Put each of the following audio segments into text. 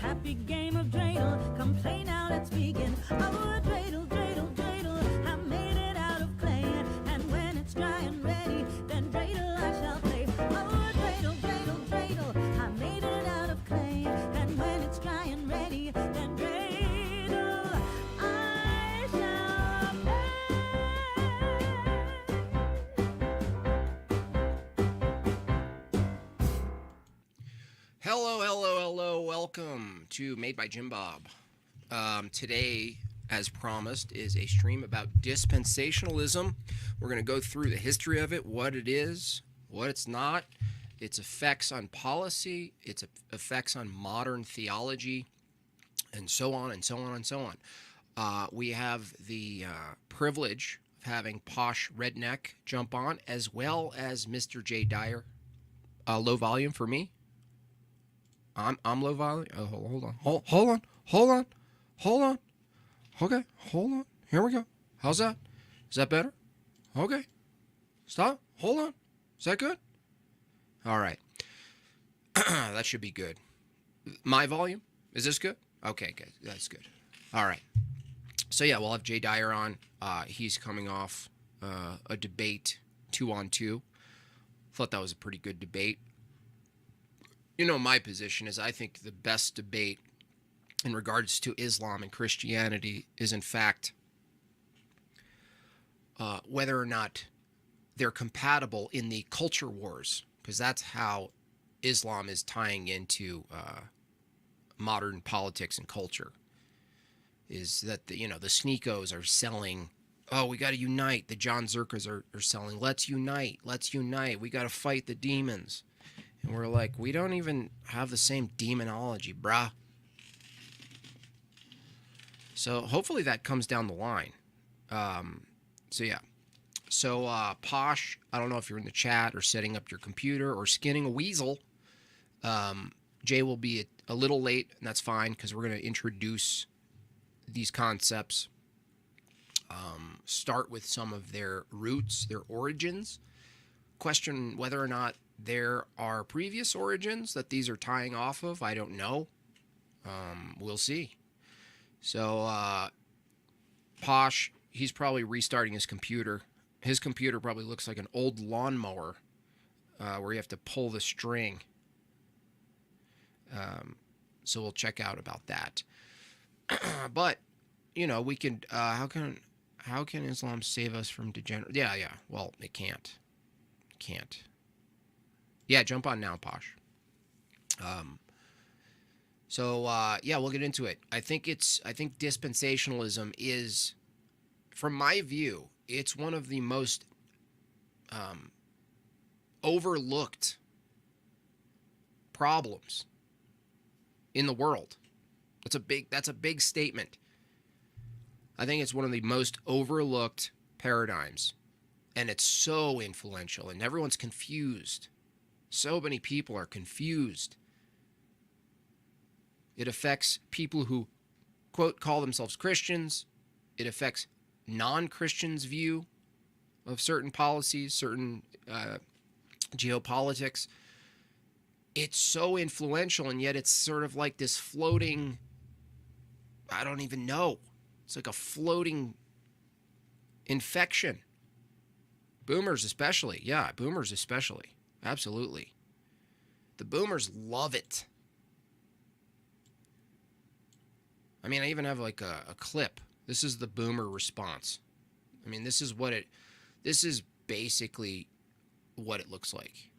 happy game of dreidel. Come play now, let's begin. Oh, dreidel, dreidel, dreidel. I made it out of clay, and when it's dry and ready, then dreidel I shall play. Oh, dreidel, dreidel, dreidel. I made it out of clay, and when it's dry and ready, then dreidel I shall play. Hello, hello, hello. Welcome to Made by Jimbob. Today, as promised, is a stream about dispensationalism. We're going to go through the history of it, what it is, what it's not, its effects on policy, its effects on modern theology, and so on and so on and so on. We have the privilege of having Posh Redneck jump on, as well as Mr. J. Dyer. Low volume for me. I'm low volume. Oh, hold on. Okay, hold on. Here we go. How's that? Is that better? Okay. Stop. Hold on. Is that good? All right. That should be good. My volume? Is this good? Okay, good. That's good. All right. So yeah, we'll have Jay Dyer on. He's coming off a debate 2-on-2. Thought that was a pretty good debate. You know, my position is I think the best debate in regards to Islam and Christianity is, in fact, whether or not they're compatible in the culture wars, because that's how Islam is tying into modern politics and culture, is that, the Sneakos are selling, oh, we got to unite. The John Zerkas are selling, let's unite. We got to fight the demons. And we're like, we don't even have the same demonology, brah. So hopefully that comes down the line. So Posh, I don't know if you're in the chat or setting up your computer or skinning a weasel. Jay will be a little late, and that's fine, because we're going to introduce these concepts. Start with some of their roots, their origins. Question whether or not there are previous origins that these are tying off of. I don't know. We'll see. So, Posh, he's probably restarting his computer. His computer probably looks like an old lawnmower where you have to pull the string. So we'll check out about that. But, we could, how can Islam save us from degenerate? Yeah. Well, it can't. Yeah, jump on now, Posh. We'll get into it. I think dispensationalism is, from my view, it's one of the most overlooked problems in the world. That's a big statement. I think it's one of the most overlooked paradigms, and it's so influential, and everyone's confused. So many people are confused. It affects people who, quote, call themselves Christians. It affects non-Christians' view of certain policies, certain geopolitics. It's so influential, and yet it's sort of like this floating, I don't even know. It's like a floating infection. Boomers especially. Yeah, boomers especially. Absolutely. The boomers love it. I mean, I even have like a clip. This is the boomer response. I mean, this is basically what it looks like.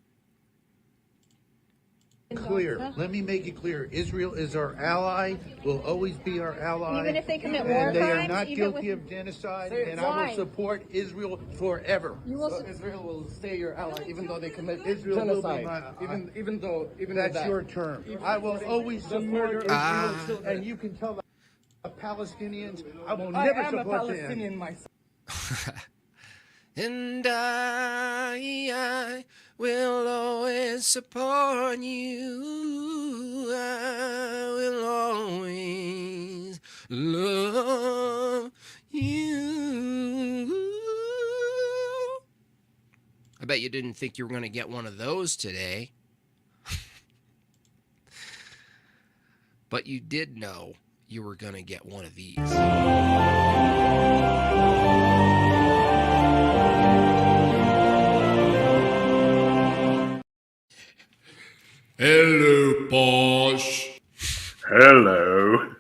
Clear. Let me make it clear. Israel is our ally, will always be our ally. Even if they commit war and they crimes? are not Even guilty with... of genocide, Why? and I will support Israel forever. You will Israel will stay your ally even though they commit Israel genocide. will be even though that's that. your term. I will always support Israel, and you can tell the Palestinians I will never I am a support Palestinian them. myself. And I will always support you. I will always love you. I bet you didn't think you were going to get one of those today. but you did know you were going to get one of these. Hello, Posh. Hello.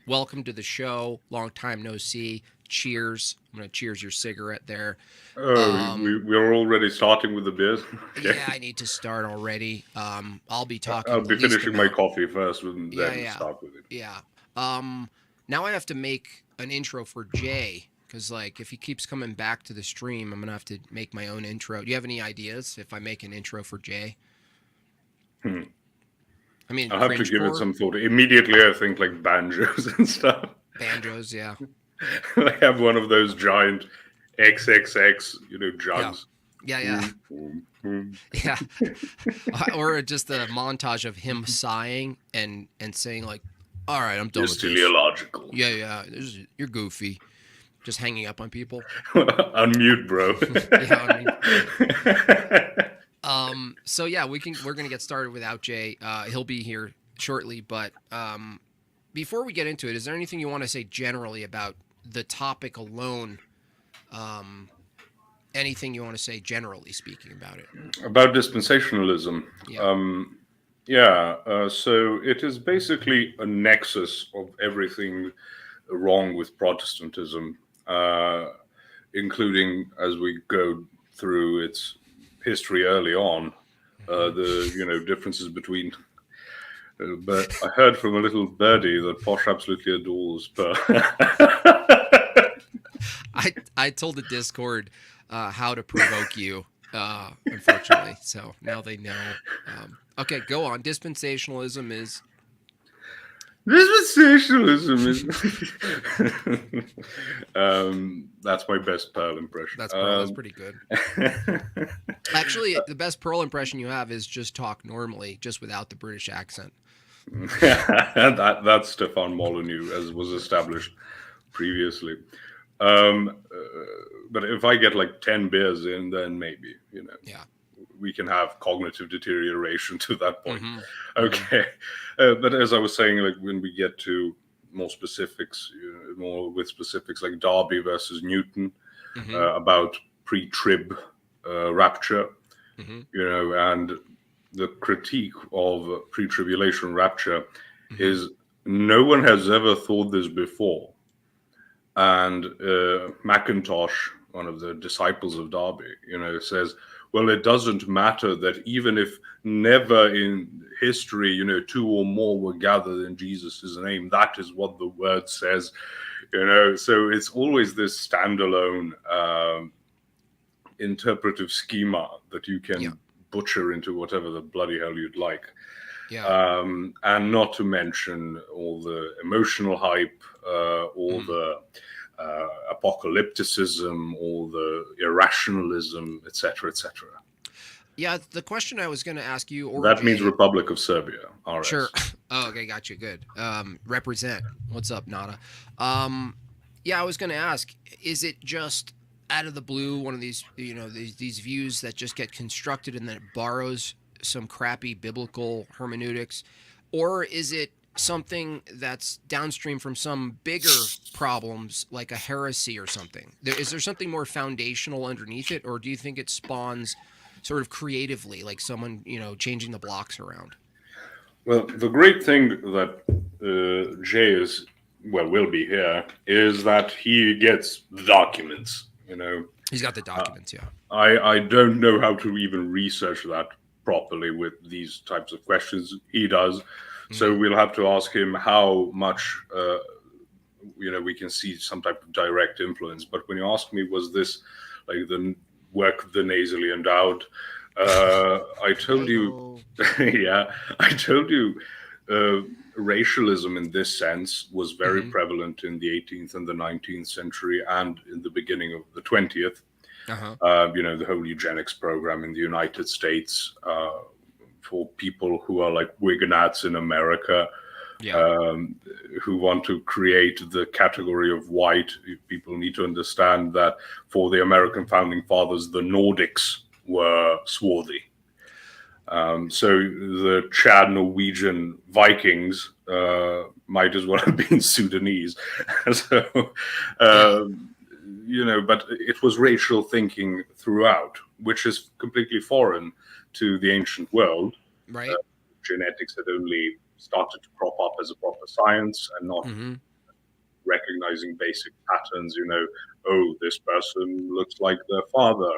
Welcome to the show. Long time no see. Cheers. I'm going to cheers your cigarette there. We're already starting with the beers. Okay. Yeah, I need to start already. I'll be talking. I'll the be least finishing my amount. coffee first and then Yeah. start with it. Yeah. Now I have to make an intro for Jay because, like, if he keeps coming back to the stream, I'm gonna have to make my own intro. Do you have any ideas if I make an intro for Jay? I mean, I'll have to give it some thought. Immediately, I think like banjos and stuff. Banjos, yeah. I have one of those giant XXX, jugs. Yeah. Yeah. Or just a montage of him sighing and saying like, "All right, I'm done It's with this." teleological. Yeah. You're goofy. Just hanging up on people. Unmute, bro. So yeah, we're gonna get started without Jay. He'll be here shortly, but before we get into it, is there anything you want to say generally about the topic alone? Anything you want to say generally speaking about it? About dispensationalism. Yeah. So it is basically a nexus of everything wrong with Protestantism, including as we go through its history early on, the differences between. But I heard from a little birdie that Posh absolutely adores. I told the Discord how to provoke you, unfortunately. So now they know. Okay, go on. Dispensationalism is. That's my best Pearl impression. That's pretty good. Actually, the best Pearl impression you have is just talk normally, just without the British accent. That's Stefan Molyneux, as was established previously. But if I get like 10 beers in, then maybe, we can have cognitive deterioration to that point. Okay. But as I was saying, like when we get to more specifics, more with specifics like Darby versus Newton, about pre-trib rapture, and the critique of pre-tribulation rapture is no one has ever thought this before. And Mackintosh, one of the disciples of Darby, says, well, it doesn't matter that even if never in history, two or more were gathered in Jesus' name, that is what the word says, So it's always this standalone interpretive schema that you can butcher into whatever the bloody hell you'd like. Yeah. And not to mention all the emotional hype, all the apocalypticism, all the irrationalism, etc., etc. Yeah, the question I was going to ask you, or that means Republic of Serbia. RS. Sure. Oh, okay, got you. Good. Represent. What's up, Nada? Yeah, I was going to ask: is it just out of the blue one of these, these views that just get constructed and then it borrows some crappy biblical hermeneutics, or is it something that's downstream from some bigger problems like a heresy or something? Is there something more foundational underneath it, or do you think it spawns sort of creatively, like someone changing the blocks around? Well, the great thing that Jay will be here is that he gets the documents. He's got the documents. Yeah. I don't know how to even research that properly with these types of questions. He does. So we'll have to ask him how much, we can see some type of direct influence. But when you ask me, was this like the work of the nasally endowed? I told you, I told you, racialism in this sense was very prevalent in the 18th and the 19th century and in the beginning of the 20th. The whole eugenics program in the United States, for people who are like Wigginots in America, who want to create the category of white. People need to understand that for the American founding fathers, the Nordics were swarthy. So the Chad Norwegian Vikings might as well have been Sudanese. So, but it was racial thinking throughout, which is completely foreign to the ancient world. Right. Genetics had only started to crop up as a proper science and not recognizing basic patterns. Oh, this person looks like their father,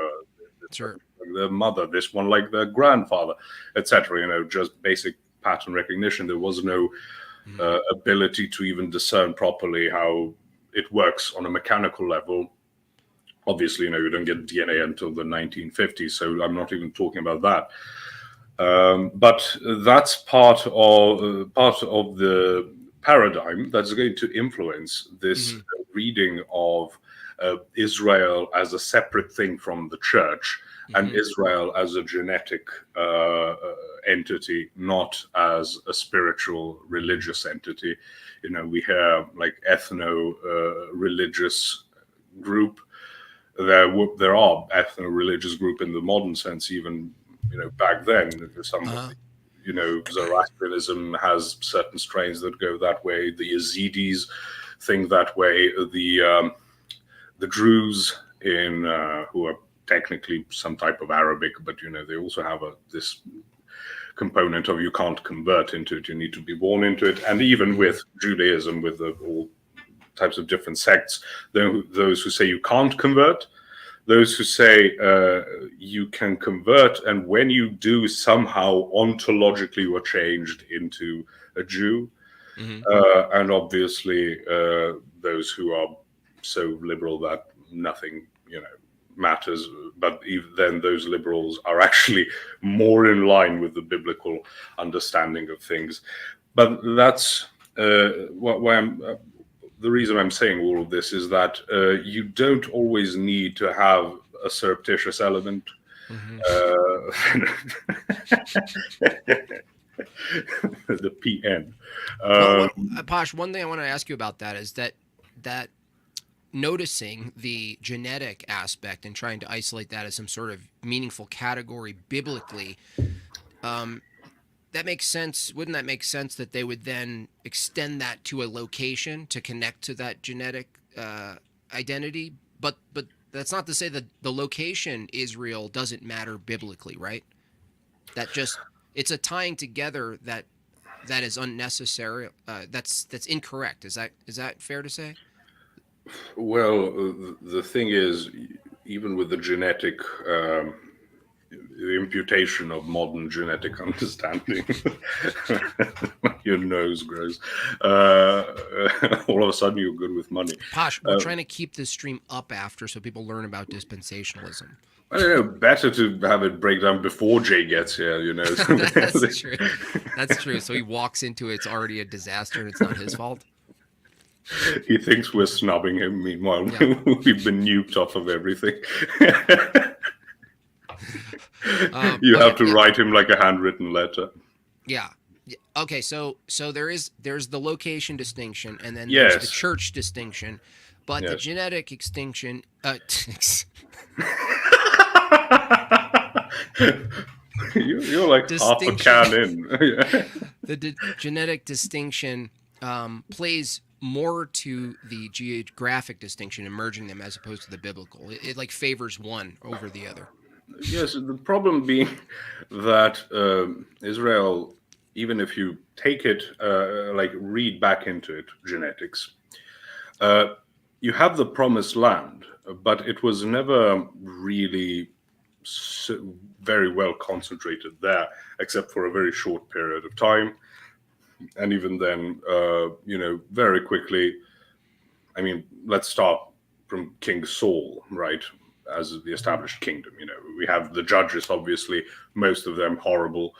sure, like their mother, this one like their grandfather, etc. Just basic pattern recognition. There was no ability to even discern properly how it works on a mechanical level. Obviously, you don't get DNA until the 1950s, so I'm not even talking about that. But that's part of the paradigm that's going to influence this reading of Israel as a separate thing from the church, and Israel as a genetic entity, not as a spiritual religious entity. We hear like ethno-religious group. There are ethno-religious group in the modern sense, even back then. Some Zoroastrianism has certain strains that go that way. The Yazidis think that way. The Druze who are technically some type of Arabic, but they also have this component of you can't convert into it, you need to be born into it. And even with Judaism, with all types of different sects, those who say you can't convert, those who say you can convert, and when you do, somehow ontologically you are changed into a Jew. And obviously those who are so liberal that nothing matters, but even then those liberals are actually more in line with the biblical understanding of things. But that's why the reason I'm saying all of this is that you don't always need to have a surreptitious element. The PN. Posh, one thing I want to ask you about that is that noticing the genetic aspect and trying to isolate that as some sort of meaningful category biblically, that makes sense. Wouldn't that make sense that they would then extend that to a location to connect to that genetic identity? But that's not to say that the location Israel doesn't matter biblically, right? That just it's a tying together that is unnecessary. That's incorrect. Is that fair to say? Well, the thing is, even with the genetic the imputation of modern genetic understanding, your nose grows. All of a sudden, you're good with money. Posh, we're trying to keep this stream up after so people learn about dispensationalism. I don't know, better to have it break down before Jay gets here, That's true. That's true. So he walks into it's already a disaster and it's not his fault. He thinks we're snubbing him. Meanwhile, we've been nuked off of everything. You have to write him like a handwritten letter. Yeah. Okay. So there's the location distinction, and then there's the church distinction, but the genetic extinction. You're like half a can in. The genetic distinction plays more to the geographic distinction and merging them as opposed to the biblical. It like favors one over the other. Yes, the problem being that Israel, even if you take it, read back into it, genetics, you have the promised land, but it was never really very well concentrated there, except for a very short period of time. And even then, very quickly, I mean, let's start from King Saul, right, as the established kingdom. We have the judges, obviously, most of them horrible,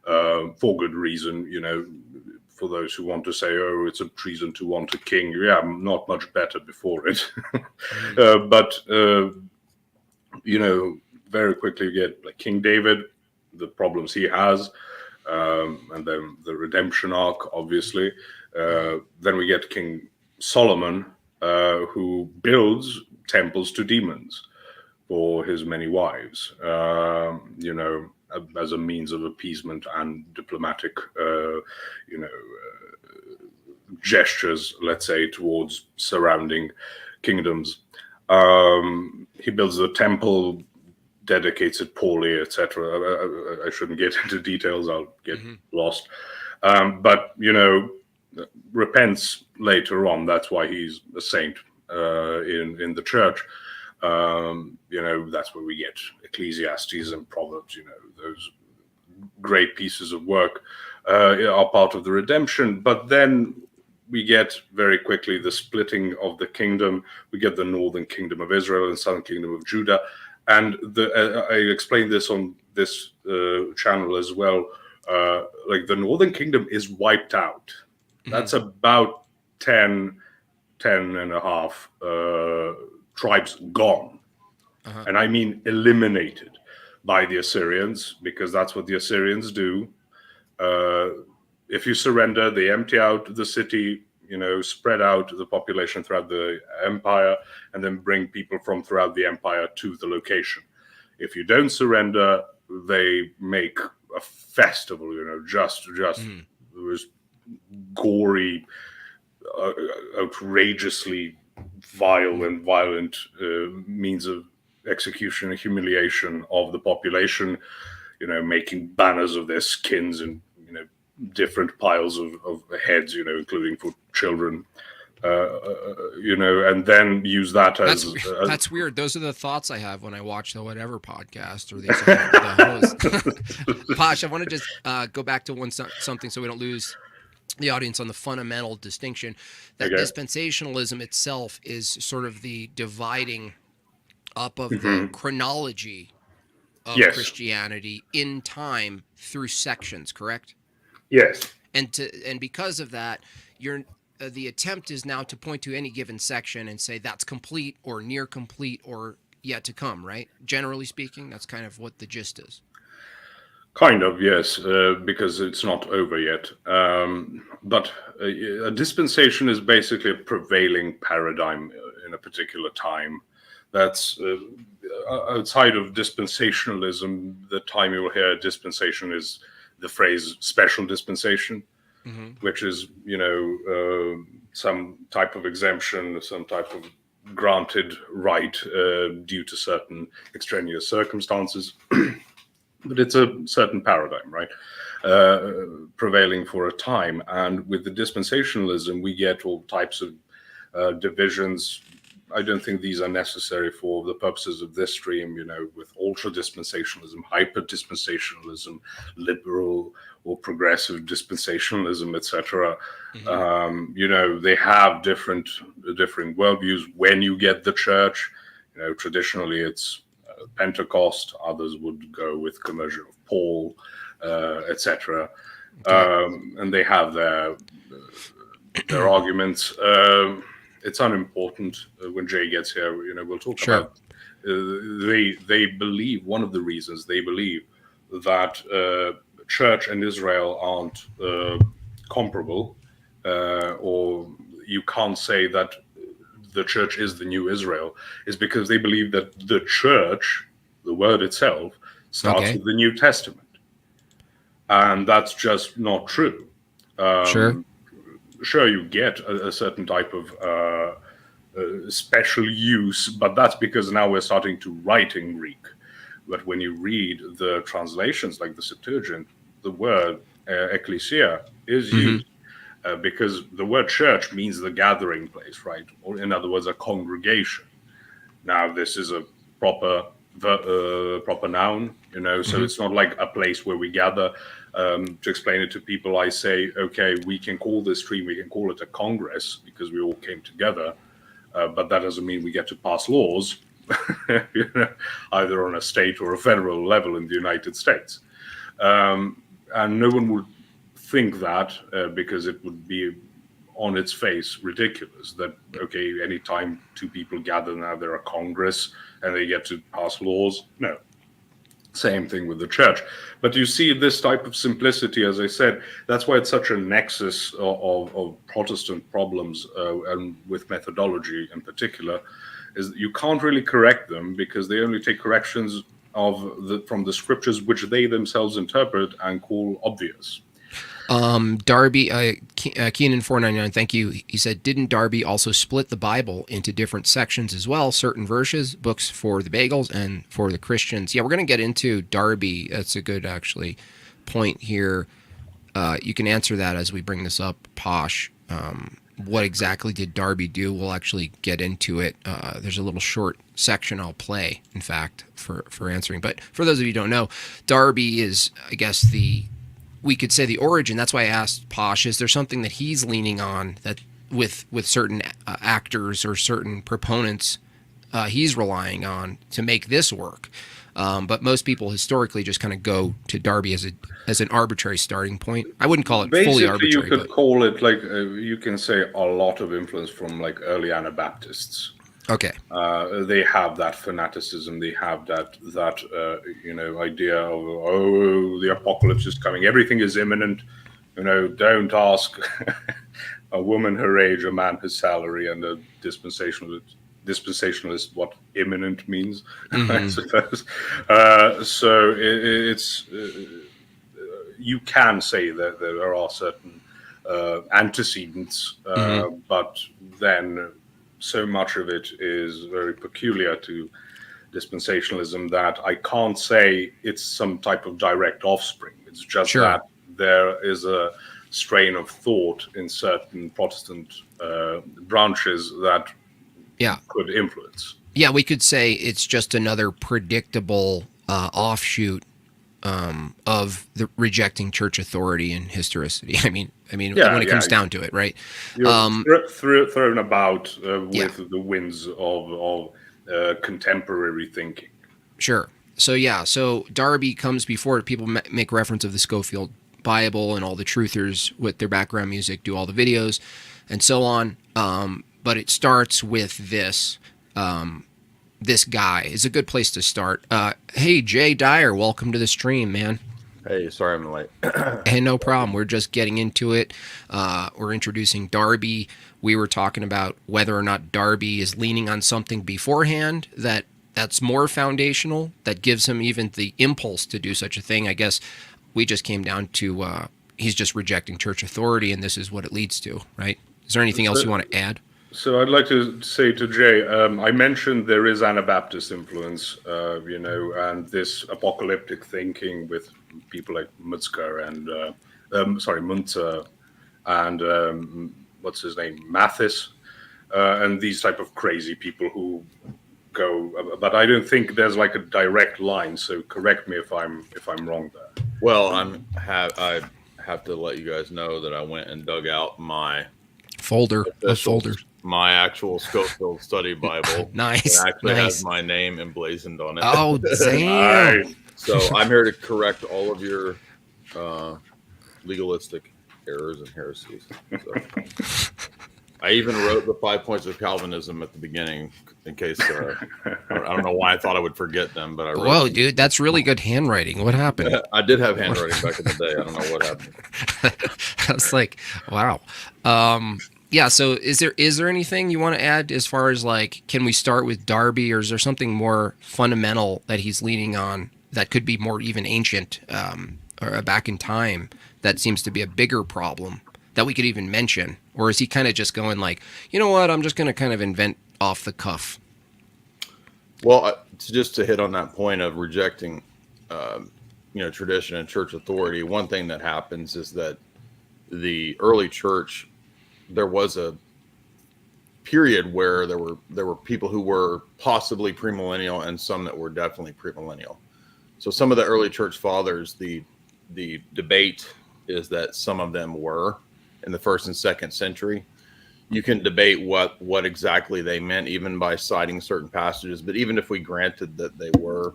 for good reason, for those who want to say, oh, it's a treason to want a king. Yeah, not much better before it. But very quickly you get like King David, the problems he has, and then the redemption arc, obviously. Then we get King Solomon, who builds temples to demons for his many wives, as a means of appeasement and diplomatic, gestures, let's say, towards surrounding kingdoms. He builds a temple, dedicates it poorly, etc. I shouldn't get into details; I'll get lost. But repents later on. That's why he's a saint in the church. That's where we get Ecclesiastes and Proverbs. Those great pieces of work are part of the redemption. But then we get very quickly the splitting of the kingdom. We get the northern kingdom of Israel and southern kingdom of Judah. And I explained this on this channel as well. Like the northern kingdom is wiped out. That's about 10 and a half tribes gone. And I mean eliminated by the Assyrians, because that's what the Assyrians do. If you surrender, they empty out the city, spread out the population throughout the empire, and then bring people from throughout the empire to the location. If you don't surrender, they make a festival, just it was gory, outrageously vile and violent means of execution and humiliation of the population, making banners of their skins and different piles of heads, including for children, and then use that as that's weird. Those are the thoughts I have when I watch the whatever podcast or the host. Posh, I want to just go back to something so we don't lose the audience on the fundamental distinction that dispensationalism itself is sort of the dividing up of the chronology of Christianity in time through sections, correct? Yes. And because of that, the attempt is now to point to any given section and say that's complete or near complete or yet to come, right? Generally speaking, that's kind of what the gist is. Kind of, yes, because it's not over yet. But a dispensation is basically a prevailing paradigm in a particular time. That's outside of dispensationalism. The time you will hear dispensation is the phrase special dispensation, which is, some type of exemption, some type of granted right due to certain extraneous circumstances. But it's a certain paradigm, right? Prevailing for a time. And with the dispensationalism, we get all types of divisions. I don't think these are necessary for the purposes of this stream, with ultra-dispensationalism, hyper-dispensationalism, liberal or progressive dispensationalism, etc. They have different worldviews. When you get the church, traditionally it's Pentecost, others would go with conversion of Paul, etc. And they have their arguments. It's unimportant when Jay gets here. We'll talk about. They believe, one of the reasons they believe that church and Israel aren't comparable, or you can't say that the church is the new Israel, is because they believe that the church, the word itself, starts with the New Testament, and that's just not true. Sure, you get a certain type of special use, but that's because now we're starting to write in Greek. But when you read the translations, like the Septuagint, the word ecclesia is used because the word church means the gathering place, right? Or in other words, a congregation. Now, this is a proper noun, so it's not like a place where we gather. To explain it to people, I say, okay, we can call this stream, we can call it a congress because we all came together, but that doesn't mean we get to pass laws, either on a state or a federal level in the United States. And no one would think that because it would be on its face ridiculous that, okay, anytime two people gather now they're a congress and they get to pass laws. No. Same thing with the church. But you see this type of simplicity, as I said, that's why it's such a nexus of Protestant problems, and with methodology in particular, is that you can't really correct them because they only take corrections from the scriptures which they themselves interpret and call obvious. Darby, Keenan499, thank you. He said, didn't Darby also split the Bible into different sections as well? Certain verses, books for the bagels and for the Christians. Yeah, we're going to get into Darby. That's a good, actually, point here. You can answer that as we bring this up, Posh. What exactly did Darby do? We'll actually get into it. There's a little short section I'll play, in fact, for answering. But for those of you who don't know, Darby is, I guess, we could say the origin. That's why I asked Posh, is there something that he's leaning on that with certain actors or certain proponents he's relying on to make this work? But most people historically just kind of go to Darby as an arbitrary starting point. I wouldn't call it fully arbitrary. You could call it like you can say a lot of influence from like early Anabaptists. Okay. They have that fanaticism. They have that idea of the apocalypse is coming. Everything is imminent. Don't ask a woman her age, a man his salary, and a dispensationalist what imminent means. I suppose. So it's you can say that there are certain antecedents, but then so much of it is very peculiar to dispensationalism that I can't say it's some type of direct offspring. It's just that there is a strain of thought in certain Protestant branches that could influence. Yeah, we could say it's just another predictable offshoot of the rejecting church authority and historicity. I mean, when it comes down to it, right? You're thrown about with the winds of contemporary thinking. Sure. So Darby comes before people make reference of the Scofield Bible and all the truthers with their background music, do all the videos and so on. But it starts with this. This guy is a good place to start. Hey, Jay Dyer, welcome to the stream, man. Hey, sorry I'm late. Hey, no problem. We're just getting into it. We're introducing Darby. We were talking about whether or not Darby is leaning on something beforehand that's more foundational, that gives him even the impulse to do such a thing. I guess we just came down to he's just rejecting church authority, and this is what it leads to, right? Is there anything else you want to add? So I'd like to say to Jay, I mentioned there is Anabaptist influence, and this apocalyptic thinking with people like Munzer and what's his name, Mathis, and these type of crazy people who go. But I don't think there's like a direct line. So correct me if I'm wrong there. Well, I have to let you guys know that I went and dug out my folder of folders. My actual Scofield Study Bible. Nice. It actually has my name emblazoned on it. Oh, damn. So I'm here to correct all of your legalistic errors and heresies. So, I even wrote the 5 points of Calvinism at the beginning in case I don't know why I thought I would forget them, but I wrote Whoa, them. Dude, that's really good handwriting. What happened? I did have handwriting back in the day. I don't know what happened. I was like, wow. Yeah, so is there anything you want to add as far as like, can we start with Darby, or is there something more fundamental that he's leaning on that could be more even ancient or back in time that seems to be a bigger problem that we could even mention? Or is he kind of just going like, you know what, I'm just going to kind of invent off the cuff? Well, just to hit on that point of rejecting, tradition and church authority, one thing that happens is that the early church, there was a period where there were people who were possibly premillennial and some that were definitely premillennial. So some of the early church fathers, the debate is that some of them were in the 1st and 2nd century. You can debate what exactly they meant, even by citing certain passages. But even if we granted that they were,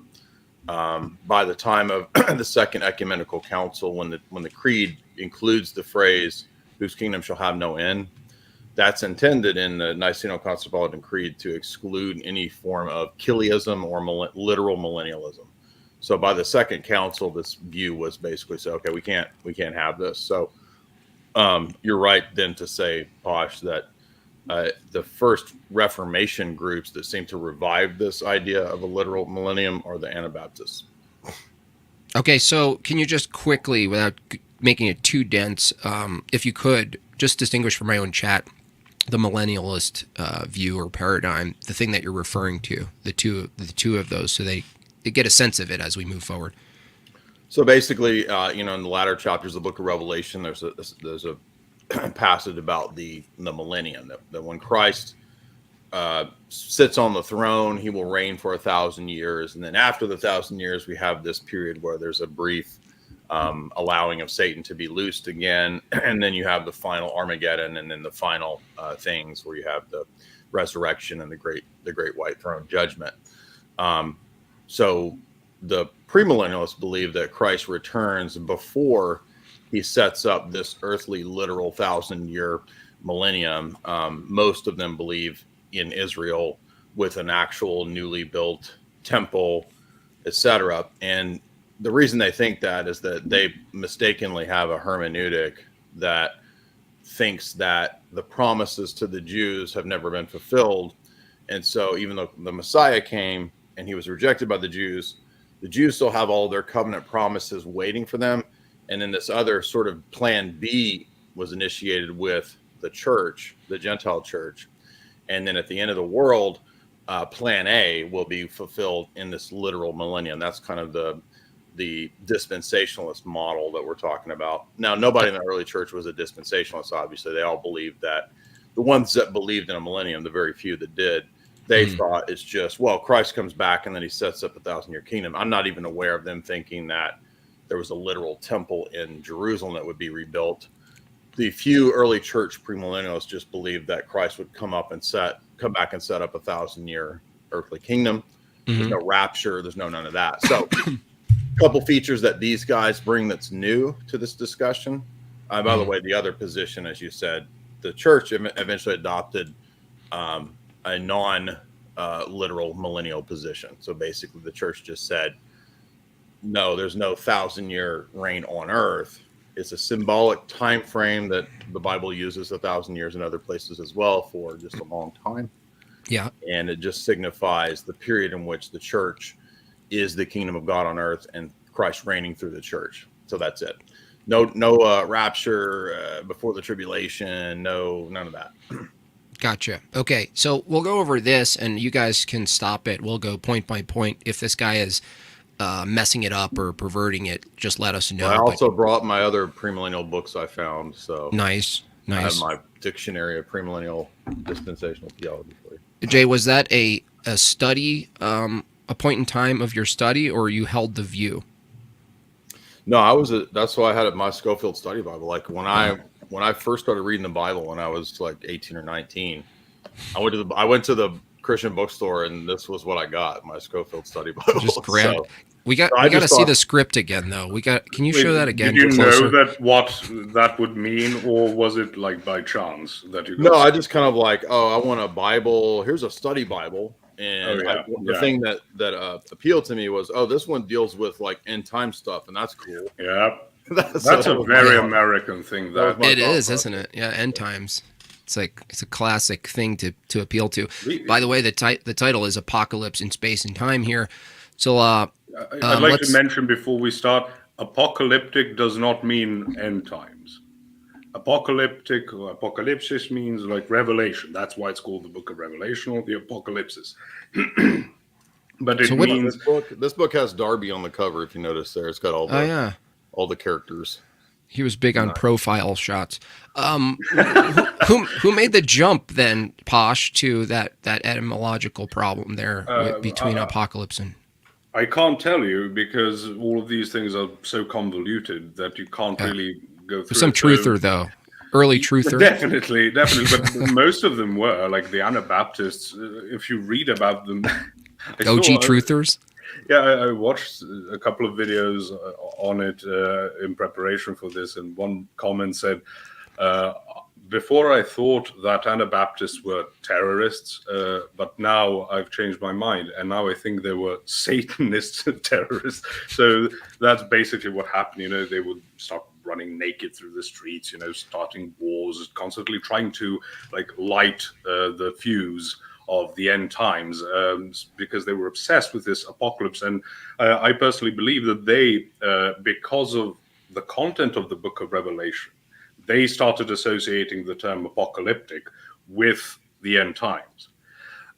by the time of the Second Ecumenical Council, when the creed includes the phrase "whose kingdom shall have no end," that's intended in the Niceno-Constantinopolitan Creed to exclude any form of Chiliasm or literal millennialism. So by the Second Council, this view was basically say, okay, we can't have this. So you're right then to say, Posh, that the first Reformation groups that seem to revive this idea of a literal millennium are the Anabaptists. Okay, so can you just quickly, without making it too dense, if you could, just distinguish from my own chat the millennialist view or paradigm, the thing that you're referring to, the two of those, so they get a sense of it as we move forward. So basically, in the latter chapters of the book of Revelation, there's a passage about the millennium, that when Christ sits on the throne, he will reign for 1,000 years. And then after the 1,000 years, we have this period where there's a brief allowing of Satan to be loosed again. And then you have the final Armageddon, and then the final things where you have the resurrection and the great white throne judgment. So the premillennialists believe that Christ returns before he sets up this earthly literal 1,000-year millennium. Most of them believe in Israel with an actual newly built temple, etc. And the reason they think that is that they mistakenly have a hermeneutic that thinks that the promises to the Jews have never been fulfilled. And so even though the Messiah came and he was rejected by the Jews still have all their covenant promises waiting for them. And then this other sort of plan B was initiated with the church, the Gentile church. And then at the end of the world, plan A will be fulfilled in this literal millennium. That's kind of the dispensationalist model that we're talking about. Now, nobody in the early church was a dispensationalist, obviously. They all believed that the ones that believed in a millennium, the very few that did, they thought it's just, well, Christ comes back and then he sets up 1,000-year kingdom. I'm not even aware of them thinking that there was a literal temple in Jerusalem that would be rebuilt. The few early church premillennialists just believed that Christ would come back and set up 1,000-year earthly kingdom. There's no rapture. There's none of that. So a couple features that these guys bring that's new to this discussion. By the way, the other position, as you said, the church eventually adopted a non-literal millennial position. So basically the church just said, no, there's no 1,000-year reign on earth. It's a symbolic time frame that the Bible uses 1,000 years in other places as well for just a long time. Yeah. And it just signifies the period in which the church is the kingdom of God on earth and Christ reigning through the church. So that's it. No rapture before the tribulation. None of that. Gotcha. Okay. So we'll go over this and you guys can stop it. We'll go point by point. If this guy is messing it up or perverting it, just let us know. I also brought my other premillennial books I found. So nice. I have my dictionary of premillennial dispensational theology for you. Jay, was that a study, a point in time of your study, or you held the view? No, that's why I had my Schofield Study Bible. Like when I first started reading the Bible when I was like 18 or 19, I went to the Christian bookstore and this was what I got, my Schofield Study Bible. Just grab. So, we got to see the script again, though. Can you show that again? Did you know that what that would mean, or was it like by chance that you got? No, I just kind of like, I want a Bible. Here's a study Bible. And the thing that appealed to me was, this one deals with like end time stuff, and that's cool. Yeah, that's a very American thing. It is, isn't it? Yeah, end times. It's a classic thing to appeal to. By the way, the title is Apocalypse in Space and Time here. So I'd like to mention before we start, apocalyptic does not mean end times. Apocalyptic or apocalypsis means like revelation. That's why it's called the book of Revelation or the apocalypsis. But it means this book has Darby on the cover. If you notice there, it's got all the characters. He was big on profile shots. Who made the jump then, Posh, to that etymological problem there between apocalypse and? I can't tell you because all of these things are so convoluted that you can't really go through. Some truther though, early truther. Definitely, but most of them were like the Anabaptists. If you read about them, OG truthers. Yeah, I watched a couple of videos on it in preparation for this, and one comment said, before I thought that Anabaptists were terrorists, but now I've changed my mind, and now I think they were Satanist terrorists. So that's basically what happened. They would start running naked through the streets, starting wars, constantly trying to light the fuse of the end times, because they were obsessed with this apocalypse. And I personally believe that they, because of the content of the book of Revelation, they started associating the term apocalyptic with the end times.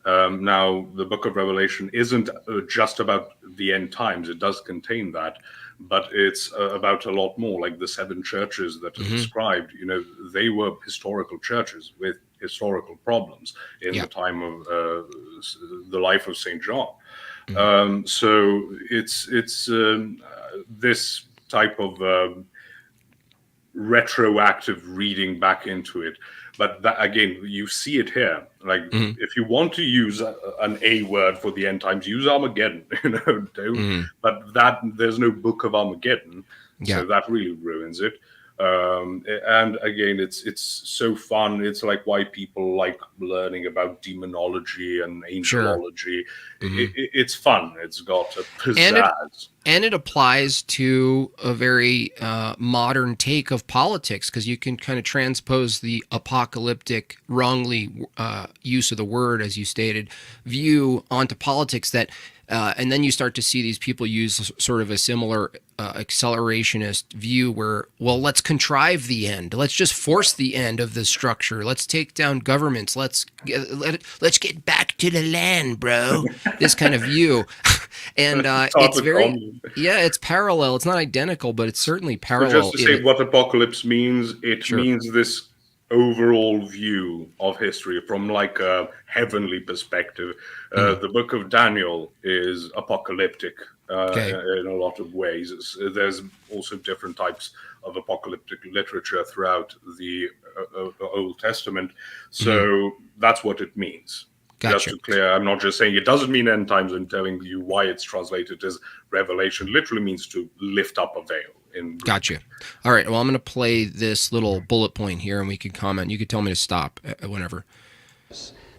Now, the book of Revelation isn't just about the end times. It does contain that, but it's about a lot more. Like the 7 churches that are described, they were historical churches with historical problems in the time of the life of St. John. So it's this type of retroactive reading back into it. But that, again, you see it here. Like, if you want to use an A word for the end times, use Armageddon. But there's no book of Armageddon, so that really ruins it. And again, it's so fun. It's like why people like learning about demonology and angelology. It's fun. It's got a pizzazz. And it applies to a very modern take of politics, because you can kind of transpose the apocalyptic, wrongly use of the word, as you stated, view onto politics that and then you start to see these people use sort of a similar accelerationist view where, well, let's contrive the end. Let's just force the end of the structure. Let's take down governments. Let's get back to the land, bro. This kind of view. And it's very, it's parallel. It's not identical, but it's certainly parallel. So just to say what apocalypse means, it means this overall view of history from like a heavenly perspective. The book of Daniel is apocalyptic in a lot of ways. There's also different types of apocalyptic literature throughout the Old Testament. So that's what it means. Gotcha. Just to clear, I'm not just saying it doesn't mean end times and telling you why it's translated as Revelation. Literally means to lift up a veil. Gotcha. All right. Well, I'm going to play this little bullet point here, and we can comment. You can tell me to stop whenever.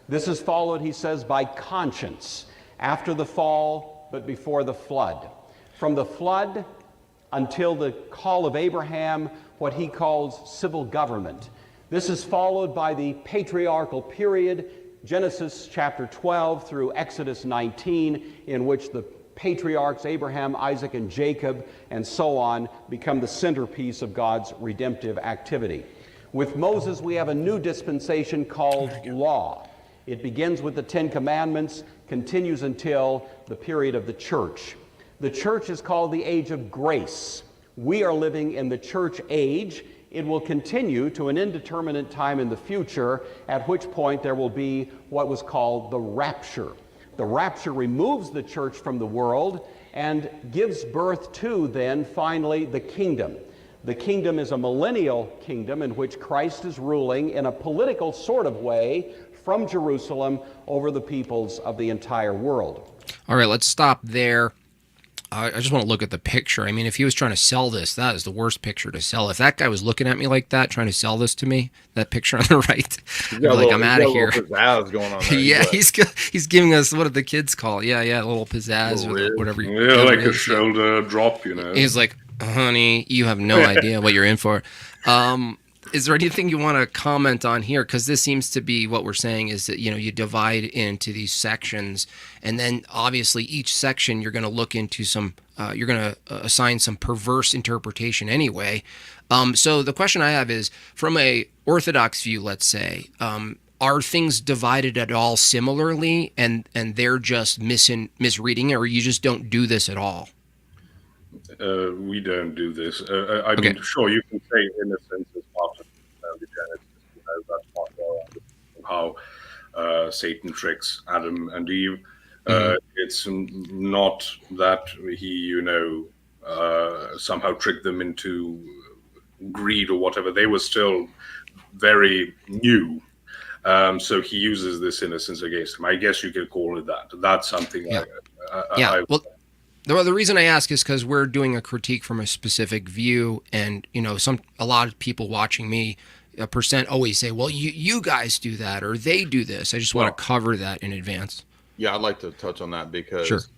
This is followed, he says, by conscience, after the fall, but before the flood. From the flood until the call of Abraham, what he calls civil government. This is followed by the patriarchal period, Genesis chapter 12 through Exodus 19, in which the patriarchs Abraham, Isaac, and Jacob, and so on, become the centerpiece of God's redemptive activity. With Moses, we have a new dispensation called law. It begins with the 10 Commandments, continues until the period of the church. The church is called the age of grace. We are living in the church age. It will continue to an indeterminate time in the future, at which point there will be what was called the rapture. The rapture removes the church from the world and gives birth to, then, finally, the kingdom. The kingdom is a millennial kingdom in which Christ is ruling in a political sort of way from Jerusalem over the peoples of the entire world. All right, let's stop there. I just want to look at the picture. I mean, if he was trying to sell this, that is the worst picture to sell. If that guy was looking at me like that, trying to sell this to me, that picture on the right, I'm out of here. Pizzazz going on there. Yeah, he's giving us, what do the kids call it? Yeah, a little pizzazz or whatever. Yeah, like a shoulder drop, He's like, honey, you have no idea what you're in for. Is there anything you want to comment on here? Because this seems to be what we're saying is that, you divide into these sections, and then obviously each section you're going to look into some, you're going to assign some perverse interpretation anyway. So the question I have is, from a Orthodox view, let's say, are things divided at all similarly, and they're just misreading, or you just don't do this at all? We don't do this. I mean, sure, you can say innocence is part of the Genesis. That's part of how Satan tricks Adam and Eve. It's not that he, somehow tricked them into greed or whatever. They were still very new. So he uses this innocence against them. I guess you could call it that. That's something Well, the reason I ask is because we're doing a critique from a specific view, and a lot of people watching me, always say, "Well, you guys do that, or they do this." I just want to cover that in advance. Yeah, I'd like to touch on that because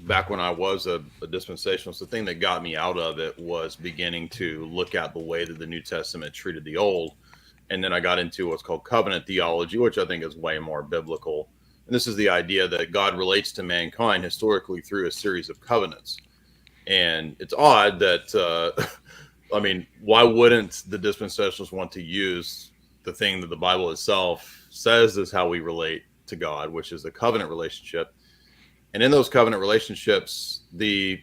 back when I was a dispensationalist, the thing that got me out of it was beginning to look at the way that the New Testament treated the Old. And then I got into what's called covenant theology, which I think is way more biblical. And this is the idea that God relates to mankind historically through a series of covenants. And it's odd that, I mean, why wouldn't the dispensationalists want to use the thing that the Bible itself says is how we relate to God, which is a covenant relationship? And in those covenant relationships, the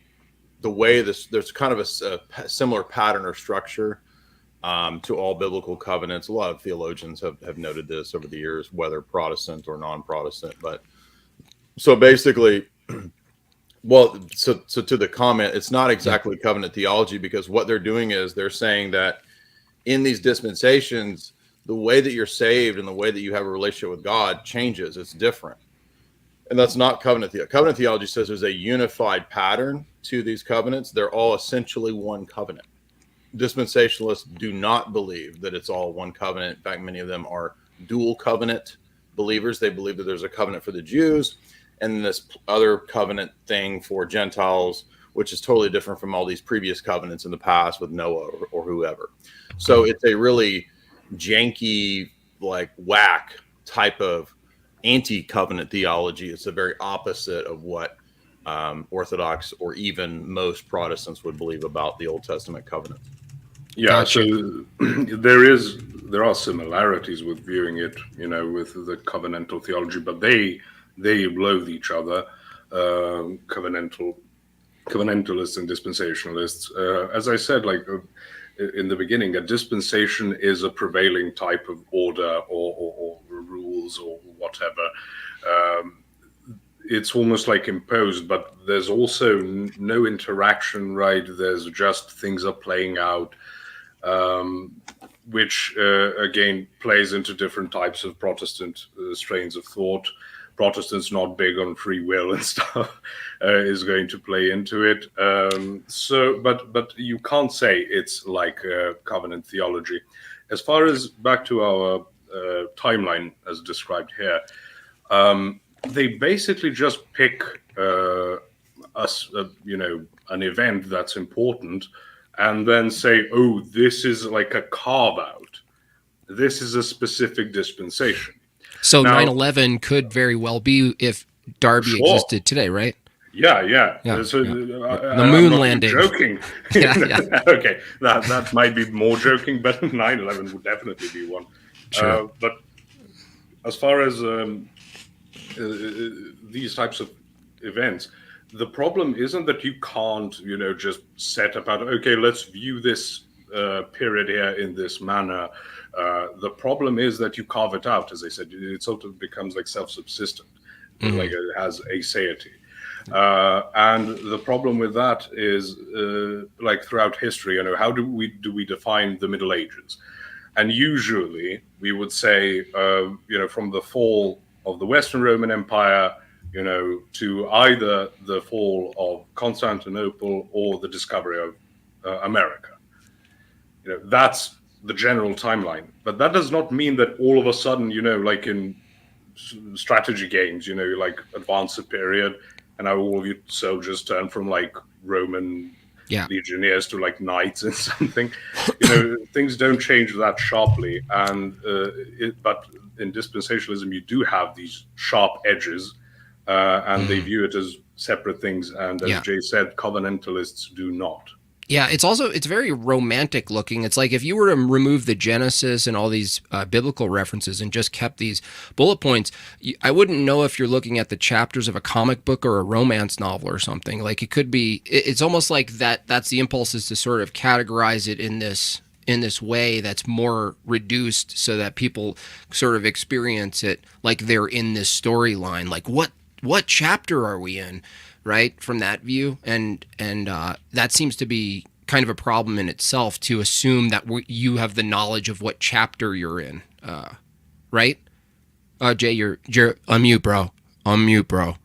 way there's kind of a similar pattern or structure to all biblical covenants. A lot of theologians have noted this over the years, whether Protestant or non-Protestant. But so basically, well, so to the comment, it's not exactly covenant theology, because what they're doing is they're saying that in these dispensations, the way that you're saved and the way that you have a relationship with God changes. It's different. And that's not covenant theology. Covenant theology says there's a unified pattern to these covenants. They're all essentially one covenant. Dispensationalists do not believe that it's all one covenant. In fact, many of them are dual covenant believers. They believe that there's a covenant for the Jews and this other covenant thing for Gentiles, which is totally different from all these previous covenants in the past with Noah or whoever. So it's a really janky, like whack type of anti-covenant theology. It's the very opposite of what Orthodox or even most Protestants would believe about the Old Testament covenant. Yeah, gotcha. So there are similarities with viewing it, with the covenantal theology, but they loathe each other, covenantalists and dispensationalists. As I said, in the beginning, a dispensation is a prevailing type of order or rules or whatever. It's almost like imposed, but there's also no interaction, right? There's just things are playing out, which again plays into different types of Protestant strains of thought. Protestants not big on free will and stuff is going to play into it. But you can't say it's like covenant theology. As far as back to our timeline as described here, they basically just pick an event that's important and then say, oh, this is like a carve out. This is a specific dispensation. So 9/11 could very well be if Darby existed today, right? Yeah. So, the moon landing. Joking. Yeah. Okay, that might be more joking, but 9/11 would definitely be one. Sure. But as far as these types of events, the problem isn't that you can't, just set about, okay, let's view this period here in this manner. The problem is that you carve it out, as I said. It sort of becomes like self-subsistent, like it has aseity. And the problem with that is, like throughout history, how do we define the Middle Ages? And usually we would say, from the fall of the Western Roman Empire, to either the fall of Constantinople or the discovery of America. That's the general timeline. But that does not mean that all of a sudden, like in strategy games, like advance a period, and now all of your soldiers turn from like Roman legionnaires to like knights and something. Things don't change that sharply. And but in dispensationalism, you do have these sharp edges, and they view it as separate things. And as Jay said, covenantalists do not. Yeah, it's very romantic looking. It's like if you were to remove the Genesis and all these biblical references and just kept these bullet points, I wouldn't know if you're looking at the chapters of a comic book or a romance novel or something. Like it could be, it's almost like that's the impulse, is to sort of categorize it in this way that's more reduced so that people sort of experience it like they're in this storyline. Like what chapter are we in? Right, from that view, and that seems to be kind of a problem in itself, to assume that you have the knowledge of what chapter you're in, right? Jay, you're unmute, bro. Unmute, bro.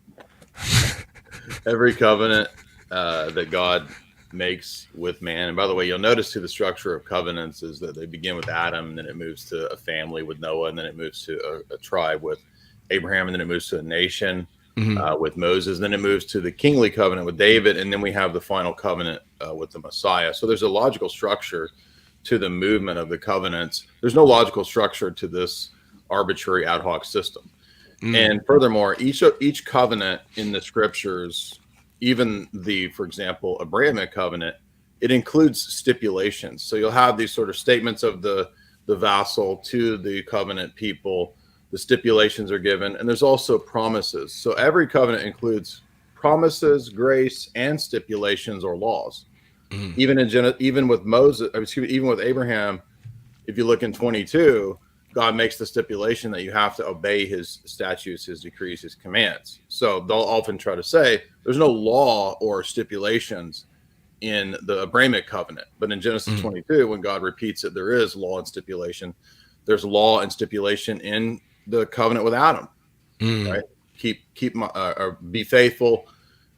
Every covenant that God makes with man, and by the way, you'll notice to the structure of covenants is that they begin with Adam, and then it moves to a family with Noah, and then it moves to a tribe with Abraham, and then it moves to a nation with Moses. Then it moves to the kingly covenant with David, and then we have the final covenant with the Messiah. So there's a logical structure to the movement of the covenants. There's no logical structure to this arbitrary ad hoc system. And furthermore, each covenant in the scriptures, even the, for example, Abrahamic covenant, it includes stipulations. So you'll have these sort of statements of the vassal to the covenant people. The stipulations are given, and there's also promises. So every covenant includes promises, grace, and stipulations or laws. Even with Moses, even with Abraham, if you look in 22, God makes the stipulation that you have to obey his statutes, his decrees, his commands. So they'll often try to say there's no law or stipulations in the Abrahamic covenant, but in Genesis 22, when God repeats it, there is law and stipulation. There's law and stipulation in the covenant with Adam, right? Be faithful,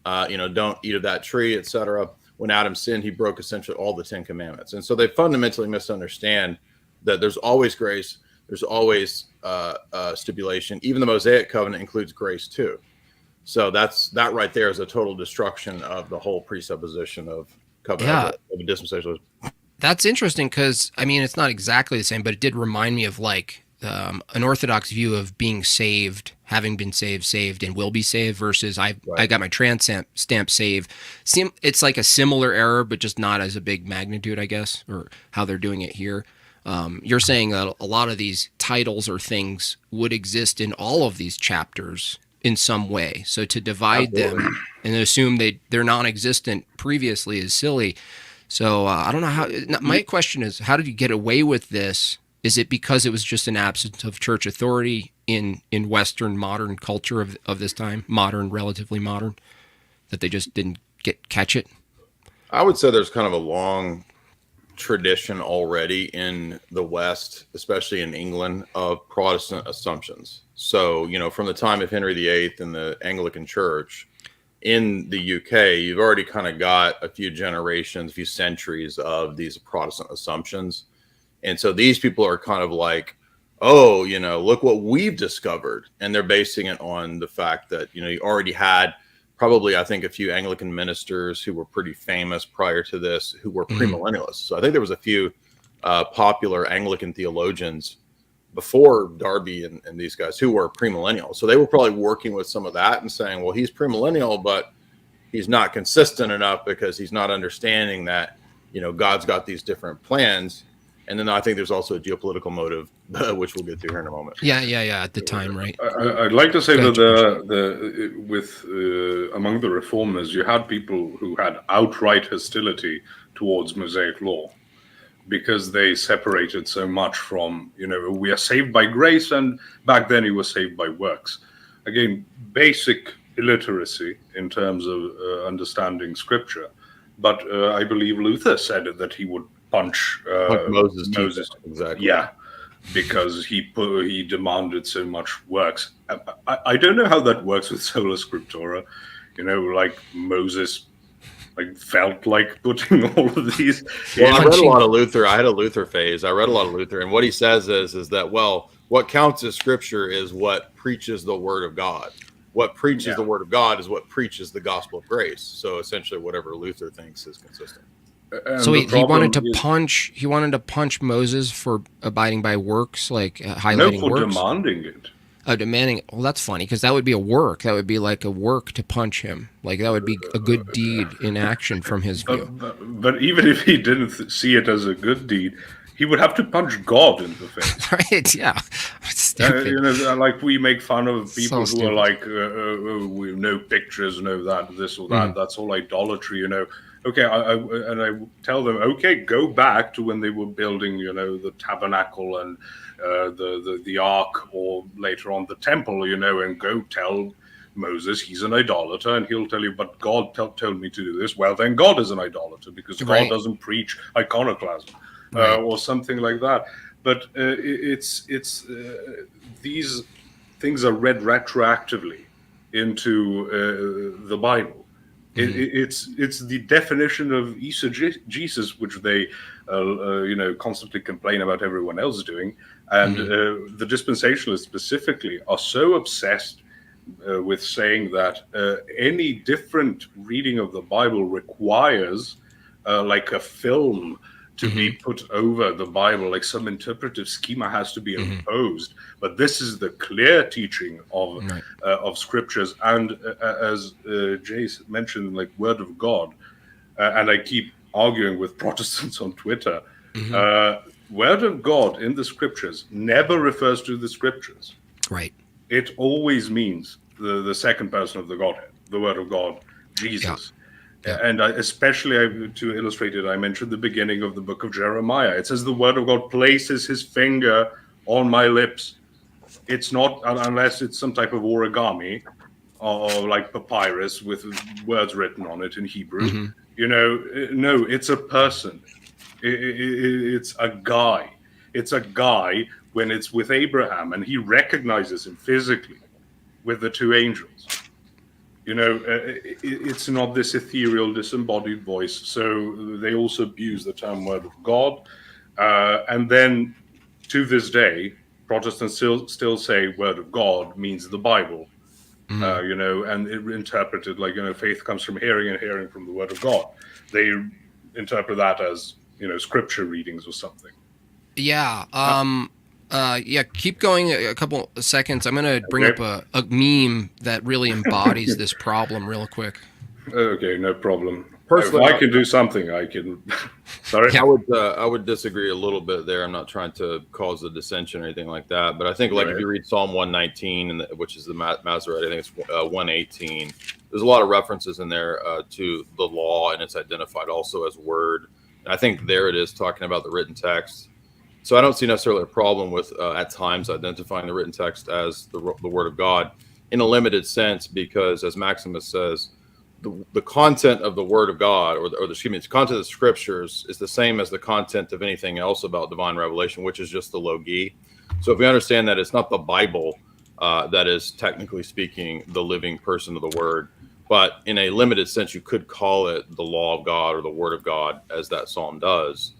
don't eat of that tree, etc. When Adam sinned, he broke essentially all the 10 commandments. And so they fundamentally misunderstand that there's always grace, there's always stipulation. Even the Mosaic covenant includes grace too. So that right there is a total destruction of the whole presupposition of covenant of dispensationalism. That's interesting because, it's not exactly the same, but it did remind me of like an Orthodox view of being saved, having been saved, and will be saved versus I got my trans stamp saved. It's like a similar error, but just not as a big magnitude, I guess, or how they're doing it here. You're saying that a lot of these titles or things would exist in all of these chapters in some way. So to divide them and assume they're non-existent previously is silly. So I don't know how. My question is, how did you get away with this? Is it because it was just an absence of church authority in Western modern culture of this time, relatively modern, that they just didn't catch it? I would say there's kind of a long tradition already in the West, especially in England, of Protestant assumptions. So, from the time of Henry VIII and the Anglican Church in the UK, you've already kind of got a few generations, a few centuries of these Protestant assumptions. And so these people are kind of like, oh, look what we've discovered. And they're basing it on the fact that, you already had probably, I think, a few Anglican ministers who were pretty famous prior to this who were premillennialists. So I think there was a few popular Anglican theologians before Darby and these guys who were premillennial. So they were probably working with some of that and saying, well, he's premillennial, but he's not consistent enough because he's not understanding that, God's got these different plans. And then I think there's also a geopolitical motive, which we'll get to here in a moment. Yeah. At the time, right? I'd like to say that among the reformers, you had people who had outright hostility towards Mosaic law because they separated so much from, we are saved by grace, and back then you were saved by works. Again, basic illiteracy in terms of understanding Scripture. But I believe Luther said that he would punch Moses. Exactly. Yeah, because he demanded so much works. I don't know how that works with sola scriptura. Like Moses felt like putting all of these. Well, I read a lot of Luther. I had a Luther phase. I read a lot of Luther, and what he says is that, well, what counts as Scripture is what preaches the Word of God. What preaches the Word of God is what preaches the gospel of grace. So essentially, whatever Luther thinks is consistent. So he wanted to punch. He wanted to punch Moses for abiding by works, like highlighting works. Demanding it. Oh, demanding. Well, that's funny because that would be a work. That would be like a work to punch him. Like that would be a good deed in action from his view. But even if he didn't see it as a good deed, he would have to punch God in the face. Right? Yeah. Like we make fun of people who are like, no pictures, no that, this or that. That's all idolatry. Okay, I tell them, okay, go back to when they were building, the tabernacle and the ark, or later on the temple, and go tell Moses he's an idolater, and he'll tell you, but God told me to do this. Well, then God is an idolater because God doesn't preach iconoclasm or something like that. But it's these things are read retroactively into the Bible. It's the definition of eisegesis, which they constantly complain about everyone else doing, and the dispensationalists specifically are so obsessed with saying that any different reading of the Bible requires like a film to be put over the Bible, like some interpretive schema has to be imposed. But this is the clear teaching of scriptures, and as Jay mentioned, like Word of God. And I keep arguing with Protestants on Twitter. Word of God in the scriptures never refers to the scriptures. Right. It always means the second person of the Godhead, the Word of God, Jesus. Yeah. And especially to illustrate it, I mentioned the beginning of the book of Jeremiah. It says the Word of God places his finger on my lips. It's not, unless it's some type of origami or like papyrus with words written on it in Hebrew. You know, no, it's a person. It's a guy. It's a guy when it's with Abraham, and he recognizes him physically with the two angels. You know, it's not this ethereal, disembodied voice. So they also abuse the term Word of God. And then to this day, Protestants still say Word of God means the Bible. You know, and it interpreted like, you know, faith comes from hearing and hearing from the Word of God. They interpret that as, you know, scripture readings or something. Yeah. Yeah, keep going a couple of seconds. I'm going to bring up a meme that really embodies this problem real quick. Okay, no problem. Personally, if I can do something, I can. Sorry? I would disagree a little bit there. I'm not trying to cause a dissension or anything like that. But I think, like, if you read Psalm 119, which is the Masoret, I think it's 118, there's a lot of references in there to the law, and it's identified also as word. And I think there it is talking about the written text. So I don't see necessarily a problem with at times identifying the written text as the Word of God in a limited sense, because as Maximus says, the content of the Word of God, or the content of the Scriptures is the same as the content of anything else about divine revelation, which is just the logi. So if we understand that it's not the Bible that is technically speaking the living person of the Word, but in a limited sense, you could call it the law of God or the Word of God, as that psalm does.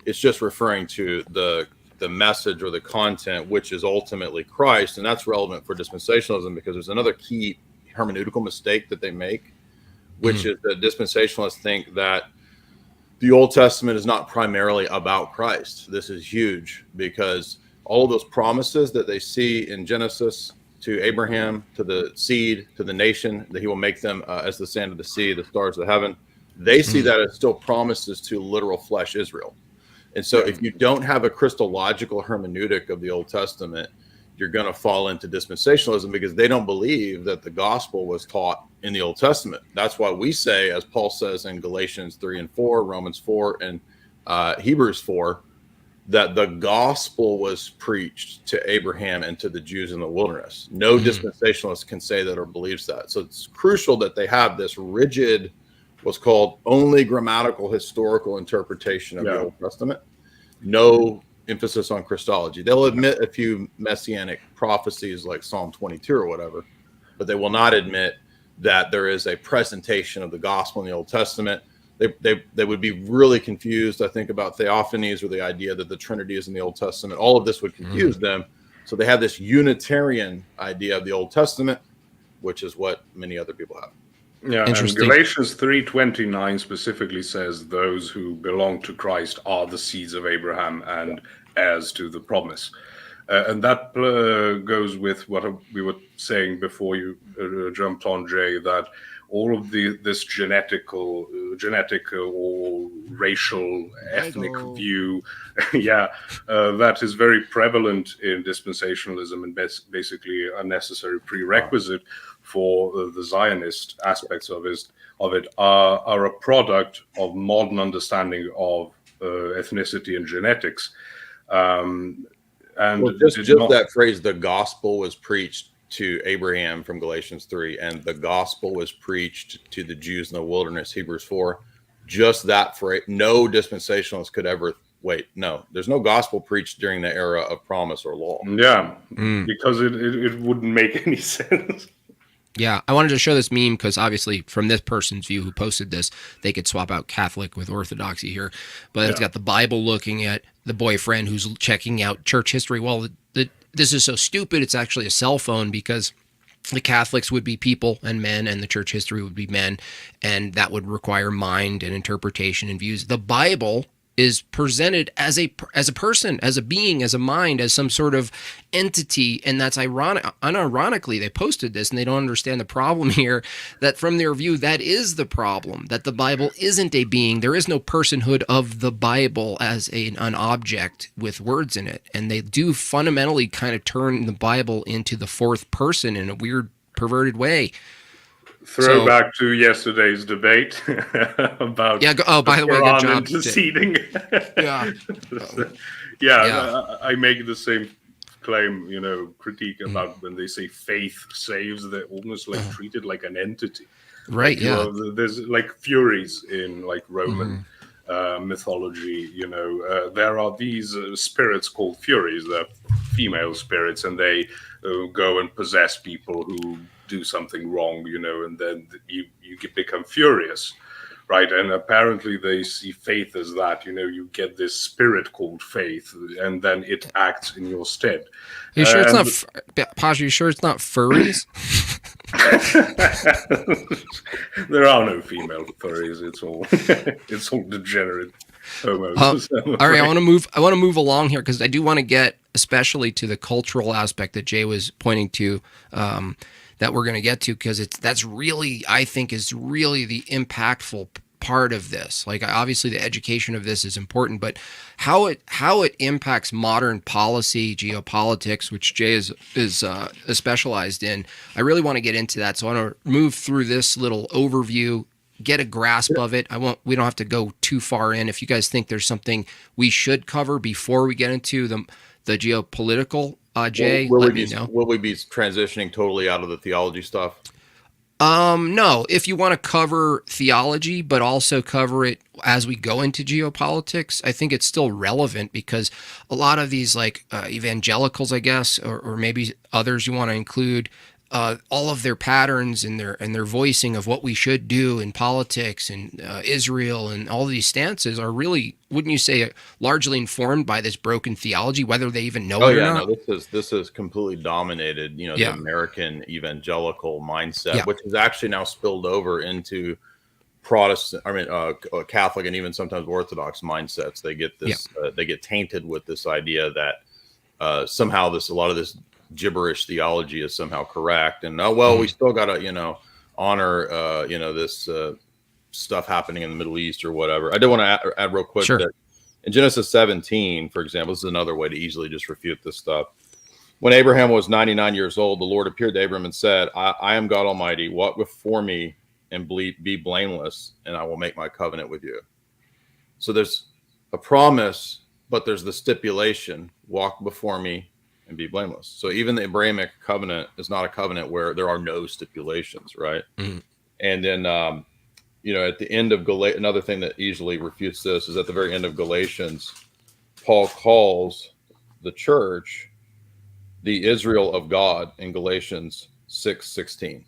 It's just referring to the message or the content, which is ultimately Christ. And that's relevant for dispensationalism, because there's another key hermeneutical mistake that they make, which is that dispensationalists think that the Old Testament is not primarily about Christ. This is huge, because all of those promises that they see in Genesis to Abraham, to the seed, to the nation, that he will make them as the sand of the sea, the stars of heaven, they see that as still promises to literal flesh Israel. And so if you don't have a Christological hermeneutic of the Old Testament, you're going to fall into dispensationalism, because they don't believe that the gospel was taught in the Old Testament. That's why we say, as Paul says in Galatians 3 and 4, Romans 4, and Hebrews 4, that the gospel was preached to Abraham and to the Jews in the wilderness. No dispensationalist can say that or believes that. So it's crucial that they have this rigid, what's called only grammatical historical interpretation of the Old Testament. No emphasis on Christology. They'll admit a few messianic prophecies like Psalm 22 or whatever, but they will not admit that there is a presentation of the gospel in the Old Testament. They would be really confused, I think, about theophanies, or the idea that the Trinity is in the Old Testament. All of this would confuse them. So they have this Unitarian idea of the Old Testament, which is what many other people have. Yeah, and Galatians 3:29 specifically says those who belong to Christ are the seeds of Abraham and heirs to the promise. And that goes with what we were saying before you jumped on, Jay, that all of this genetic or racial, ethnic view, that is very prevalent in dispensationalism, and basically a necessary prerequisite for the Zionist aspects of it are a product of modern understanding of ethnicity and genetics. And just that phrase, the gospel was preached to Abraham from Galatians 3, and the gospel was preached to the Jews in the wilderness, Hebrews 4. Just that phrase, no dispensationalist could ever there's no gospel preached during the era of promise or law. Yeah, because it wouldn't make any sense. Yeah, I wanted to show this meme because obviously from this person's view who posted this, they could swap out Catholic with Orthodoxy here. But it's got the Bible looking at the boyfriend who's checking out church history. Well, this is so stupid, it's actually a cell phone, because the Catholics would be people and men, and the church history would be men, and that would require mind and interpretation and views. The Bible is presented as a person, as a being, as a mind, as some sort of entity, and that's ironic. Unironically, they posted this, and they don't understand the problem here. That from their view, that is the problem. That the Bible isn't a being. There is no personhood of the Bible as an object with words in it, and they do fundamentally kind of turn the Bible into the fourth person in a weird, perverted way. Throwback to yesterday's debate about by the way, good job interceding. I make the same claim, critique about when they say faith saves. They're almost like treated like an entity, right? There's like furies in like Roman mythology. There are these spirits called furies. They're female spirits, and they go and possess people who do something wrong, and then you become furious, right? And apparently they see faith as that, you get this spirit called faith, and then it acts in your stead. You sure it's not Posh? You sure it's not furries? There are no female furries. It's all degenerate homos. All right, I want to move along here, because I do want to get especially to the cultural aspect that Jay was pointing to, that we're going to get to, because that's really, I think, is really the impactful part of this. Like, obviously the education of this is important, but how it impacts modern policy, geopolitics, which Jay is specialized in. I really want to get into that. So I want to move through this little overview, get a grasp of it. We don't have to go too far in. If you guys think there's something we should cover before we get into the geopolitical, Jay, let me know. Will we be transitioning totally out of the theology stuff? No. If you want to cover theology, but also cover it as we go into geopolitics, I think it's still relevant, because a lot of these evangelicals, I guess, or maybe others you want to include, all of their patterns and their voicing of what we should do in politics and Israel and all these stances are really, wouldn't you say, largely informed by this broken theology, whether they even know it or not? No, this is completely dominated, the American evangelical mindset, which is actually now spilled over into Protestant, Catholic, and even sometimes Orthodox mindsets. They get this, they get tainted with this idea that somehow a lot of this gibberish theology is somehow correct, and we still gotta honor this stuff happening in the Middle East or whatever. I do want to add real quick that in Genesis 17, for example, this is another way to easily just refute this stuff. When Abraham was 99 years old, the Lord appeared to Abraham and said, I am God Almighty, walk before me and be blameless, and I will make my covenant with you. So there's a promise, but there's the stipulation, walk before me and be blameless. So even the Abrahamic covenant is not a covenant where there are no stipulations, right? Mm-hmm. And then, at the end of Galatians, another thing that easily refutes this is at the very end of Galatians, Paul calls the church the Israel of God in Galatians 6:16.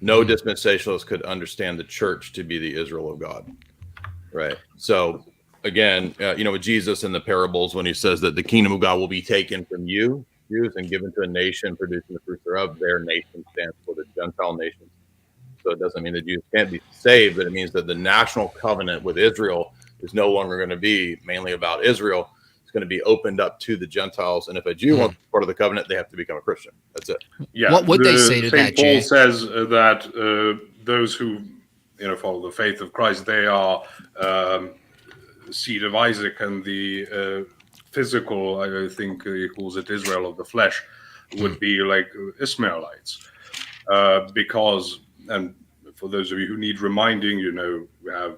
No dispensationalist could understand the church to be the Israel of God, right? So again, with Jesus in the parables, when he says that the kingdom of God will be taken from you, Jews, and given to a nation producing the fruit thereof, their nation stands for the Gentile nations. So it doesn't mean the Jews can't be saved, but it means that the national covenant with Israel is no longer going to be mainly about Israel. It's going to be opened up to the Gentiles. And if a Jew wants to be part of the covenant, they have to become a Christian. That's it. Yeah. What would they say to that, Jay? Paul says that those who follow the faith of Christ, they are seed of Isaac, and the physical, I think he calls it Israel of the flesh, would be like Ishmaelites, because, and for those of you who need reminding, we have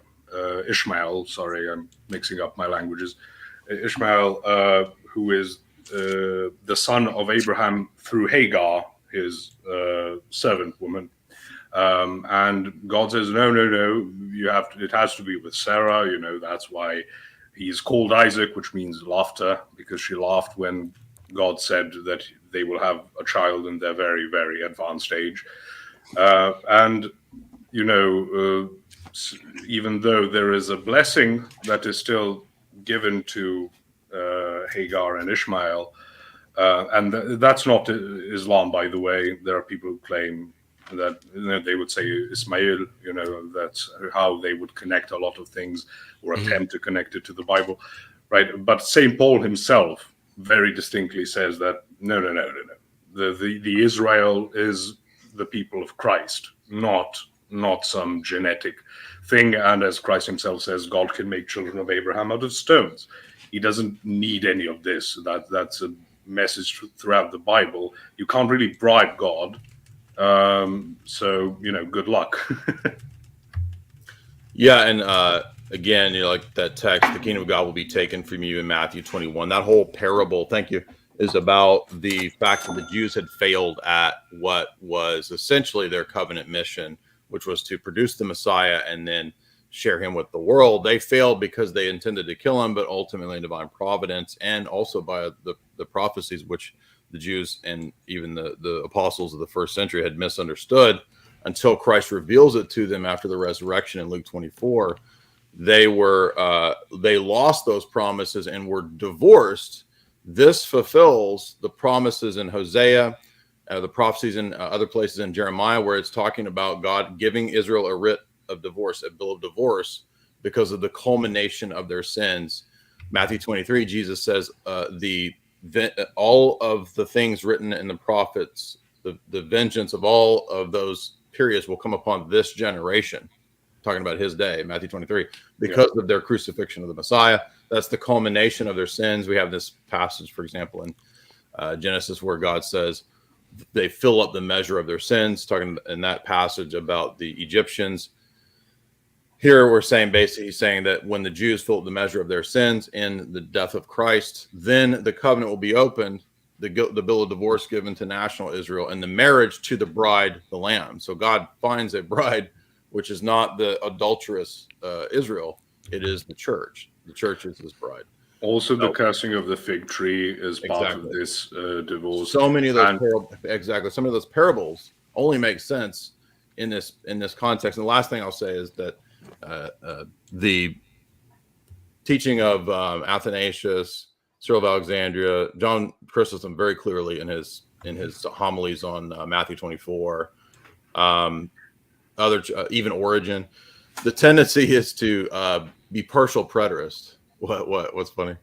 Ishmael. Sorry, I'm mixing up my languages. Ishmael, who is the son of Abraham through Hagar, his servant woman. And God says, no, it has to be with Sarah. That's why he's called Isaac, which means laughter, because she laughed when God said that they will have a child in their very, very advanced age. Even though there is a blessing that is still given to Hagar and Ishmael, That's not Islam, by the way. There are people who claim that they would say Ismail, that's how they would connect a lot of things or attempt to connect it to the Bible, right? But St. Paul himself very distinctly says that no. The Israel is the people of Christ, not some genetic thing. And as Christ himself says, God can make children of Abraham out of stones. He doesn't need any of this. That's a message throughout the Bible. You can't really bribe God. So, good luck. Yeah. And again, like that text, the kingdom of God will be taken from you in Matthew 21. That whole parable, thank you, is about the fact that the Jews had failed at what was essentially their covenant mission, which was to produce the Messiah and then share him with the world. They failed because they intended to kill him, but ultimately in divine providence and also by the prophecies, which the Jews and even the apostles of the first century had misunderstood until Christ reveals it to them after the resurrection in Luke 24. They lost those promises and were divorced. This fulfills the promises in Hosea, the prophecies in other places in Jeremiah, where it's talking about God giving Israel a writ of divorce, a bill of divorce, because of the culmination of their sins. Matthew 23, Jesus says, all of the things written in the prophets, the vengeance of all of those periods will come upon this generation. Talking about his day, Matthew 23, because of their crucifixion of the Messiah. That's the culmination of their sins. We have this passage, for example, in Genesis, where God says they fill up the measure of their sins, talking in that passage about the Egyptians. Here we're saying, basically, he's saying that when the Jews fill up the measure of their sins in the death of Christ, then the covenant will be opened, the bill of divorce given to national Israel, and the marriage to the bride, the Lamb. So God finds a bride, which is not the adulterous Israel. It is the church. The church is his bride. Also, the cursing of the fig tree is part of this divorce. So many of those some of those parables only make sense in this context. And the last thing I'll say is that the teaching of Athanasius, Cyril of Alexandria, John Chrysostom very clearly in his homilies on Matthew 24, even Origen, the tendency is to be partial preterist. What's funny?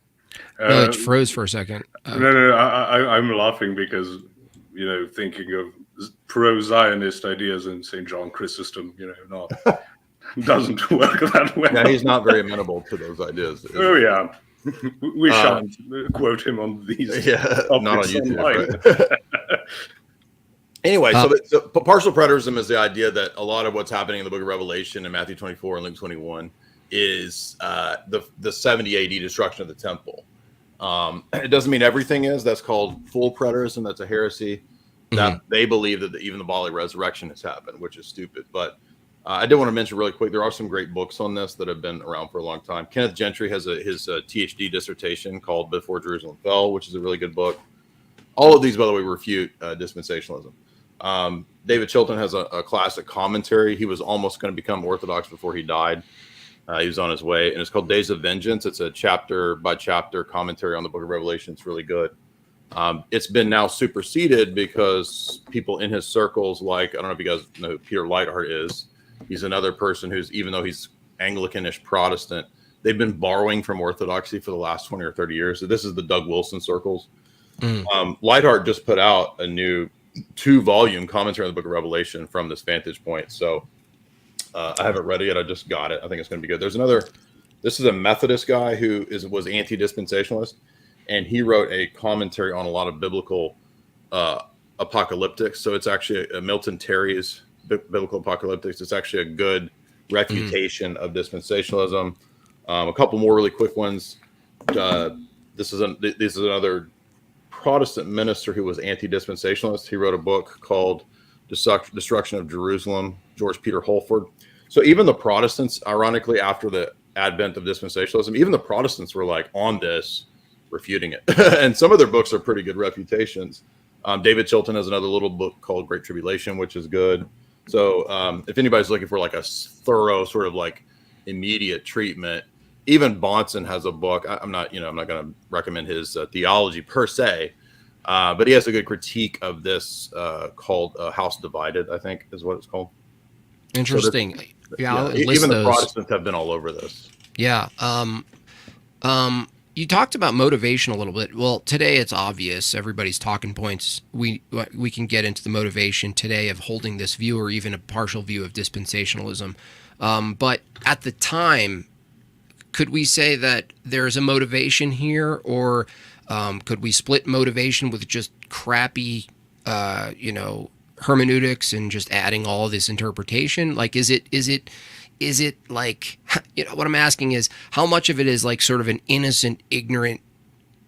It froze for a second. No, I'm laughing because thinking of pro-Zionist ideas in St. John Chrysostom, doesn't work that way. Yeah, he's not very amenable to those ideas. Oh yeah, we shan't quote him on these. Yeah, not on YouTube. Right? Anyway, so partial preterism is the idea that a lot of what's happening in the book of Revelation and Matthew 24 and Luke 21 is the 70 AD destruction of the temple. It doesn't mean everything is. That's called full preterism. That's a heresy. That they believe that even the bodily resurrection has happened, which is stupid. But I did want to mention really quick, there are some great books on this that have been around for a long time. Kenneth Gentry has his THD dissertation called Before Jerusalem Fell, which is a really good book. All of these, by the way, refute dispensationalism. David Chilton has a classic commentary. He was almost going to become Orthodox before he died. He was on his way, and it's called Days of Vengeance. It's a chapter by chapter commentary on the book of Revelation. It's really good. It's been now superseded because people in his circles, like, I don't know if you guys know who Peter Leithart is. He's another person who's, even though he's Anglicanish Protestant, they've been borrowing from Orthodoxy for the last 20 or 30 years. So this is the Doug Wilson circles. Leithart just put out a new 2-volume commentary on the book of Revelation from this vantage point. So I haven't read it yet. I just got it. I think it's going to be good. There's another, this is a Methodist guy who was anti-dispensationalist, and he wrote a commentary on a lot of biblical apocalyptics. So it's actually a Milton Terry's biblical apocalyptics. It's actually a good refutation of dispensationalism. A couple more really quick ones. This is another Protestant minister who was anti-dispensationalist. He wrote a book called Destruction of Jerusalem, George Peter Holford. So even the Protestants, ironically, after the advent of dispensationalism, even the Protestants were like on this, refuting it. And some of their books are pretty good refutations. David Chilton has another little book called Great Tribulation, which is good. So if anybody's looking for like a thorough sort of like immediate treatment, even Bahnsen has a book. I'm not going to recommend his theology per se, But he has a good critique of this called House Divided, I think is what it's called. Interesting. So yeah, even the those. Protestants have been all over this. Yeah. You talked about motivation a little bit. Well, today it's obvious. Everybody's talking points. We can get into the motivation today of holding this view or even a partial view of dispensationalism. But at the time, could we say that there's a motivation here, or could we split motivation with just crappy, hermeneutics and just adding all of this interpretation? Like, is it like, what I'm asking is how much of it is like sort of an innocent, ignorant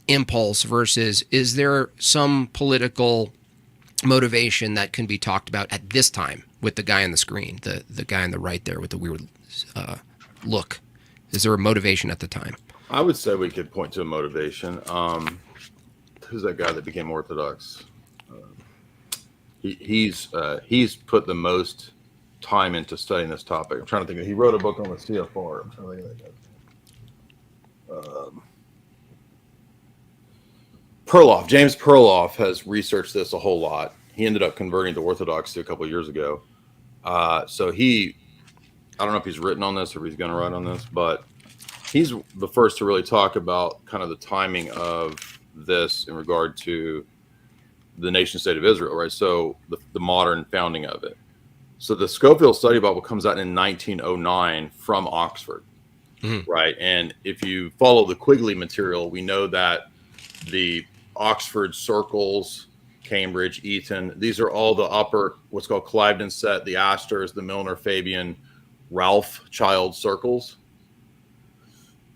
impulse versus is there some political motivation that can be talked about at this time with the guy on the screen, the guy on the right there with the weird look? Is there a motivation at the time? I would say we could point to a motivation. Who's that guy that became Orthodox? He's put the most time into studying this topic. I'm trying to think. He wrote a book on the CFR. I'm trying to think of that guy. Perloff. James Perloff has researched this a whole lot. He ended up converting to Orthodoxy a couple of years ago. So I don't know if he's written on this or if he's going to write on this, but he's the first to really talk about kind of the timing of this in regard to the nation state of Israel, right? So the modern founding of it. So the Scofield Study Bible comes out in 1909 from Oxford, right? And if you follow the Quigley material, we know that the Oxford circles, Cambridge, Eton, these are all the upper, what's called Cliveden set, the Astors, the Milner, Fabian, Ralph Child circles.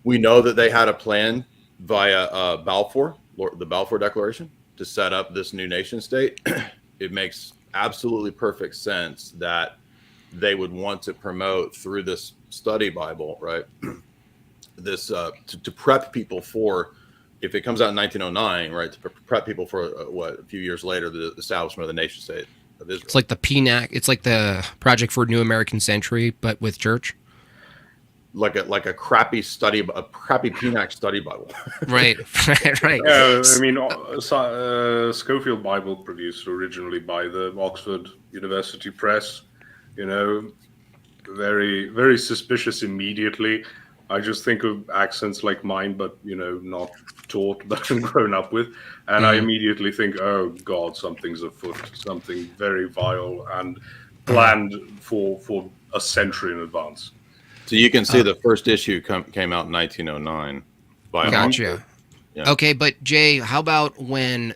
We know that they had a plan via Balfour, the Balfour Declaration, to set up this new nation state. It makes absolutely perfect sense that they would want to promote through this study Bible, right? This to prep people for, if it comes out in 1909, right? To prep people for a few years later, the establishment of the nation state of Israel. It's like the PNAC. It's like the Project for New American Century, but with church. Like a crappy PNAC study Bible. Right. I mean, Scofield Bible produced originally by the Oxford University Press. Very, very suspicious immediately. I just think of accents like mine, but not taught, but grown up with, and I immediately think, oh God, something's afoot, something very vile and planned for a century in advance. So you can see the first issue came out in 1909. Gotcha. Yeah. Okay, but Jay, how about when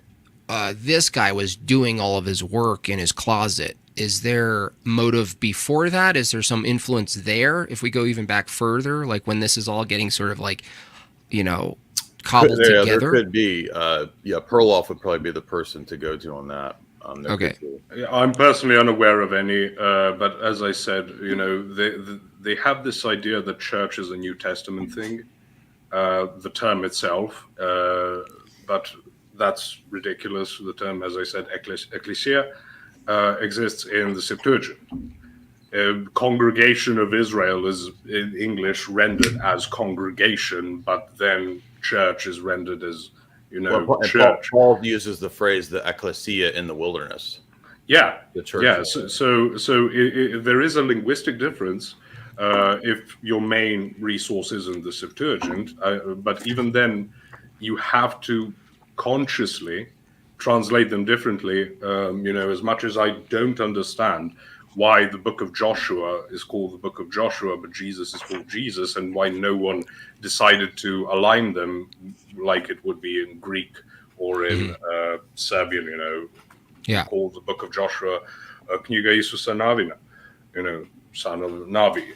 this guy was doing all of his work in his closet? Is there motive before that? Is there some influence there? If we go even back further, like when this is all getting sort of like, cobbled together? There could be. Perloff would probably be the person to go to on that. Okay. I'm personally unaware of any, but as I said, they have this idea that church is a New Testament thing, the term itself, but that's ridiculous. The term, as I said, ecclesia, exists in the Septuagint. Congregation of Israel is in English rendered as congregation, but then church is rendered as church. Paul uses the phrase the ecclesia in the wilderness. Yeah, the church. Yeah. So there is a linguistic difference if your main resource isn't the Septuagint, but even then, you have to consciously translate them differently. As much as I don't understand why the book of Joshua is called the book of Joshua, but Jesus is called Jesus, and why no one decided to align them like it would be in Greek or in Serbian, called the book of Joshua, Knjiga Isusa Navina, son of Navi,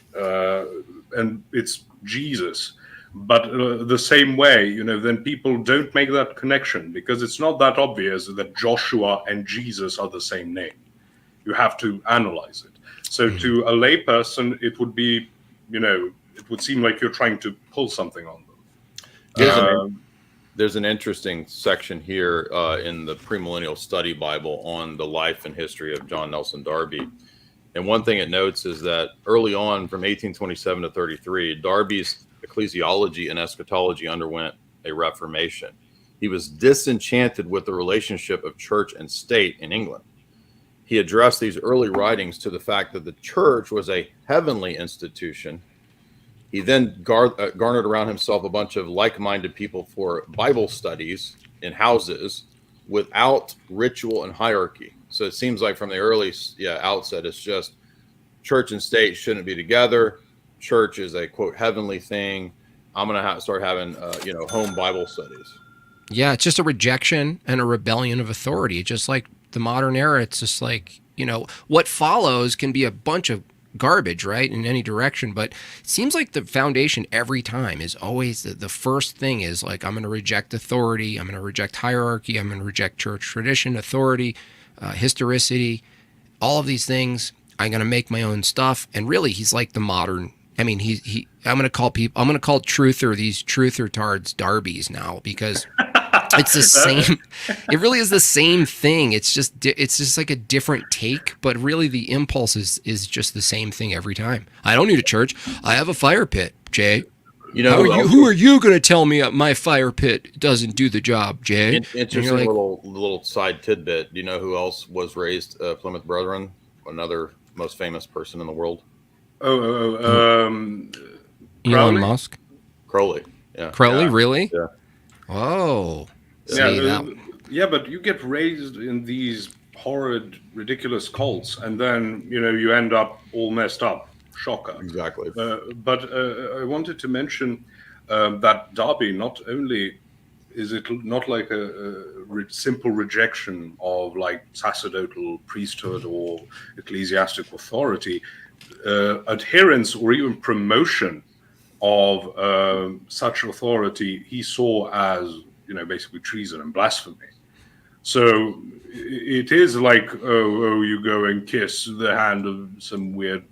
and it's Jesus. But the same way, then people don't make that connection because it's not that obvious that Joshua and Jesus are the same name. You have to analyze it. So to a lay person, it would be, it would seem like you're trying to pull something on them. There's an interesting section here in the Premillennial Study Bible on the life and history of John Nelson Darby. And one thing it notes is that early on, from 1827 to 33, Darby's ecclesiology and eschatology underwent a reformation. he was disenchanted with the relationship of church and state in England. He addressed these early writings to the fact that the church was a heavenly institution. He then garnered around himself a bunch of like-minded people for Bible studies in houses without ritual and hierarchy. So it seems like from the early outset, it's just church and state shouldn't be together. Church is a, quote, heavenly thing. I'm going to start having, home Bible studies. Yeah, it's just a rejection and a rebellion of authority. Just like the modern era, it's just like, what follows can be a bunch of garbage, right, in any direction. But it seems like the foundation every time is always the first thing is like, I'm going to reject authority. I'm going to reject hierarchy. I'm going to reject church tradition, authority, historicity, all of these things. I'm going to make my own stuff. And really, he's like the modern. I mean, I'm going to call these truther-tards Darbies now, because it's the same. It really is the same thing. It's just like a different take, but really the impulse is just the same thing every time. I don't need a church. I have a fire pit, Jay. Who are you going to tell me my fire pit doesn't do the job, Jay? Interesting little side tidbit. Do you know who else was raised Plymouth Brethren? Another most famous person in the world. Elon Musk. Crowley. Yeah. Crowley, really? Yeah. Oh. Yeah, but you get raised in these horrid, ridiculous cults, and then you end up all messed up. Shocker. Exactly. But I wanted to mention that Darby, not only is it not like a simple rejection of like sacerdotal priesthood or ecclesiastical authority, adherence or even promotion of such authority he saw as basically treason and blasphemy. So it is like, you go and kiss the hand of some weird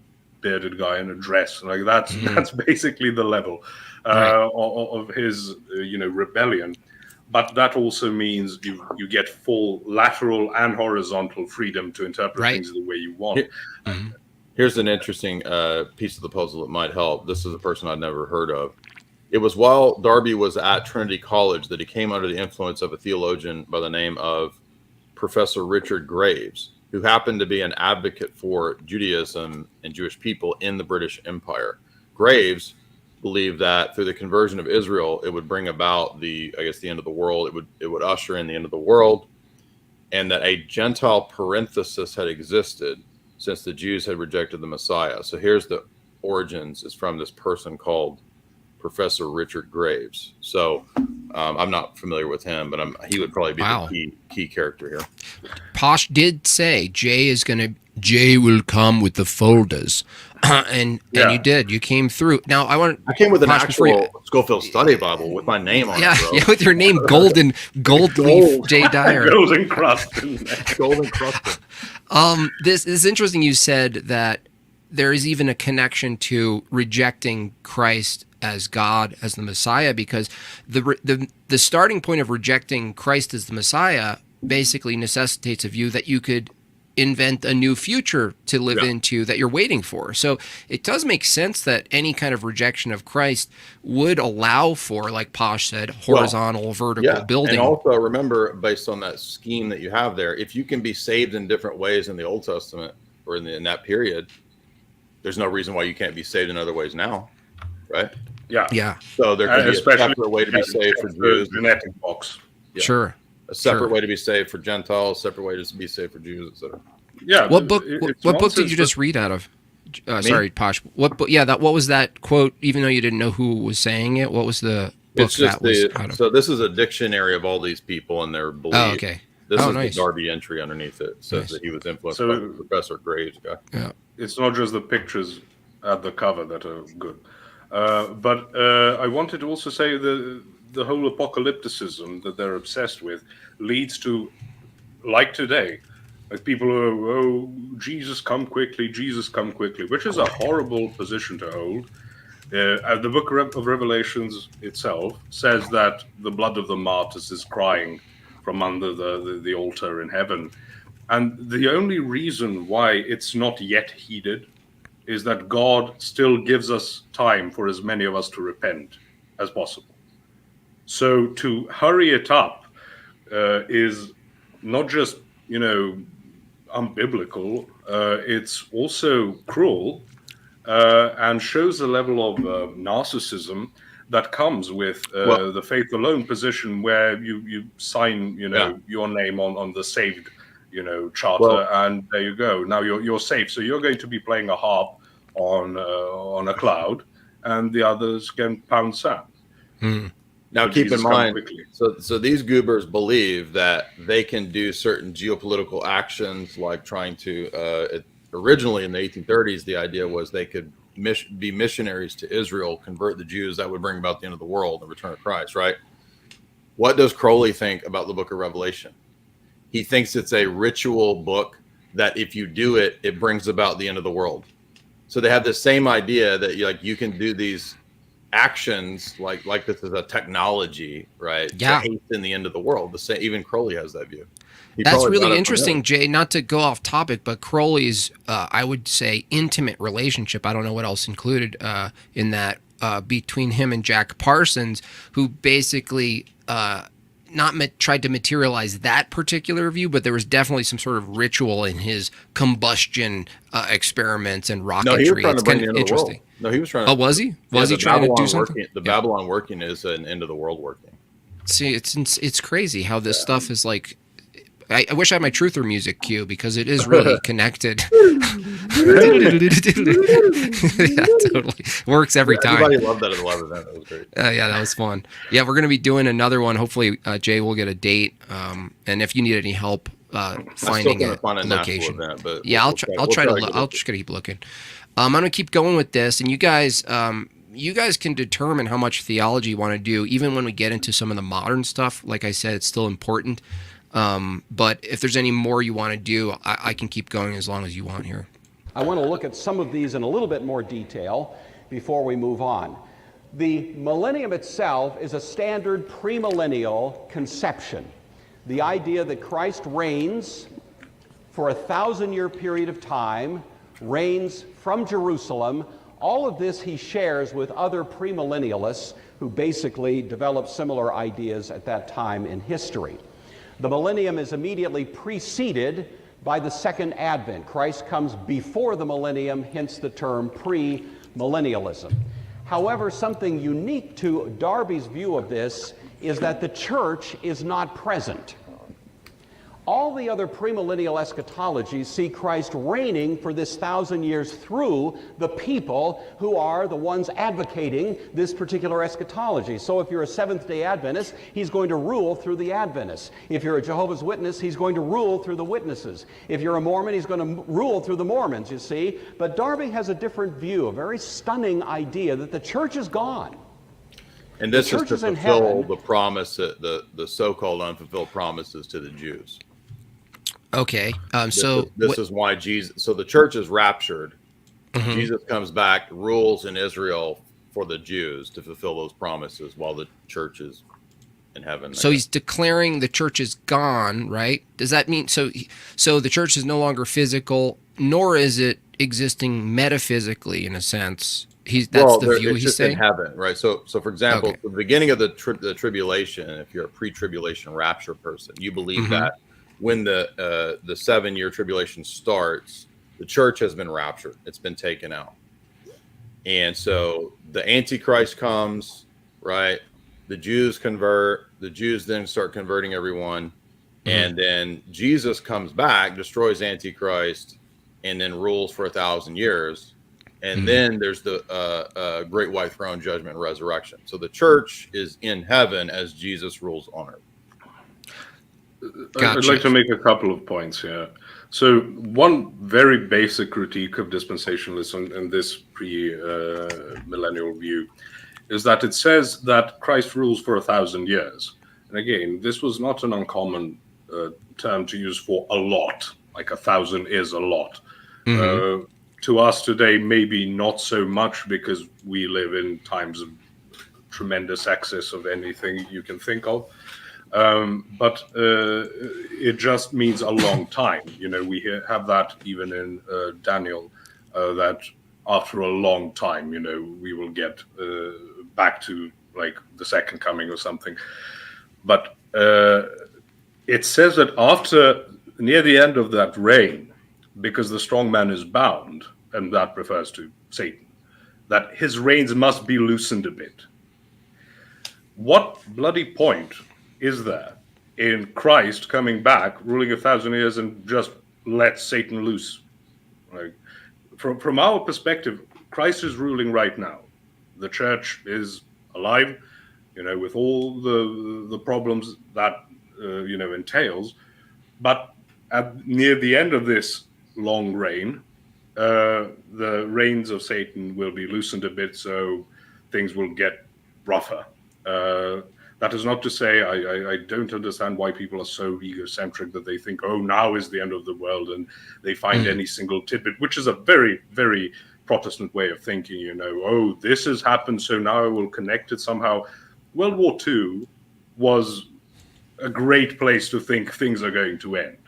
bearded guy in a dress. Like that's basically the level of his rebellion. But that also means you get full lateral and horizontal freedom to interpret things the way you want. Here's an interesting piece of the puzzle that might help. This is a person I'd never heard of. It was while Darby was at Trinity College that he came under the influence of a theologian by the name of Professor Richard Graves, who happened to be an advocate for Judaism and Jewish people in the British Empire. Graves believed that through the conversion of Israel, it would bring about the end of the world. It would usher in the end of the world, and that a Gentile parenthesis had existed since the Jews had rejected the Messiah. So here's the origins, is from this person called Professor Richard Graves. So I'm not familiar with him, but he would probably be the key character here. Posh did say Jay will come with the folders. And you did. You came through. Now I came with an actual Schofield Study Bible with my name on it, bro. Yeah, with your name, Gold Leaf J. Dyer. Golden crusted. Golden crusted. This is interesting. You said that there is even a connection to rejecting Christ as God, as the Messiah, because the starting point of rejecting Christ as the Messiah basically necessitates a view that you could invent a new future to live into that you're waiting for. So it does make sense that any kind of rejection of Christ would allow for, like Posh said, horizontal, vertical building. And also remember, based on that scheme that you have there, if you can be saved in different ways in the Old Testament or in that period, there's no reason why you can't be saved in other ways now, right? Yeah. So there could be a separate way to be saved for Jews. Genetic box. Yeah. Sure. A separate way to be saved for Gentiles, separate way to be saved for Jews, etc. Yeah. What book did you just read out of? Sorry, Posh. What book? Yeah, what was that quote? Even though you didn't know who was saying it, what was the book that was out of? So this is a dictionary of all these people and their beliefs. Oh, okay. This is nice. the Darby entry underneath it. It says that he was influenced by Professor Graves guy. Yeah. It's not just the pictures at the cover that are good. But I wanted to also say the whole apocalypticism that they're obsessed with leads to, like today, like people are, Jesus come quickly, which is a horrible position to hold. The book of Revelations itself says that the blood of the martyrs is crying from under the altar in heaven. And the only reason why it's not yet heeded is that God still gives us time for as many of us to repent as possible. So to hurry it up is not just, unbiblical, it's also cruel, and shows a level of narcissism that comes with the faith alone position, where you sign, your name on the saved, charter, and there you go. Now you're safe. So you're going to be playing a harp on a cloud, and the others can pound sand. Now, But keep Jesus in come mind, quickly. so these goobers believe that they can do certain geopolitical actions, like trying to, originally in the 1830s, the idea was they could be missionaries to Israel, convert the Jews. That would bring about the end of the world, the return of Christ, right? What does Crowley think about the book of Revelation? He thinks it's a ritual book that if you do it, it brings about the end of the world. So they have the same idea that you can do these actions like this is a technology, right? Yeah. To hasten the end of the world. Even Crowley has that view. That's really interesting, Jay. Not to go off topic, but Crowley's, I would say, intimate relationship, I don't know what else included in that, between him and Jack Parsons, who basically tried to materialize that particular view, but there was definitely some sort of ritual in his combustion experiments and rocketry. No, he was trying it's to bring kind the of end of the world. interesting. No, he was trying. Oh, was he? Was he trying to do something? The Babylon working is an end of the world working. See, it's crazy how this stuff is like. I wish I had my truther music cue, because it is really connected. Yeah, totally works every time. Everybody loved that at the live event. That was great. Yeah, that was fun. Yeah, we're gonna be doing another one. Hopefully, Jay will get a date. And if you need any help finding a location, event, but yeah, I'll try to. I'll just gonna keep looking. I'm gonna keep going with this, and you guys can determine how much theology you want to do, even when we get into some of the modern stuff. Like I said, it's still important. But if there's any more you want to do, I can keep going as long as you want here. I want to look at some of these in a little bit more detail before we move on. The millennium itself is a standard premillennial conception. The idea that Christ reigns for a 1,000-year period of time, reigns from Jerusalem. All of this he shares with other premillennialists who basically developed similar ideas at that time in history. The millennium is immediately preceded by the second advent. Christ comes before the millennium, hence the term premillennialism. However, something unique to Darby's view of this is that the church is not present. All the other premillennial eschatologies see Christ reigning for this 1,000 years through the people who are the ones advocating this particular eschatology. So if you're a Seventh-day Adventist, he's going to rule through the Adventists. If you're a Jehovah's Witness, he's going to rule through the witnesses. If you're a Mormon, he's going to rule through the Mormons, you see. But Darby has a different view, a very stunning idea that the church is gone. And this is to fulfill the promise, the so-called unfulfilled promises to the Jews. Okay. This is why Jesus. So the church is raptured. Mm-hmm. Jesus comes back, rules in Israel for the Jews to fulfill those promises, while the church is in heaven. So he's declaring the church is gone, right? Does that mean so the church is no longer physical, nor is it existing metaphysically in a sense? That's the view he's saying. In heaven, right? So for example, the beginning of the tribulation, if you're a pre-tribulation rapture person, you believe Mm-hmm. that when the 7-year tribulation starts, the church has been raptured. It's been taken out. And so the Antichrist comes, right? The Jews convert. The Jews then start converting everyone. Mm-hmm. And then Jesus comes back, destroys Antichrist, and then rules for 1,000 years. And mm-hmm. then there's the great white throne judgment and resurrection. So the church is in heaven as Jesus rules on earth. Gotcha. I'd like to make a couple of points here. So one very basic critique of dispensationalism in this pre-millennial view is that it says that Christ rules for 1,000 years. And again, this was not an uncommon term to use for a lot, like 1,000 is a lot. Mm-hmm. To us today, maybe not so much, because we live in times of tremendous excess of anything you can think of. But it just means a long time. We have that even in Daniel, that after a long time, we will get back to like the second coming or something. But it says that after near the end of that reign, because the strong man is bound, and that refers to Satan, that his reins must be loosened a bit. What bloody point is there in Christ coming back, ruling 1,000 years, and just let Satan loose? Like, from our perspective, Christ is ruling right now. The church is alive, with all the problems that entails. But near the end of this long reign, the reins of Satan will be loosened a bit, so things will get rougher. That is not to say I don't understand why people are so egocentric that they think, oh, now is the end of the world, and they find any single tidbit, which is a very, very Protestant way of thinking, oh, this has happened, so now I will connect it somehow. World War II was a great place to think things are going to end.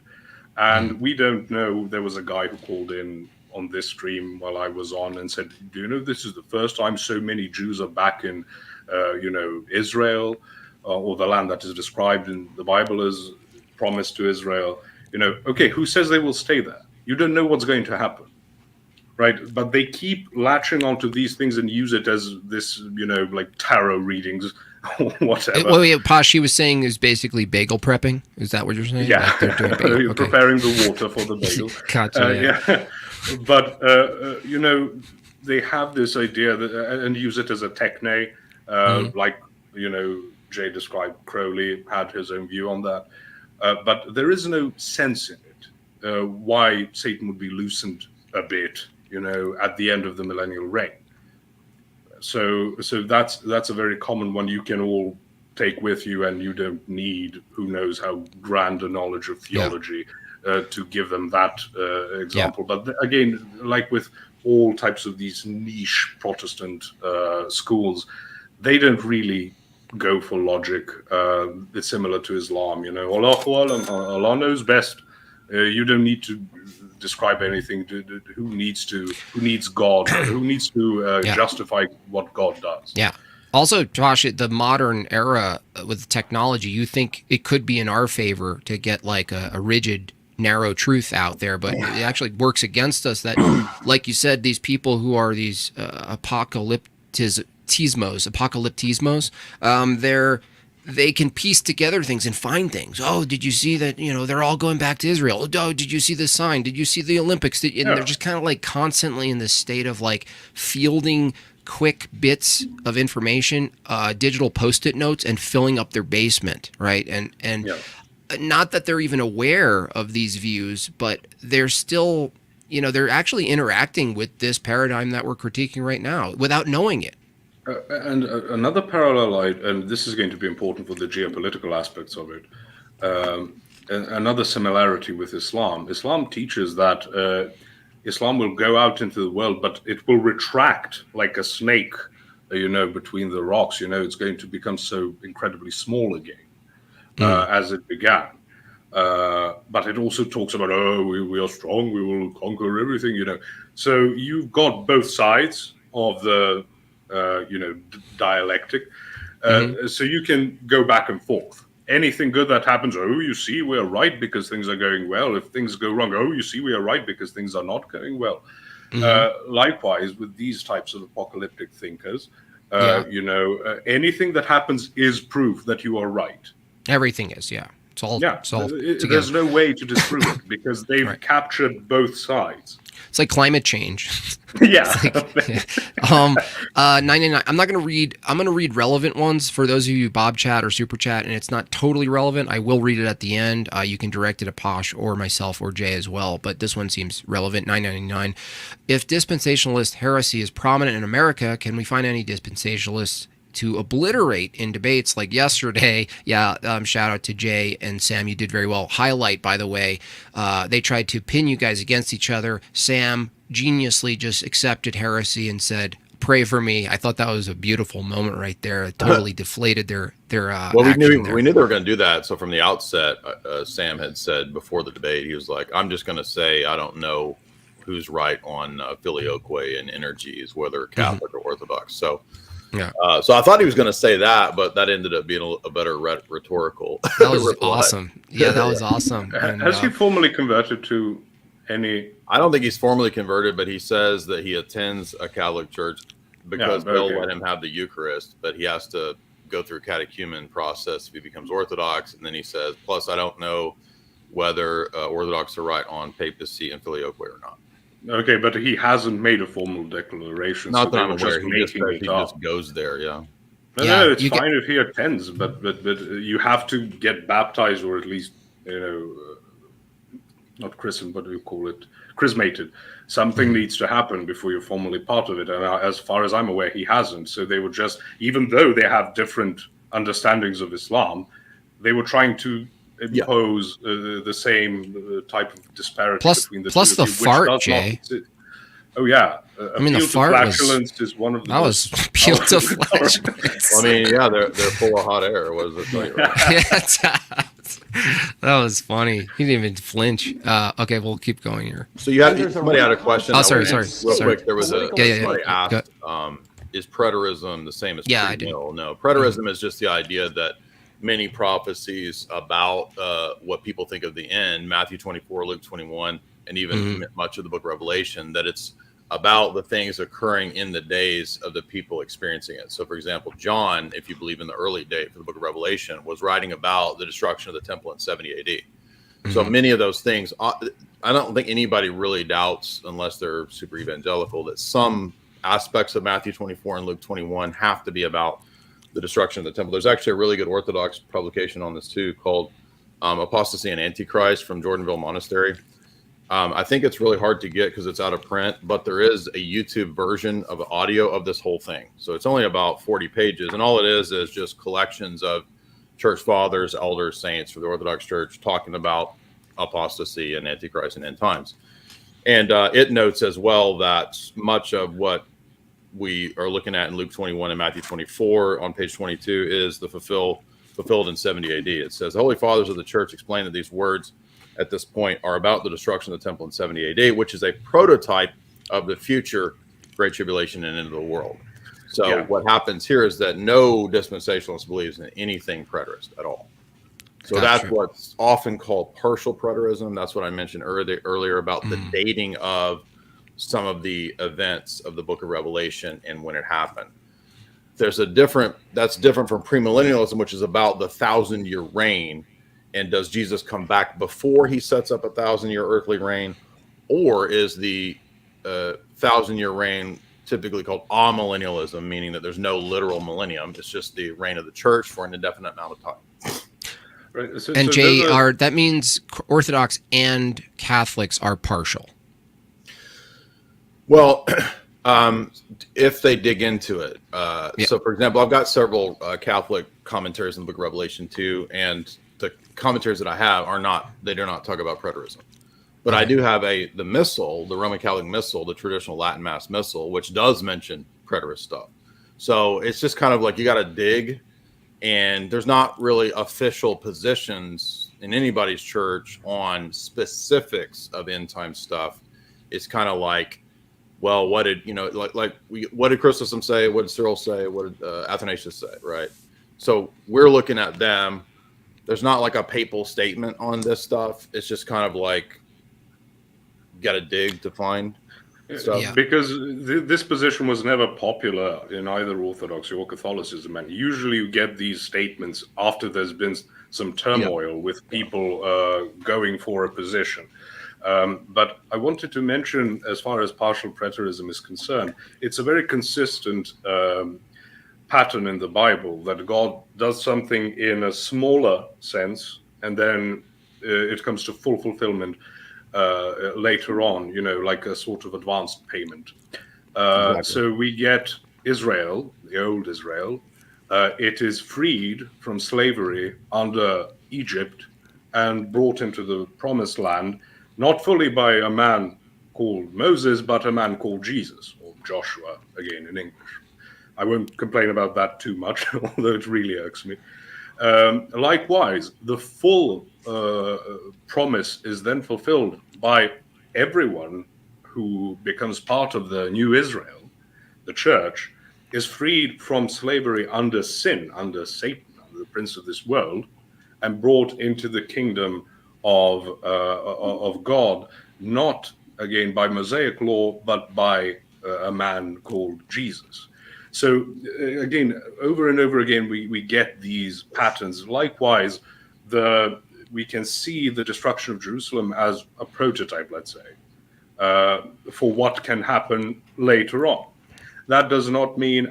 And we don't know. There was a guy who called in on this stream while I was on and said, do you know, this is the first time so many Jews are back in, Israel, or the land that is described in the Bible as promised to Israel. Okay, who says they will stay there? You don't know what's going to happen, right? But they keep latching onto these things and use it as this, like tarot readings or whatever. What Posh, he was saying is basically bagel prepping. Is that what you're saying? Yeah, like they're doing bagel. Okay. Preparing the water for the bagel. Gotcha, yeah. But, they have this idea that, and use it as a techne, like, Jay described. Crowley had his own view on that. But there is no sense in it why Satan would be loosened a bit, at the end of the millennial reign. So that's a very common one you can all take with you, and you don't need who knows how grand a knowledge of theology to give them that example. Yeah. But again, like with all types of these niche Protestant schools, they don't really go for logic. It's similar to Islam, Allah knows best. You don't need to describe anything. Who needs God? Who needs to justify what God does? Yeah. Also, Josh, the modern era with technology, you think it could be in our favor to get like a rigid, narrow truth out there, but it actually works against us. That, like you said, these people who are these apocalyptismos, they can piece together things and find things. Oh, did you see that? They're all going back to Israel. Oh, did you see this sign? Did you see the Olympics? And they're just kind of like constantly in this state of like fielding quick bits of information, digital Post-it notes, and filling up their basement, right? And not that they're even aware of these views, but they're still, they're actually interacting with this paradigm that we're critiquing right now without knowing it. And another parallel, and this is going to be important for the geopolitical aspects of it, another similarity with Islam. Islam teaches that Islam will go out into the world, but it will retract like a snake, between the rocks. It's going to become so incredibly small again as it began. But it also talks about, we are strong, we will conquer everything, So you've got both sides of the dialectic. So you can go back and forth. Anything good that happens, you see, we're right because things are going well. If things go wrong, you see, we are right because things are not going well. Likewise, with these types of apocalyptic thinkers, anything that happens is proof that you are right. Everything is, It's all, there's no way to disprove it because they've captured both sides. It's like climate change. Yeah. 99. I'm going to read relevant ones for those of you Bob Chat or Super Chat, and it's not totally relevant. I will read it at the end. You can direct it to Posh or myself or Jay as well, but this one seems relevant. 999. If dispensationalist heresy is prominent in America, can we find any dispensationalists to obliterate in debates like yesterday? Shout out to Jay and Sam. You did very well. Highlight, by the way, they tried to pin you guys against each other. Sam geniusly just accepted heresy and said, pray for me. I thought that was a beautiful moment right there. It totally deflated their well, we knew they were going to do that. So from the outset, Sam had said before the debate, he was like, I'm just going to say I don't know who's right on filioque and energies, whether Catholic or Orthodox. So Yeah. So I thought he was going to say that, but that ended up being a better rhetorical. That was awesome. Yeah, that was awesome. And, Has he formally converted to any? I don't think he's formally converted, but he says that he attends a Catholic church because they'll let him have the Eucharist, but he has to go through a catechumen process if he becomes Orthodox. And then he says, plus, I don't know whether Orthodox are right on papacy and filioque or not. Okay, but he hasn't made a formal declaration. Not so that I'm aware. He it just goes there, yeah. No, it's fine if he attends, but you have to get baptized, or at least, not christened, but you call it chrismated. Something needs to happen before you're formally part of it. And as far as I'm aware, he hasn't. So they were just, even though they have different understandings of Islam, they were trying to impose the same type of disparity between the two. Plus the fart, Jay. Oh yeah, I mean, the fart is one of the. That was appeal to flatulence. I mean, yeah, they're full of hot air. What does it tell you? Right? That was funny. He didn't even flinch. Okay, we'll keep going here. So you had somebody had a question. Oh, sorry. Real quick, there was somebody asked, is preterism the same as premill? No, preterism is just the idea that many prophecies about what people think of the end, Matthew 24, Luke 21, and even much of the book of Revelation, that it's about the things occurring in the days of the people experiencing it. So, for example, John, if you believe in the early date for the book of Revelation, was writing about the destruction of the temple in 70 AD. So many of those things, I don't think anybody really doubts, unless they're super evangelical, that some aspects of Matthew 24 and Luke 21 have to be about the destruction of the temple. There's actually a really good Orthodox publication on this too, called Apostasy and Antichrist from Jordanville Monastery. I think it's really hard to get because it's out of print, but there is a YouTube version of audio of this whole thing. So it's only about 40 pages, and all it is just collections of church fathers, elders, saints for the Orthodox Church talking about apostasy and Antichrist and end times. And it notes as well that much of what we are looking at in Luke 21 and Matthew 24 on page 22 is the fulfilled in 70 AD. It says, the Holy Fathers of the Church explain that these words at this point are about the destruction of the temple in 70 AD, which is a prototype of the future Great Tribulation and end of the world. So what happens here is that no dispensationalist believes in anything preterist at all. So that's what's often called partial preterism. That's what I mentioned earlier about the dating of some of the events of the book of Revelation and when it happened. That's different from premillennialism, which is about the 1,000-year reign. And does Jesus come back before he sets up a 1,000-year earthly reign, or is the 1,000-year reign typically called amillennialism, meaning that there's no literal millennium? It's just the reign of the church for an indefinite amount of time. Right. And Jay, that means Orthodox and Catholics are partial. Well, if they dig into it. So, for example, I've got several Catholic commentaries in the book of Revelation 2, and the commentaries that I have do not talk about preterism. But I do have the Missal, the Roman Catholic Missal, the traditional Latin Mass Missal, which does mention preterist stuff. So it's just kind of like you got to dig, and there's not really official positions in anybody's church on specifics of end time stuff. It's kind of like, well, what did what did Chrysostom say? What did Cyril say? What did Athanasius say? Right. So we're looking at them. There's not like a papal statement on this stuff. It's just kind of like you got to dig to find stuff. Yeah. Because this position was never popular in either Orthodoxy or Catholicism, and usually you get these statements after there's been some turmoil with people going for a position. But I wanted to mention, as far as partial preterism is concerned, it's a very consistent pattern in the Bible that God does something in a smaller sense, and then it comes to full fulfillment later on, like a sort of advanced payment. Exactly. So we get Israel, the old Israel. It is freed from slavery under Egypt and brought into the promised land, not fully by a man called Moses, but a man called Jesus, or Joshua, again in English. I won't complain about that too much, although it really irks me. Likewise, the full promise is then fulfilled by everyone who becomes part of the new Israel, the church, is freed from slavery under sin, under Satan, under the prince of this world, and brought into the kingdom of God, not again by Mosaic law, but by a man called Jesus. So again, over and over again, we get these patterns. Likewise, we can see the destruction of Jerusalem as a prototype, let's say, for what can happen later on. That does not mean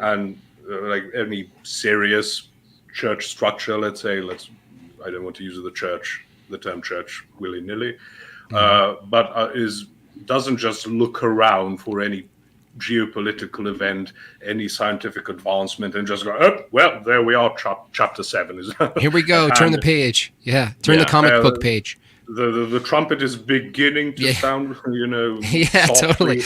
like any serious church structure, let's say. I don't want to use the term church willy-nilly, but doesn't just look around for any geopolitical event, any scientific advancement, and just go, oh, well, there we are, chapter 7. Here we go, turn the page. Yeah, turn the comic book page. The trumpet is beginning to sound, yeah, softly. Totally.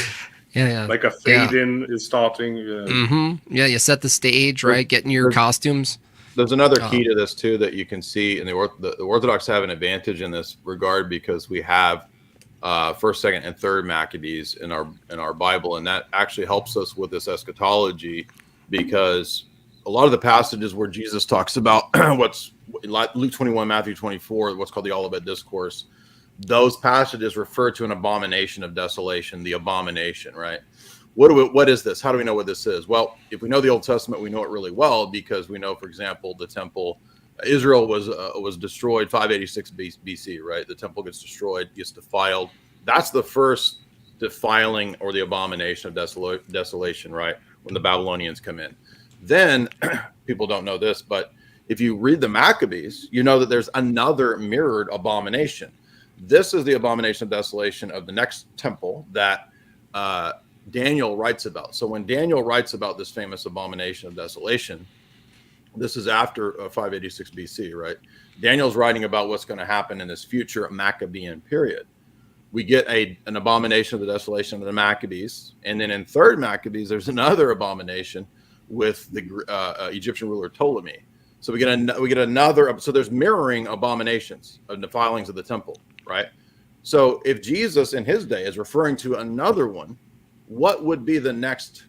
Yeah. Like a fade-in is starting. Yeah, you set the stage, right? Getting your costumes. There's another key to this too that you can see, and the Orthodox have an advantage in this regard because we have first, second, and third Maccabees in our Bible, and that actually helps us with this eschatology, because a lot of the passages where Jesus talks about what's Luke 21, Matthew 24, what's called the Olivet Discourse, those passages refer to an abomination of desolation, the abomination, right? What is this? How do we know what this is? Well, if we know the Old Testament, we know it really well, because we know, for example, the temple, Israel was destroyed 586 BC, right? The temple gets destroyed, gets defiled. That's the first defiling or the abomination of desolation, right? When the Babylonians come in. Then, people don't know this, but if you read the Maccabees, you know that there's another mirrored abomination. This is the abomination of desolation of the next temple that Daniel writes about. So when Daniel writes about this famous abomination of desolation, this is after 586 BC, right? Daniel's writing about what's going to happen in this future Maccabean period. We get an abomination of the desolation of the Maccabees, and then in third Maccabees, there's another abomination with the Egyptian ruler Ptolemy. So we get another. So there's mirroring abominations of defilings of the temple, right? So if Jesus in his day is referring to another one, what would be the next?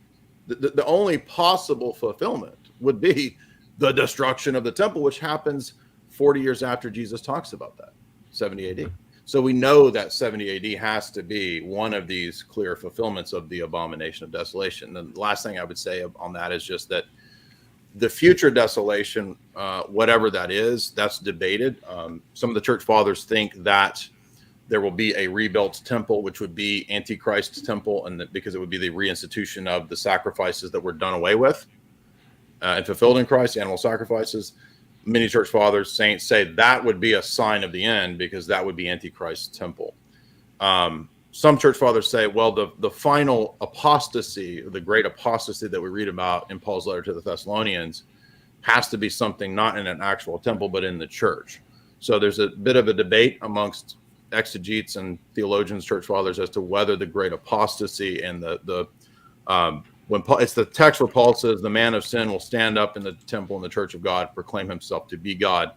The only possible fulfillment would be the destruction of the temple, which happens 40 years after Jesus talks about that, 70 AD. So we know that 70 AD has to be one of these clear fulfillments of the abomination of desolation. And the last thing I would say on that is just that the future desolation, whatever that is, that's debated. Some of the church fathers think that there will be a rebuilt temple, which would be Antichrist's temple, and because it would be the reinstitution of the sacrifices that were done away with and fulfilled in Christ, animal sacrifices. Many church fathers, saints say that would be a sign of the end, because that would be Antichrist's temple. Some church fathers say, well, the final apostasy, the great apostasy that we read about in Paul's letter to the Thessalonians, has to be something not in an actual temple, but in the church. So there's a bit of a debate amongst exegetes and theologians, church fathers, as to whether the great apostasy and when Paul, it's the text where Paul says the man of sin will stand up in the temple in the church of God, proclaim himself to be God.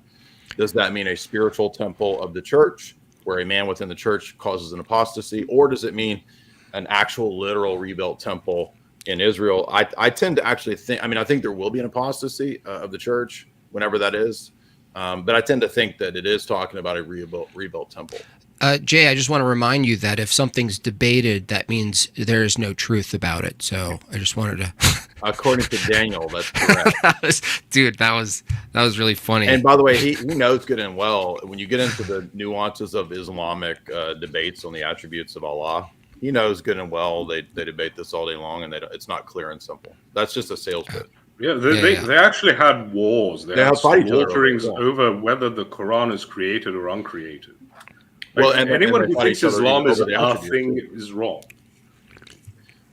Does that mean a spiritual temple of the church where a man within the church causes an apostasy, or does it mean an actual literal rebuilt temple in Israel? I tend to actually think, I think there will be an apostasy of the church whenever that is, but I tend to think that it is talking about a rebuilt temple. Jay, I just want to remind you that if something's debated, that means there is no truth about it. So I just wanted to. According to Daniel, that's correct. that was really funny. And by the way, he knows good and well, when you get into the nuances of Islamic debates on the attributes of Allah, he knows good and well they debate this all day long, and it's not clear and simple. That's just a sales pitch. Yeah, they actually had wars. They had slaughterings over whether the Quran is created or uncreated. Well, and anyone who thinks Islam is our thing is wrong.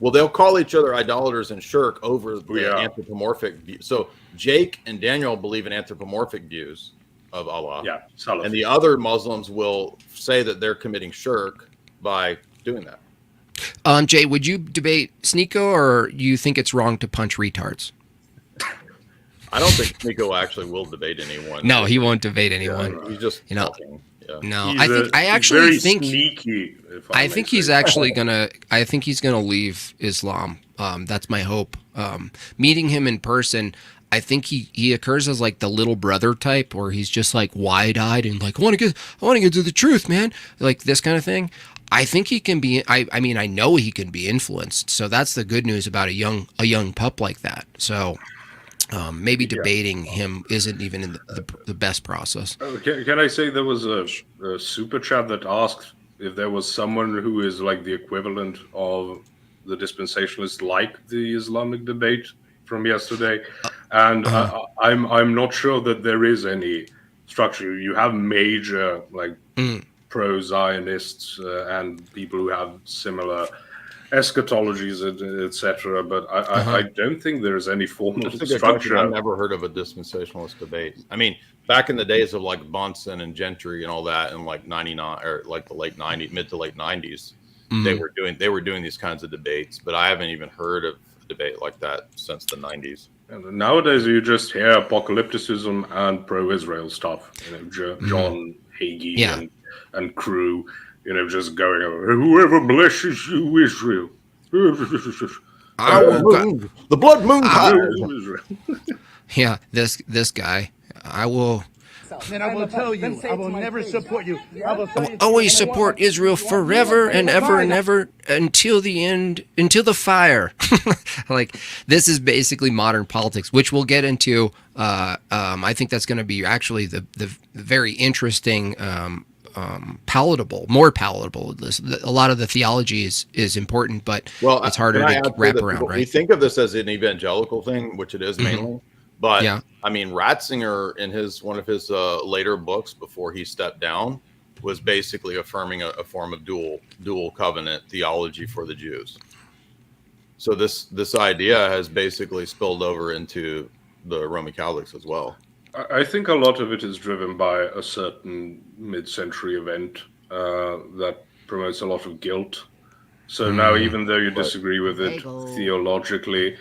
Well, they'll call each other idolaters and shirk over the anthropomorphic view. So Jake and Daniel believe in anthropomorphic views of Allah. Yeah, Salafi. And the other Muslims will say that they're committing shirk by doing that. Jay, would you debate Sneeko, or you think it's wrong to punch retards? I don't think Sneeko actually will debate anyone. No, he won't debate anyone. He's just talking. Yeah. No, I actually think sneaky. I think he's actually gonna leave Islam That's my hope. Meeting him in person, I think he occurs as like the little brother type, where he's just like wide-eyed and like, I want to get to the truth, man. Like this kind of thing. I think he can be. I mean, I know he can be influenced. So that's the good news about a young pup like that. So maybe debating him isn't even in the best process. Can I say there was a super chat that asked if there was someone who is like the equivalent of the dispensationalists, like the Islamic debate from yesterday, and I'm not sure that there is any structure. You have major like pro-Zionists and people who have similar eschatologies, etc. But I don't think there's any formal structure. I've never heard of a dispensationalist debate. I mean, back in the days of like Bunsen and Gentry and all that, in like '99 or like the late '90s, mid to late '90s, they were doing these kinds of debates. But I haven't even heard of a debate like that since the '90s. And nowadays, you just hear apocalypticism and pro-Israel stuff. You know, John Hagee and crew. You know, just going over, whoever blesses you, Israel. The blood moon tide. Yeah, this guy. I will. And I will tell you, I will never support you. I will always support Israel forever and ever and ever until the end, until the fire. Like, this is basically modern politics, which we'll get into. I think that's going to be actually the very interesting. More palatable. A lot of the theology is important, but it's harder to wrap around, right? We think of this as an evangelical thing, which it is mainly. But I mean, Ratzinger in one of his later books before he stepped down was basically affirming a form of dual covenant theology for the Jews. So this idea has basically spilled over into the Roman Catholics as well. I think a lot of it is driven by a certain mid-century event that promotes a lot of guilt. So now, even though you disagree with it theologically,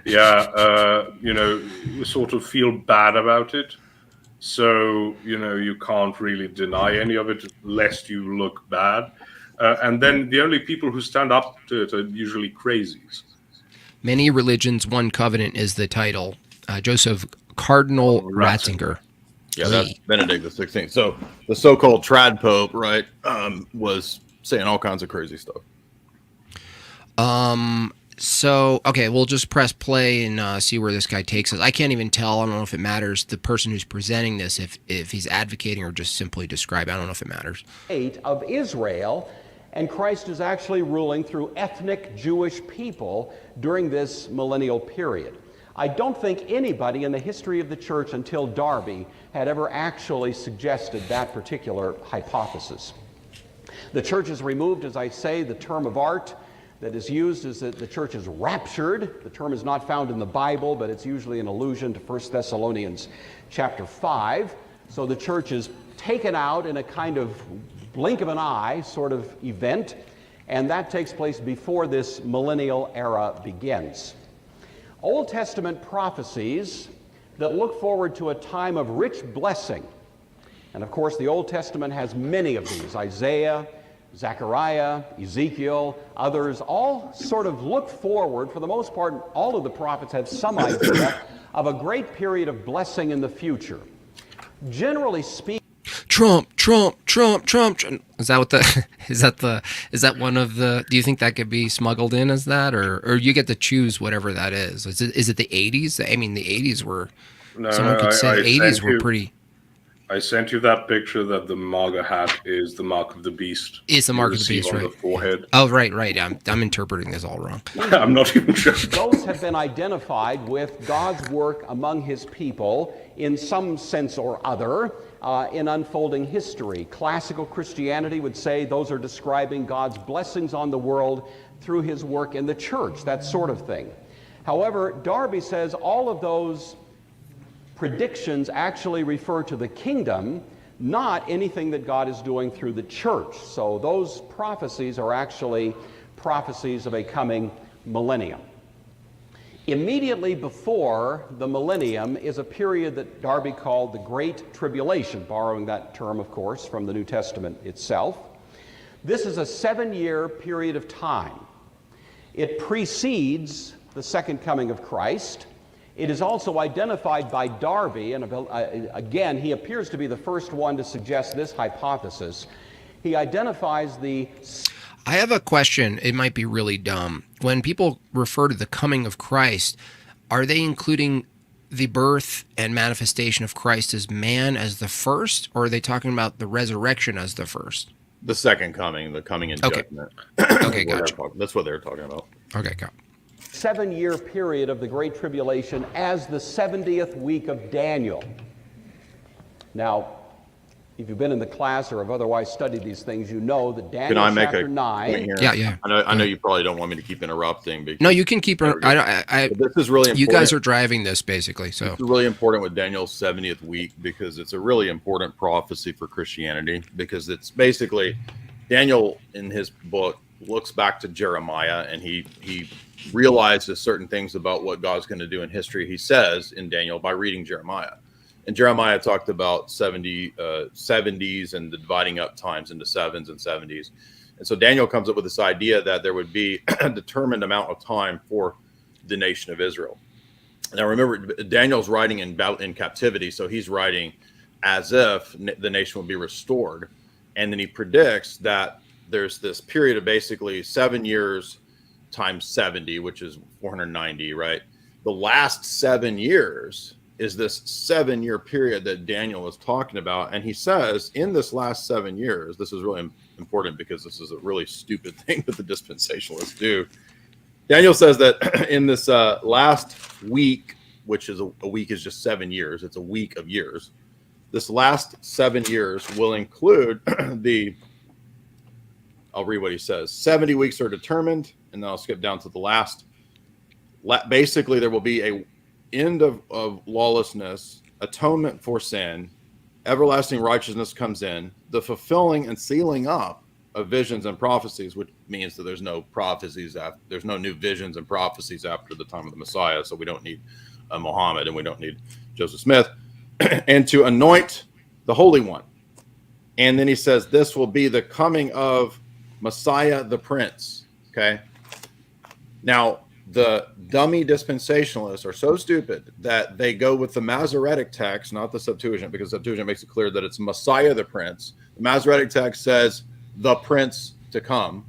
you know, you sort of feel bad about it. So, you know, you can't really deny any of it lest you look bad. And then the only people who stand up to it are usually crazies. Many religions, one covenant is the title. Joseph Cardinal Ratzinger. Yeah, that's Benedict XVI. So the so-called trad pope, right, was saying all kinds of crazy stuff. So, okay, we'll just press play and see where this guy takes us. I can't even tell. I don't know if it matters, the person who's presenting this, if he's advocating or just simply describing. I don't know if it matters. Of Israel, and Christ is actually ruling through ethnic Jewish people during this millennial period. I don't think anybody in the history of the church until Darby had ever actually suggested that particular hypothesis. The church has removed, as I say, the term of art that is used is that the church is raptured. The term is not found in the Bible, but it's usually an allusion to 1 Thessalonians chapter 5. So the church is taken out in a kind of blink of an eye sort of event, and that takes place before this millennial era begins. Old Testament prophecies that look forward to a time of rich blessing. And of course, the Old Testament has many of these. Isaiah, Zechariah, Ezekiel, others, all sort of look forward. For the most part, all of the prophets have some idea of a great period of blessing in the future. Generally speaking, Trump. Is that what is that one of the, do you think that could be smuggled in as that, or you get to choose whatever that is? Is it the 80s? I mean, the 80s were, someone could say the 80s were pretty. I sent you that picture that the MAGA hat is the mark of the beast. It's the mark of the beast, right? On the forehead. Oh, right. I'm interpreting this all wrong. I'm not even sure. Those have been identified with God's work among his people in some sense or other in unfolding history. Classical Christianity would say those are describing God's blessings on the world through his work in the church, that sort of thing. However, Darby says all of those predictions actually refer to the kingdom, not anything that God is doing through the church. So those prophecies are actually prophecies of a coming millennium. Immediately before the millennium is a period that Darby called the Great Tribulation, borrowing that term, of course, from the New Testament itself. This is a 7-year period of time It precedes the second coming of Christ. It is also identified by Darby, and again, he appears to be the first one to suggest this hypothesis. He identifies the... I have a question. It might be really dumb. When people refer to the coming of Christ, are they including the birth and manifestation of Christ as man as the first, or are they talking about the resurrection as the first? The second coming, the coming in judgment. Okay, gotcha. That's what they're talking about. Okay, go. 7-year period of the Great Tribulation as the 70th week of Daniel. Now, if you've been in the class or have otherwise studied these things, you know that Daniel chapter 9. Point here? Yeah. I know you probably don't want me to keep interrupting. No, you can keep. This is really important. You guys are driving this basically. So it's really important with Daniel's 70th week because it's a really important prophecy for Christianity, because it's basically Daniel in his book looks back to Jeremiah, and he realizes certain things about what God's going to do in history. He says in Daniel by reading Jeremiah. And Jeremiah talked about 70s and the dividing up times into 7s and 70s. And so Daniel comes up with this idea that there would be a determined amount of time for the nation of Israel. Now, remember, Daniel's writing in captivity, so he's writing as if the nation will be restored. And then he predicts that there's this period of basically 7 years times 70, which is 490, right? The last 7 years is this 7-year period that Daniel is talking about. And he says in this last 7 years, this is really important because this is a really stupid thing that the dispensationalists do. Daniel says that in this last week, which is a week is just 7 years, it's a week of years. This last 7 years will include I'll read what he says. 70 weeks are determined, and then I'll skip down to the last. Basically, there will be a end of lawlessness, atonement for sin, everlasting righteousness comes in, the fulfilling and sealing up of visions and prophecies, which means that there's no prophecies there's no new visions and prophecies after the time of the Messiah. So we don't need Muhammad and we don't need Joseph Smith, and to anoint the Holy One. And then he says, this will be the coming of Messiah the Prince. Okay. Now, the dummy dispensationalists are so stupid that they go with the Masoretic text, not the Septuagint, because the Septuagint makes it clear that it's Messiah the Prince. The Masoretic text says the Prince to come.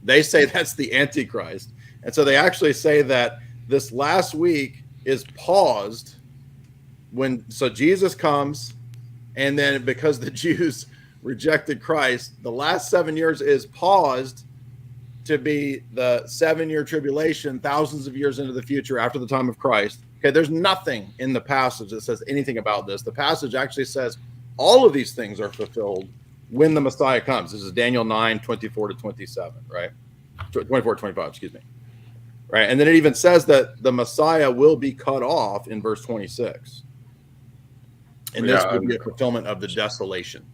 They say that's the Antichrist. And so they actually say that this last week is paused so Jesus comes, and then because the Jews rejected Christ, the last 7 years is paused to be the 7-year tribulation, thousands of years into the future after the time of Christ. Okay, there's nothing in the passage that says anything about this. The passage actually says all of these things are fulfilled when the Messiah comes. This is Daniel 9, 24 to 27, right? 24, 25, excuse me. Right, and then it even says that the Messiah will be cut off in verse 26. And this will be a fulfillment of the desolation.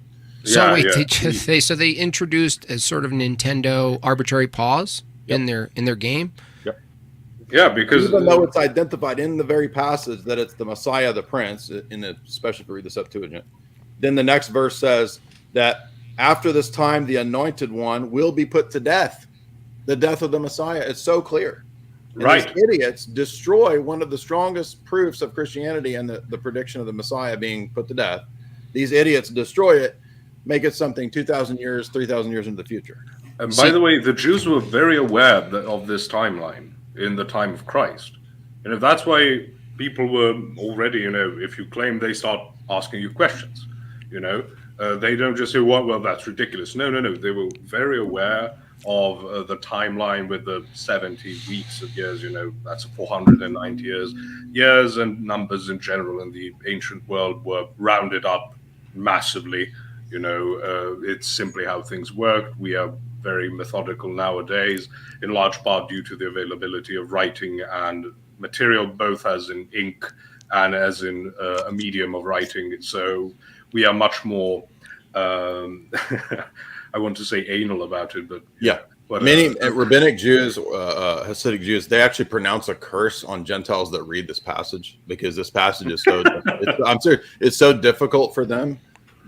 So they introduced a sort of Nintendo arbitrary pause in their game. Yep. Yeah, because even though it's identified in the very passage that it's the Messiah, the Prince, especially if you read the Septuagint, then the next verse says that after this time, the Anointed One will be put to death. The death of the Messiah. It's so clear. And right. These idiots destroy one of the strongest proofs of Christianity and the prediction of the Messiah being put to death. These idiots destroy it, make it something 2,000 years, 3,000 years into the future. And by the way, the Jews were very aware of this timeline in the time of Christ. And if that's why people were already, if you claim, they start asking you questions, they don't just say, well, that's ridiculous. No. They were very aware of the timeline with the 70 weeks of years, that's 490 years. Years and numbers in general in the ancient world were rounded up massively. It's simply how things worked. We are very methodical nowadays, in large part due to the availability of writing and material, both as in ink and as in a medium of writing. So we are much more, I want to say anal about it, but yeah. Many rabbinic Jews, Hasidic Jews, they actually pronounce a curse on Gentiles that read this passage because this passage is so. I'm serious, it's so difficult for them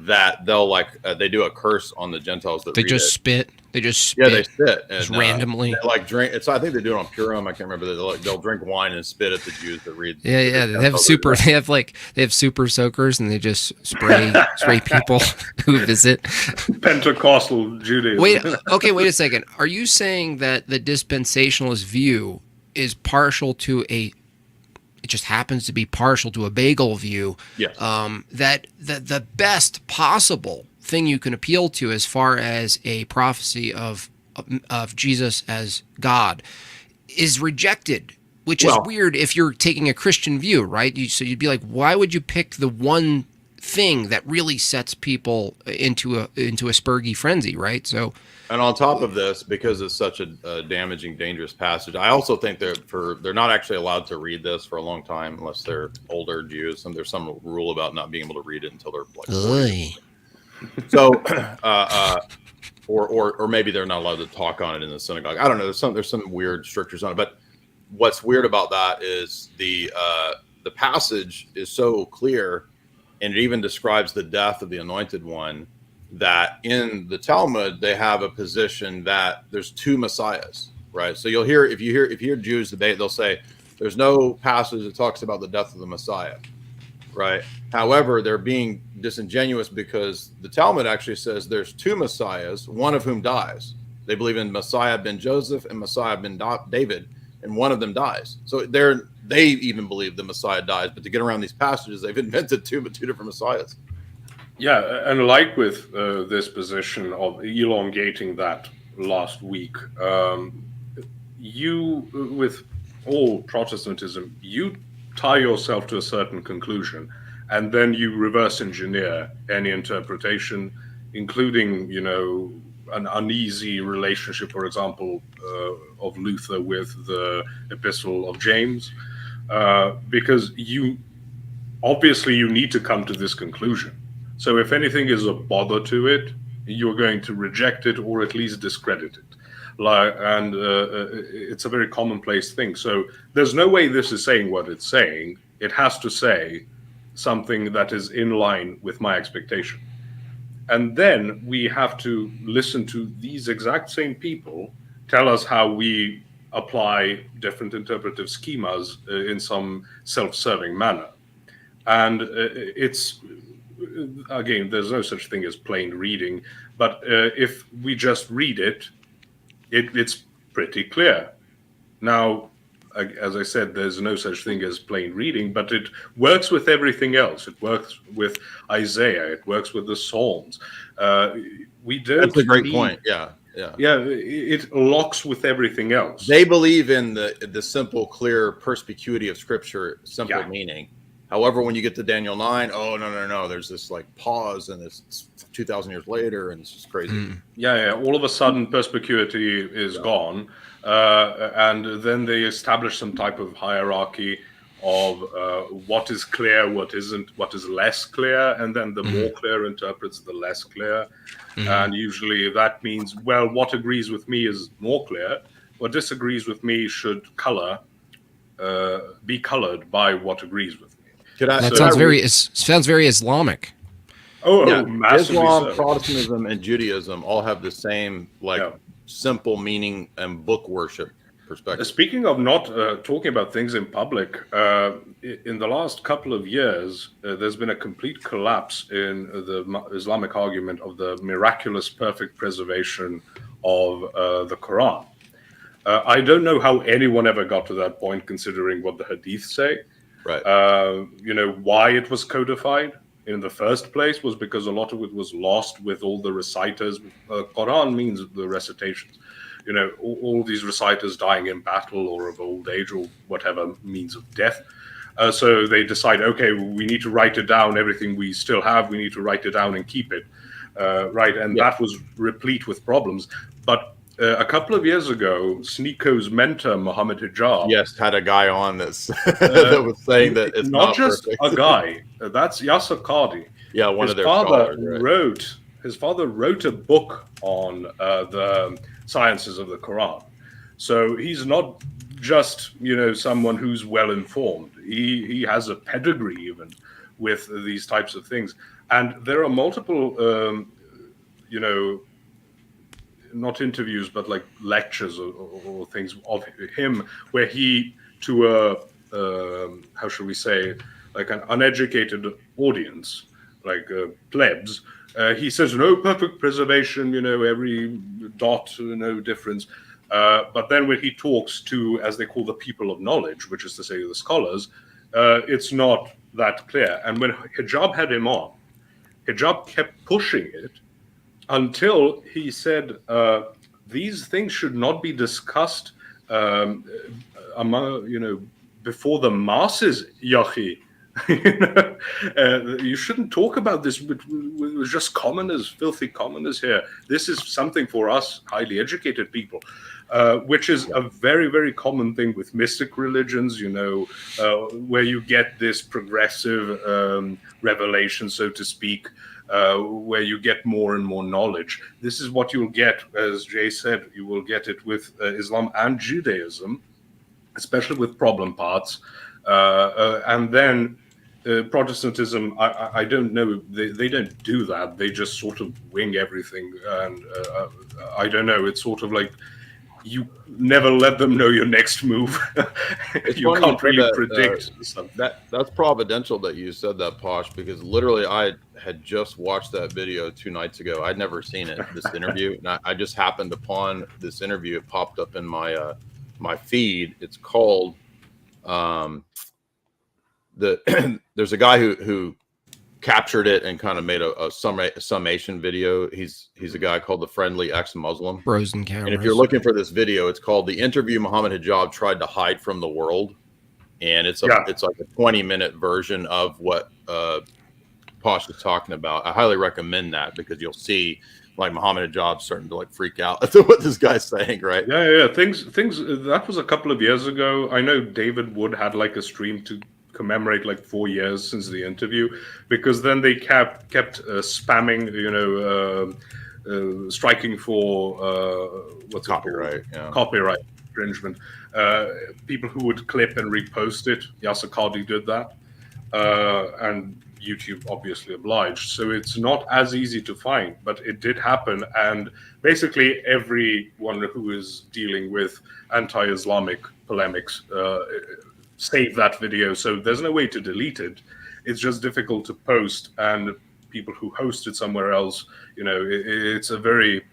that they'll they do a curse on the Gentiles that They read just it. spit. They just spit. Yeah, they spit just and, randomly. They like drink. It's I think they do it on Purim. I can't remember. They'll drink wine and spit at the Jews that read. Yeah. They have super. They have super soakers, and they just spray people who visit. Pentecostal Judaism. Wait a second. Are you saying that the dispensationalist view is partial to it just happens to be partial to a bagel view? Yes. That the best possible thing you can appeal to as far as a prophecy of Jesus as God is rejected, which is weird if you're taking a Christian view, right? So you'd be like, why would you pick the one thing that really sets people into a Spurgy frenzy, right? So, and on top of this, because it's such a damaging, dangerous passage, I also think they're not actually allowed to read this for a long time unless they're older Jews, and there's some rule about not being able to read it until they're like 40. So, or maybe they're not allowed to talk on it in the synagogue. I don't know. There's some weird strictures on it. But what's weird about that is the passage is so clear, and it even describes the death of the Anointed One, that in the Talmud they have a position that there's two messiahs, right? So if you hear Jews debate, they'll say there's no passage that talks about the death of the Messiah. Right. However, they're being disingenuous because the Talmud actually says there's two messiahs, one of whom dies. They believe in Messiah ben Joseph and Messiah ben David, and one of them dies. So they even believe the Messiah dies. But to get around these passages, they've invented two different messiahs. Yeah, and like with this position of elongating that last week, you, with all Protestantism, you tie yourself to a certain conclusion, and then you reverse engineer any interpretation, including, an uneasy relationship, for example, of Luther with the Epistle of James, because you need to come to this conclusion. So if anything is a bother to it, you're going to reject it or at least discredit it. It's a very commonplace thing. So there's no way this is saying what it's saying. It has to say something that is in line with my expectation. And then we have to listen to these exact same people tell us how we apply different interpretive schemas in some self-serving manner. And it's, again, there's no such thing as plain reading, but if we just read it, it's pretty clear. Now, as I said, there's no such thing as plain reading, but it works with everything else. It works with Isaiah. It works with the Psalms. That's a great point. Yeah. It locks with everything else. They believe in the simple, clear perspicuity of Scripture, simple meaning. However, when you get to Daniel 9, no, there's this pause, and it's 2,000 years later, and it's just crazy. All of a sudden, perspicuity is gone, and then they establish some type of hierarchy of what is clear, what isn't, what is less clear, and then the more clear interprets the less clear. And usually that means, well, what agrees with me is more clear. What disagrees with me should be colored by what agrees with me. Sounds very Islamic. Massively Islam, so. Protestantism, and Judaism all have the same simple meaning and book worship perspective. Speaking of not talking about things in public, in the last couple of years, there's been a complete collapse in the Islamic argument of the miraculous perfect preservation of the Quran. I don't know how anyone ever got to that point, considering what the Hadiths say. Right. Why it was codified in the first place was because a lot of it was lost with all the reciters. Quran means the recitations. All these reciters dying in battle or of old age or whatever means of death. So they decide, okay, we need to write it down. Everything we still have, we need to write it down and keep it. That was replete with problems. But a couple of years ago, Sneako's mentor, Mohammed Hijab, had a guy on this that was saying that it's not just perfect. a guy. That's Yasser Qadi. Yeah, one of their father scholars, His father wrote a book on the sciences of the Quran. So he's not just someone who's well informed. He has a pedigree even with these types of things. And there are multiple, not interviews, but like lectures or things of him where he, to a, how shall we say, like an uneducated audience, like plebs, he says, no, perfect preservation, every dot, no difference. But then when he talks to, as they call the people of knowledge, which is to say the scholars, it's not that clear. And when Hijab had him on, Hijab kept pushing it until he said, these things should not be discussed among, before the masses, Yahi. You shouldn't talk about this with just commoners, filthy commoners here. This is something for us highly educated people, which is a very, very common thing with mystic religions, where you get this progressive revelation, so to speak, where you get more and more knowledge. This is what you'll get, as Jay said, you will get it with Islam and Judaism, especially with problem parts. And then Protestantism, I don't know, they don't do that. They just sort of wing everything. And I don't know, it's sort of like you never let them know your next move. You can't really predict something. That's providential that you said that, Posh, because literally I had just watched that video 2 nights ago. I'd never seen it, this interview. And I just happened upon this interview. It popped up in my my feed. It's called there's a guy who captured it and kind of made a summation video. He's a guy called the Friendly Ex-Muslim. Frozen cameras. And if you're looking for this video, it's called "The Interview Muhammad Hijab Tried to Hide from the World," and it's like a 20-minute version of what Posh is talking about. I highly recommend that because you'll see like Muhammad Hijab starting to like freak out at what this guy's saying, right? Yeah. Things that was a couple of years ago. I know David Wood had like a stream to commemorate like 4 years since the interview, because then they kept spamming, striking for what's copyright, copyright infringement. People who would clip and repost it. Yasser Qadi did that, and YouTube obviously obliged. So it's not as easy to find, but it did happen. And basically everyone who is dealing with anti-Islamic polemics save that video, so there's no way to delete it. It's just difficult to post, and people who host it somewhere else, it's a very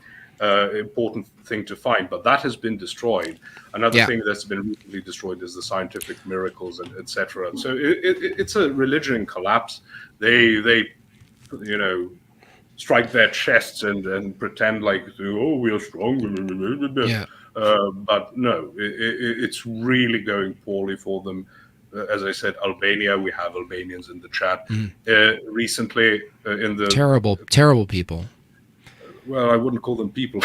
important thing to find. But that has been destroyed. Another thing that's been recently destroyed is the scientific miracles and etc. So it's a religion in collapse. They strike their chests and pretend like, oh, we are strong. Yeah. But no, it's really going poorly for them. As I said, Albania, we have Albanians in the chat. Recently, in the terrible people. Well, I wouldn't call them people.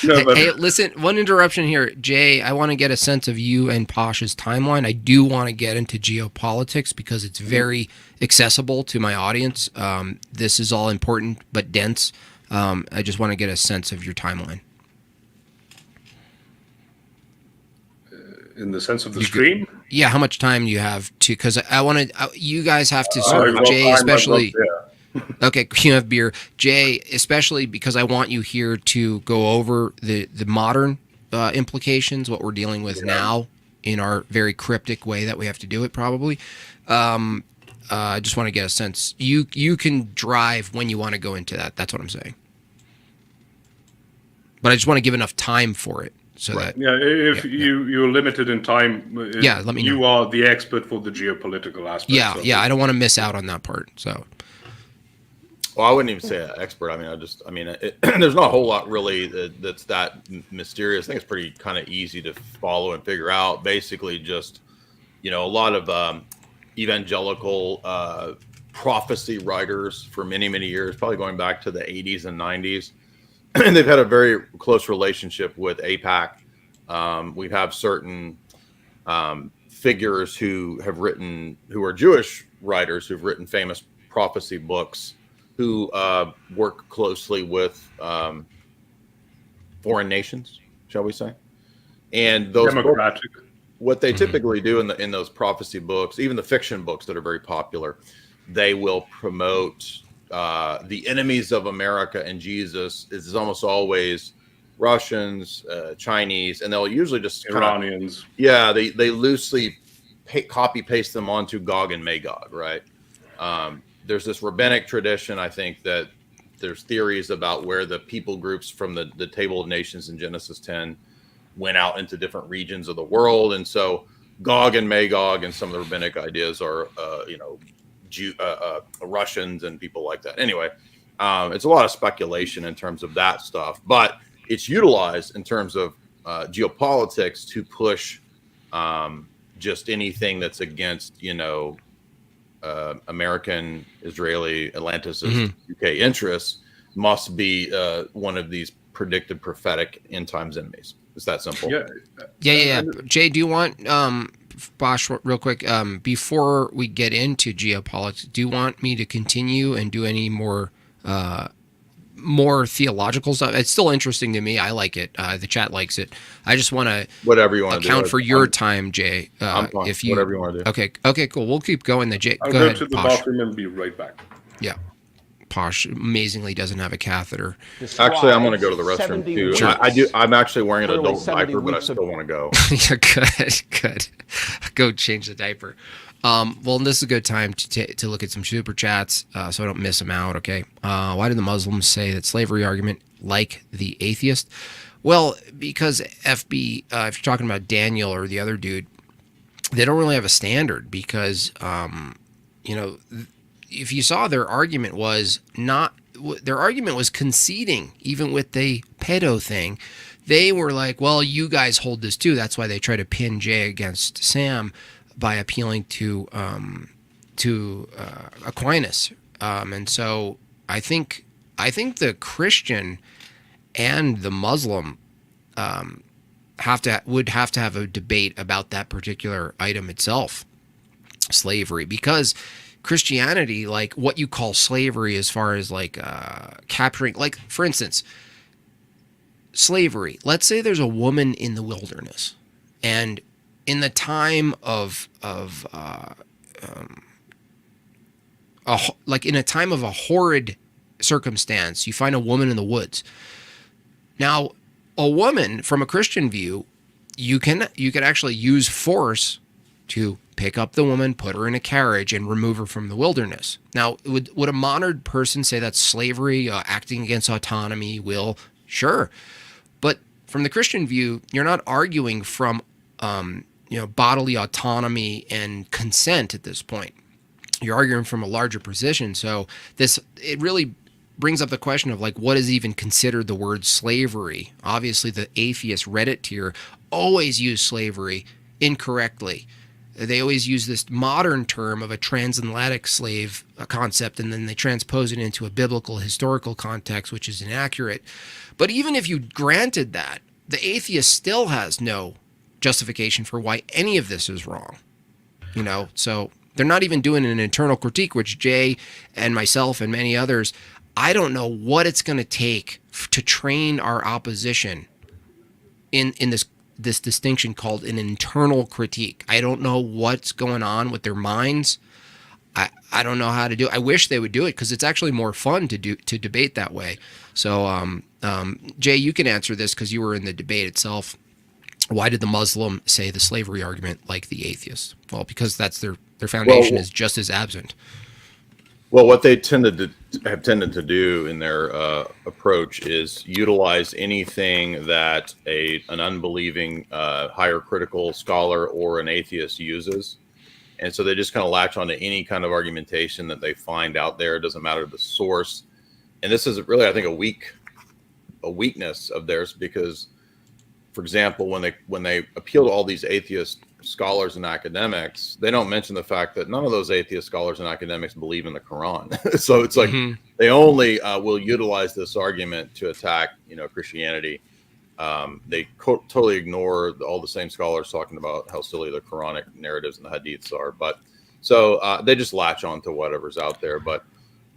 Hey, listen, one interruption here. Jay, I want to get a sense of you and Posh's timeline. I do want to get into geopolitics because it's very accessible to my audience. This is all important but dense. I just want to get a sense of your timeline. In the sense of the stream? Yeah, how much time do you have to, because I want to, you guys have to sort of, Jay especially. Okay, you have beer. Jay, especially because I want you here to go over the modern implications, what we're dealing with now in our very cryptic way that we have to do it probably. I just want to get a sense. You can drive when you want to go into that. That's what I'm saying. But I just want to give enough time for it. So that if you're limited in time, let me know. You are the expert for the geopolitical aspects. Yeah, I don't want to miss out on that part. So, well, I wouldn't even say an expert. I mean, there's not a whole lot really that's that mysterious. I think it's pretty kind of easy to follow and figure out. Basically, just a lot of evangelical prophecy writers for many years, probably going back to the 80s and 90s. And they've had a very close relationship with AIPAC. We have certain figures who are Jewish writers who've written famous prophecy books, who work closely with foreign nations, shall we say? And those what they typically do in those prophecy books, even the fiction books that are very popular, they will promote the enemies of America and Jesus is almost always Russians, Chinese, and they'll usually just Iranians. They loosely copy paste them onto Gog and Magog, right? There's this rabbinic tradition, I think, that there's theories about where the people groups from the Table of Nations in Genesis 10 went out into different regions of the world, and so Gog and Magog and some of the rabbinic ideas are, Russians and people like that. Anyway, it's a lot of speculation in terms of that stuff, but it's utilized in terms of geopolitics to push just anything that's against, American, Israeli, Atlanticist, UK interests must be one of these predicted prophetic end times enemies. It's that simple. Yeah. Jay, do you want Posh, real quick, before we get into geopolitics, do you want me to continue and do any more theological stuff? It's still interesting to me. I like it. The chat likes it. I just want to whatever you want to account for your time, Jay. I'm fine. If you whatever you want to do. Okay, cool. We'll keep going. Jay, I'll go go ahead, to the Posh. bathroom and be right back. Yeah. Posh amazingly doesn't have a catheter. Actually, I'm going to go to the restroom too. Sure. I do. I'm actually wearing an Clearly adult 70 diaper, but I weeks still want to go. Yeah, good. Go change the diaper. Well, this is a good time to look at some super chats, so I don't miss them out. Okay. Why did the Muslims say that slavery argument like the atheist? Well, because FB, if you're talking about Daniel or the other dude, they don't really have a standard because, if you saw their argument was conceding, even with the pedo thing. They were like, well, you guys hold this too. That's why they try to pin Jay against Sam by appealing to Aquinas. And so I think the Christian and the Muslim would have to have a debate about that particular item itself, slavery, because Christianity, like what you call slavery as far as like capturing, like for instance, slavery. Let's say there's a woman in the wilderness, and in the time of in a time of a horrid circumstance, you find a woman in the woods. Now, a woman, from a Christian view, you can actually use force to pick up the woman, put her in a carriage, and remove her from the wilderness. Now, would a modern person say that's slavery, acting against autonomy, will? Sure. But from the Christian view, you're not arguing from bodily autonomy and consent at this point. You're arguing from a larger position. So it really brings up the question of like, what is even considered the word slavery? Obviously, the atheist Reddit tier always use slavery incorrectly. They always use this modern term of a transatlantic slave concept, and then they transpose it into a biblical historical context, which is inaccurate. But even if you granted that, the atheist still has no justification for why any of this is wrong. So they're not even doing an internal critique, which Jay and myself and many others, I don't know what it's going to take to train our opposition in this distinction called an internal critique. I don't know what's going on with their minds. I don't know how to do it. I wish they would do it because it's actually more fun to debate that way. So, Jay, you can answer this because you were in the debate itself. Why did the Muslim say the slavery argument like the atheist? Well, because that's their foundation is just as absent. Well, what they tended to do in their approach is utilize anything that an unbelieving higher critical scholar or an atheist uses. And so they just kind of latch onto any kind of argumentation that they find out there. It doesn't matter the source. And this is really, I think, a weakness of theirs because, for example, when they appeal to all these atheist scholars and academics, they don't mention the fact that none of those atheist scholars and academics believe in the Quran. So it's like they only will utilize this argument to attack, Christianity. They totally ignore all the same scholars talking about how silly the Quranic narratives and the hadiths are. But so they just latch on to whatever's out there. But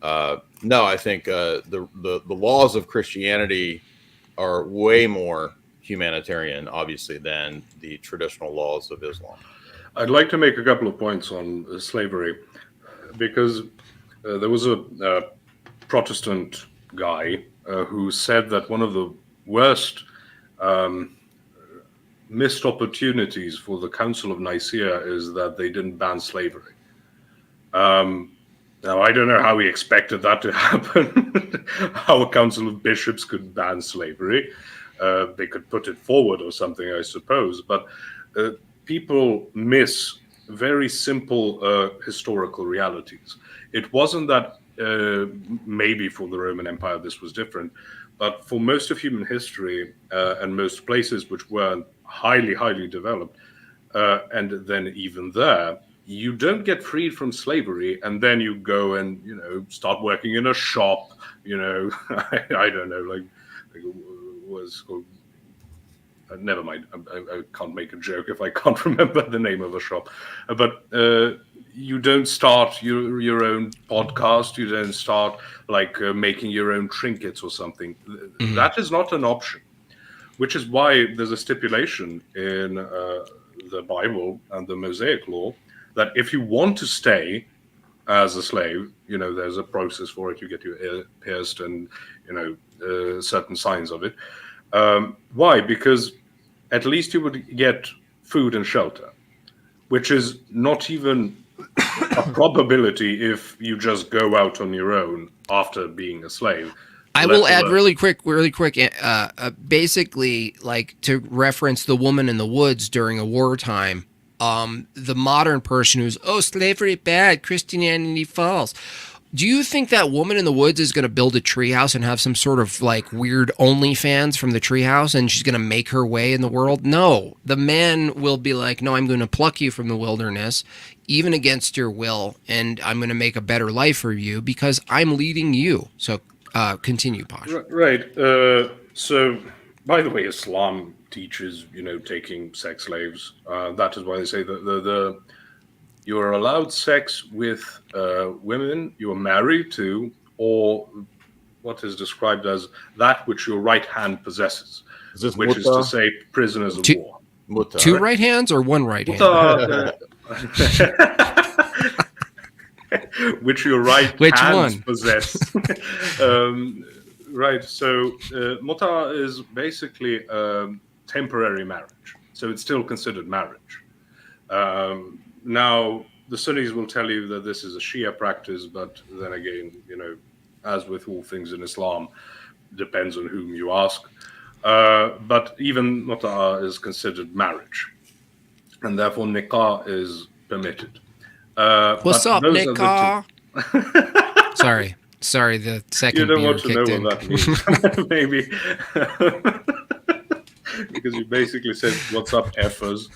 no, I think the laws of Christianity are way more humanitarian, obviously, than the traditional laws of Islam. I'd like to make a couple of points on slavery, because there was a Protestant guy who said that one of the worst missed opportunities for the Council of Nicaea is that they didn't ban slavery. Now, I don't know how he expected that to happen, how a council of bishops could ban slavery. They could put it forward or something, I suppose. But people miss very simple historical realities. It wasn't that maybe for the Roman Empire this was different, but for most of human history and most places which weren't highly, highly developed, and then even there, you don't get freed from slavery and then you go and, start working in a shop, I don't know, like was called, never mind, I can't make a joke if I can't remember the name of a shop, but you don't start your own podcast, you don't start making your own trinkets or something. Mm-hmm. That is not an option, which is why there's a stipulation in the Bible and the Mosaic law that if you want to stay as a slave, there's a process for it. You get your ear pierced and, certain signs of it. Why? Because at least you would get food and shelter, which is not even a probability if you just go out on your own after being a slave. I will add really quick, basically, to reference the woman in the woods during a wartime, the modern person who's, slavery bad, Christianity false. Do you think that woman in the woods is going to build a treehouse and have some sort of weird OnlyFans from the treehouse and she's going to make her way in the world? No, the man will be like, no, I'm going to pluck you from the wilderness, even against your will, and I'm going to make a better life for you because I'm leading you. So continue, Posh. Right. So, by the way, Islam teaches, taking sex slaves. That is why they say that you are allowed sex with women you are married to, or what is described as that which your right hand possesses, which is to say prisoners of war. Two right hands or one right hand? Which your right hands possess. Right. So muta is basically temporary marriage. So it's still considered marriage. Now, the Sunnis will tell you that this is a Shia practice, but then again, as with all things in Islam, depends on whom you ask. But even muta is considered marriage, and therefore nikah is permitted. What's up, nikah? Sorry, the second beer kicked in. You don't want to know what that means. Maybe. Because you basically said, what's up, effers?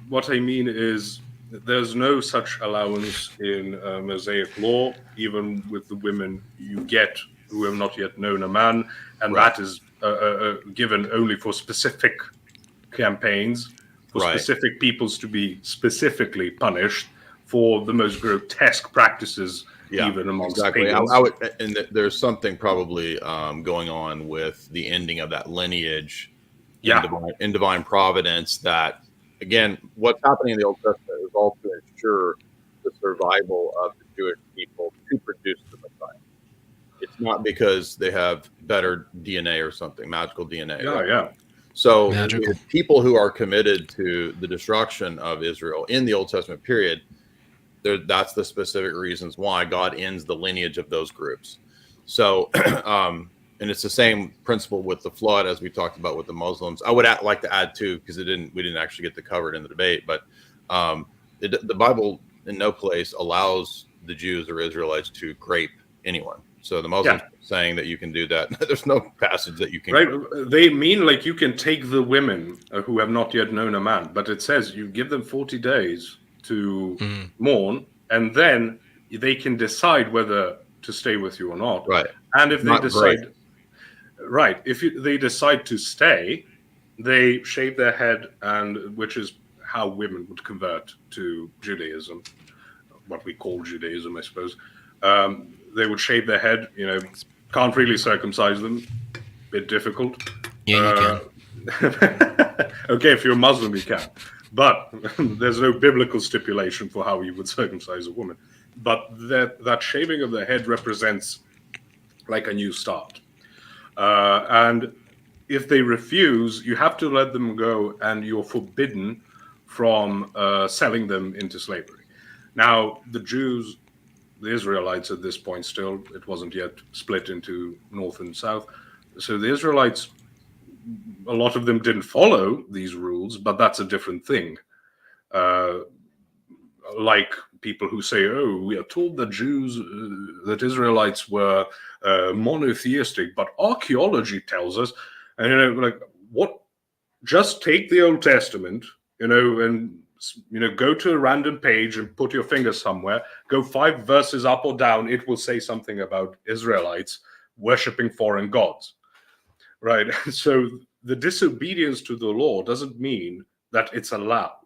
What I mean is there's no such allowance in Mosaic law, even with the women you get who have not yet known a man, and that is given only for specific campaigns, for specific peoples to be specifically punished for the most grotesque practices. Yeah, even amongst pagans. And there's something probably going on with the ending of that lineage in divine providence that, again, what's happening in the Old Testament is all to ensure the survival of the Jewish people to produce the Messiah. It's not because they have better DNA or something, magical DNA. Yeah. So people who are committed to the destruction of Israel in the Old Testament period, that's the specific reasons why God ends the lineage of those groups. So, and it's the same principle with the flood as we talked about with the Muslims. I would like to add too, because we didn't actually get to cover it in the debate, but the Bible in no place allows the Jews or Israelites to grape anyone. So the Muslims saying that you can do that. There's no passage that you can. Right. They mean you can take the women who have not yet known a man, but it says you give them 40 days to mourn, and then they can decide whether to stay with you or not. Right. And if they decide, they decide to stay, they shave their head, and which is how women would convert to Judaism, what we call Judaism, I suppose. They would shave their head. Can't really circumcise them. Bit difficult. Yeah, you can. Okay, if you're a Muslim, you can. But there's no biblical stipulation for how you would circumcise a woman. But that shaving of the head represents like a new start. And if they refuse, you have to let them go, and you're forbidden from selling them into slavery. Now, the Jews, the Israelites at this point still, it wasn't yet split into North and South. So the Israelites, a lot of them didn't follow these rules, but that's a different thing. Like people who say, oh, we are told that Jews, that Israelites were monotheistic, but archaeology tells us, and like, what? Just take the Old Testament, and go to a random page and put your finger somewhere, go 5 verses up or down, it will say something about Israelites worshiping foreign gods, right? So the disobedience to the law doesn't mean that it's allowed.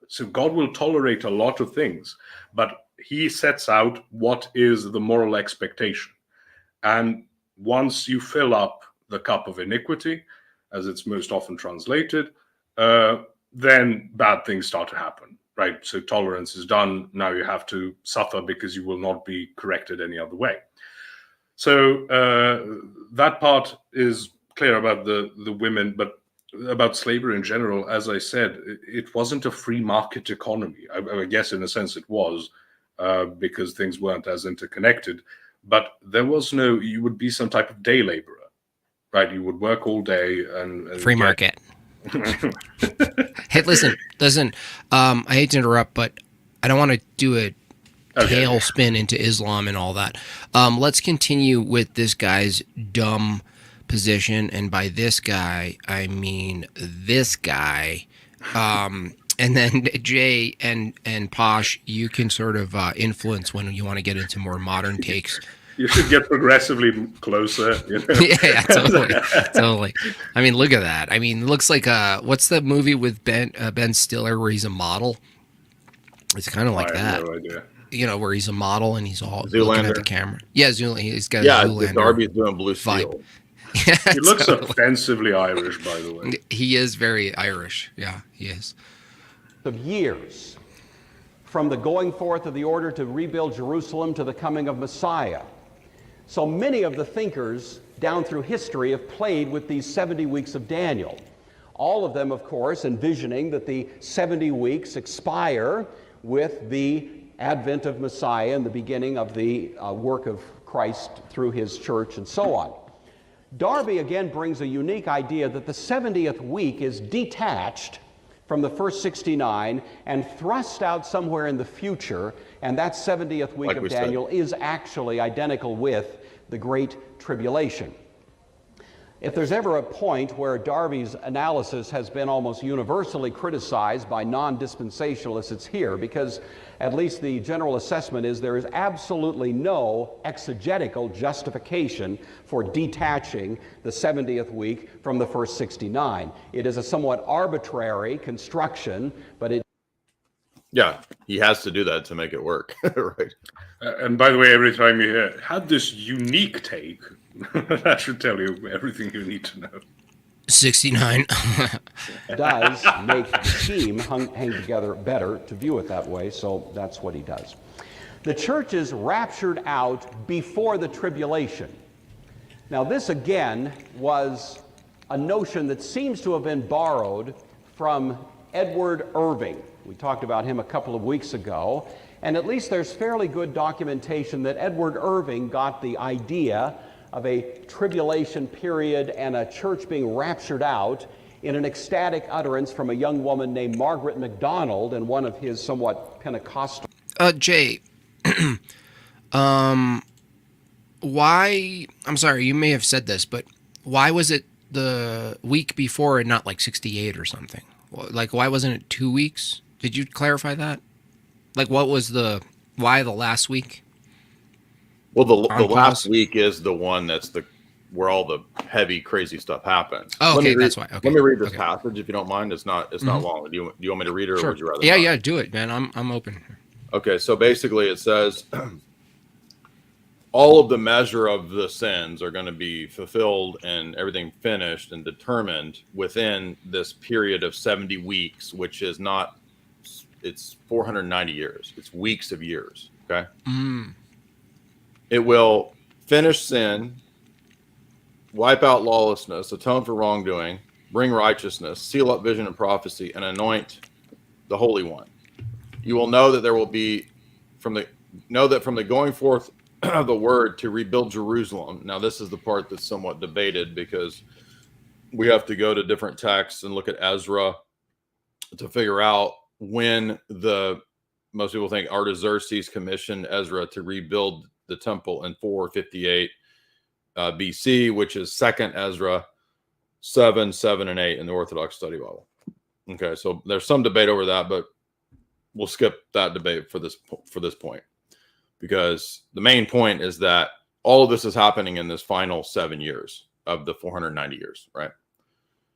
So God will tolerate a lot of things, but he sets out what is the moral expectation. And once you fill up the cup of iniquity, as it's most often translated, then bad things start to happen, right? So tolerance is done. Now you have to suffer because you will not be corrected any other way. So that part is clear about the women, but about slavery in general, as I said, it wasn't a free market economy. I guess in a sense it was, because things weren't as interconnected, but there was no, you would be some type of day laborer, right? You would work all day and free market. Hey, listen. I hate to interrupt, but I don't want to do a tailspin into Islam and all that. Let's continue with this guy's dumb position, and by this guy I mean this guy. And then Jay and Posh, you can sort of influence when you want to get into more modern takes. You should get progressively closer. Yeah, totally. I mean, look at that. I mean, it looks like what's the movie with Ben Stiller where he's a model? It's kind of like that. No idea. Where he's a model and he's all Zoolander. looking at the camera. Yeah, Zoolander. He's got a Zoolander. Darby's doing Blue Steel. Vibe. Yeah, he looks offensively Irish, by the way. He is very Irish. Yeah, he is. Of years, from the going forth of the order to rebuild Jerusalem to the coming of Messiah. So many of the thinkers down through history have played with these 70 weeks of Daniel. All of them, of course, envisioning that the 70 weeks expire with the advent of Messiah and the beginning of the work of Christ through his church and so on. Darby again brings a unique idea that the 70th week is detached from the first 69 and thrust out somewhere in the future, and that 70th week of Daniel is actually identical with the Great Tribulation. If there's ever a point where Darby's analysis has been almost universally criticized by non-dispensationalists, it's here, because at least the general assessment is there is absolutely no exegetical justification for detaching the 70th week from the first 69. It is a somewhat arbitrary construction, but it... Yeah, he has to do that to make it work, right? And by the way, every time you hear, had this unique take, that should tell you everything you need to know. 69. does make the team hang together better to view it that way, so that's what he does. The church is raptured out before the tribulation. Now this again was a notion that seems to have been borrowed from Edward Irving. We talked about him a couple of weeks ago, and at least there's fairly good documentation that Edward Irving got the idea of a tribulation period and a church being raptured out in an ecstatic utterance from a young woman named Margaret MacDonald in one of his somewhat Pentecostal... Jay, why... I'm sorry, you may have said this, but why was it the week before and not like 68 or something? Like, why wasn't it 2 weeks? Did you clarify that? Like, what was why the last week? Well, the last week is the one that's where all the heavy, crazy stuff happens. Oh, okay, that's why. Okay. Let me read this passage, if you don't mind. It's not long. Do you want me to read it, or would you rather? Yeah, do it, man. I'm open. Okay, so basically it says, all of the measure of the sins are going to be fulfilled and everything finished and determined within this period of 70 weeks, which is not, it's 490 years. It's weeks of years. Okay. It will finish sin, wipe out lawlessness, atone for wrongdoing, bring righteousness, seal up vision and prophecy, and anoint the Holy One. You will know that there will be from the going forth of the word to rebuild Jerusalem. Now, this is the part that's somewhat debated because we have to go to different texts and look at Ezra to figure out when most people think Artaxerxes commissioned Ezra to rebuild the temple in 458 BC, which is 2nd Ezra 7, 7, and 8 in the Orthodox Study Bible. Okay, so there's some debate over that, but we'll skip that debate for this point, because the main point is that all of this is happening in this final 7 years of the 490 years, right?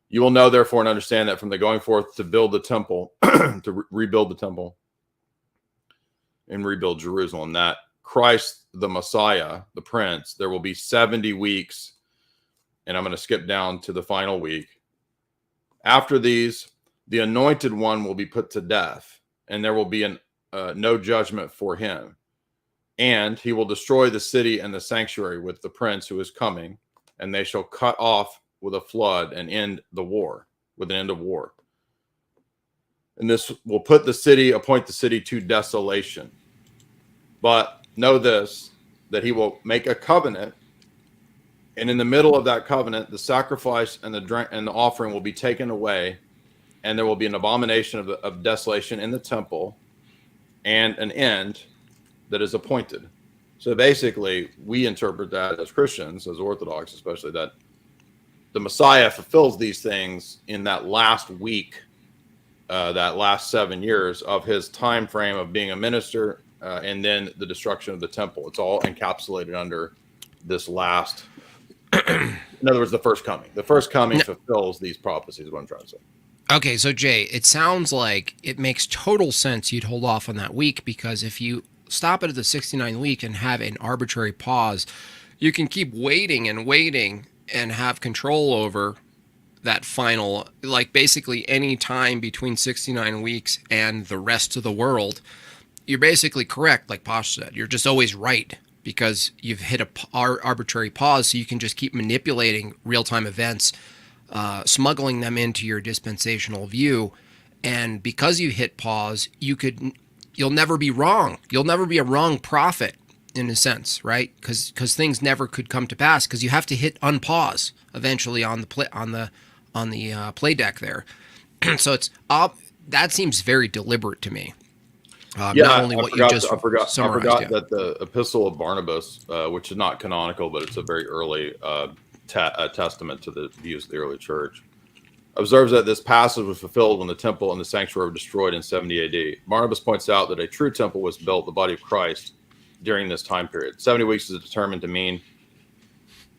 You will know, therefore, and understand that from the going forth to build the temple, to rebuild the temple and rebuild Jerusalem, that Christ, the Messiah, the Prince, there will be 70 weeks, and I'm going to skip down to the final week. After these, the anointed one will be put to death, and there will be no judgment for him. And he will destroy the city and the sanctuary with the prince who is coming, and they shall cut off with a flood and end the war, with an end of war. And this will appoint the city to desolation. But know this, that he will make a covenant, and in the middle of that covenant, the sacrifice and the offering will be taken away, and there will be an abomination of desolation in the temple, and an end that is appointed. So basically, we interpret that as Christians, as Orthodox especially, that the Messiah fulfills these things in that last week, that last 7 years of his time frame of being a minister, and then the destruction of the temple. It's all encapsulated under this last, in other words, the first coming. The first coming fulfills these prophecies, is what I'm trying to say. Okay, so Jay, it sounds like it makes total sense you'd hold off on that week, because if you stop it at the 69th week and have an arbitrary pause, you can keep waiting and have control over that final, like basically any time between 69 weeks and the rest of the world. You're basically correct, like Posh said. You're just always right, because you've hit a arbitrary pause, so you can just keep manipulating real-time events, smuggling them into your dispensational view. And because you hit pause, you'll never be wrong. You'll never be a wrong prophet, in a sense, right? Because things never could come to pass, because you have to hit unpause eventually on the play deck there. So it's that seems very deliberate to me. Not only what you just summarized. I forgot that the Epistle of Barnabas, which is not canonical, but it's a very early testament to the views of the early church, observes that this passage was fulfilled when the temple and the sanctuary were destroyed in 70 AD. Barnabas points out that a true temple was built, the body of Christ, during this time period. 70 weeks is determined to mean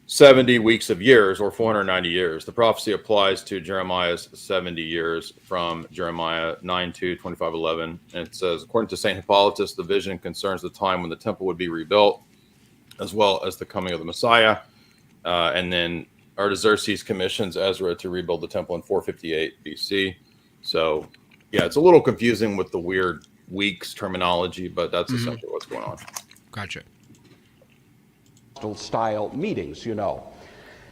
70 weeks of years, or 490 years. The prophecy applies to Jeremiah's 70 years from Jeremiah 9:2, 25:11. And it says, according to St. Hippolytus, the vision concerns the time when the temple would be rebuilt, as well as the coming of the Messiah. And then Artaxerxes commissions Ezra to rebuild the temple in 458 BC. So, yeah, it's a little confusing with the weird weeks terminology, but that's essentially what's going on. Gotcha. Style meetings, you know.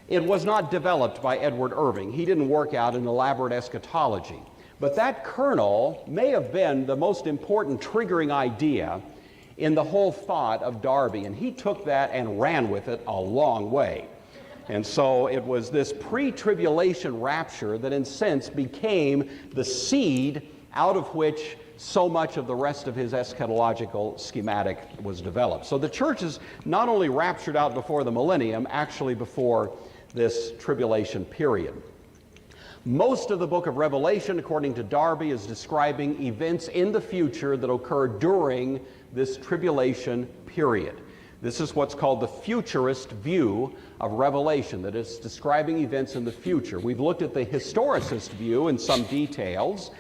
It was not developed by Edward Irving. He didn't work out an elaborate eschatology. But that kernel may have been the most important triggering idea in the whole thought of Darby, and he took that and ran with it a long way. And so it was this pre-tribulation rapture that in sense became the seed out of which so much of the rest of his eschatological schematic was developed. So the church is not only raptured out before the millennium, actually before this tribulation period. Most of the book of Revelation, according to Darby, is describing events in the future that occur during this tribulation period. This is what's called the futurist view of Revelation, that is describing events in the future. We've looked at the historicist view in some details.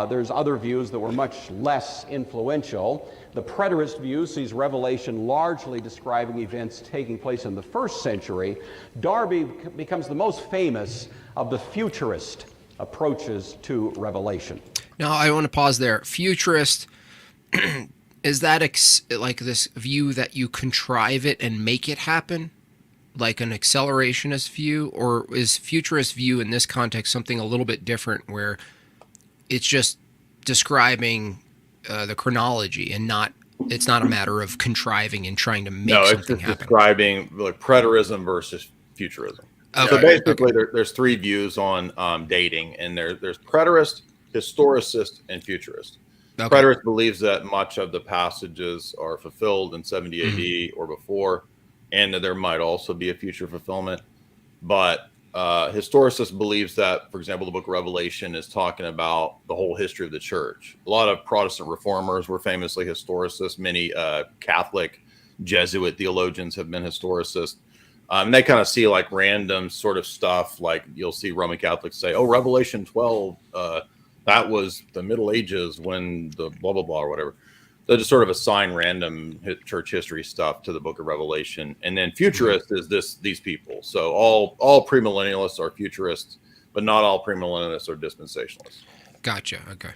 There's other views that were much less influential. The preterist view sees Revelation largely describing events taking place in the first century. Darby becomes the most famous of the futurist approaches to Revelation. Now, I want to pause there. Futurist, is that like this view that you contrive it and make it happen? Like an accelerationist view? Or is futurist view in this context something a little bit different where it's just describing the chronology and it's not a matter of contriving and trying to make something happen? No, it's just describing like preterism versus futurism. Okay. So basically, there's three views on dating, and there's preterist, historicist, and futurist. Okay. Preterist believes that much of the passages are fulfilled in 70 AD or before, and that there might also be a future fulfillment. But historicist believes that, for example, the book of Revelation is talking about the whole history of the church. A lot of Protestant reformers were famously historicists. Many Catholic Jesuit theologians have been historicists. And they kind of see like random sort of stuff, like you'll see Roman Catholics say, oh, Revelation 12, that was the Middle Ages when the blah, blah, blah, or whatever. They just sort of assign random church history stuff to the book of Revelation. And then futurist is these people. So all premillennialists are futurists, but not all premillennialists are dispensationalists. Gotcha. Okay.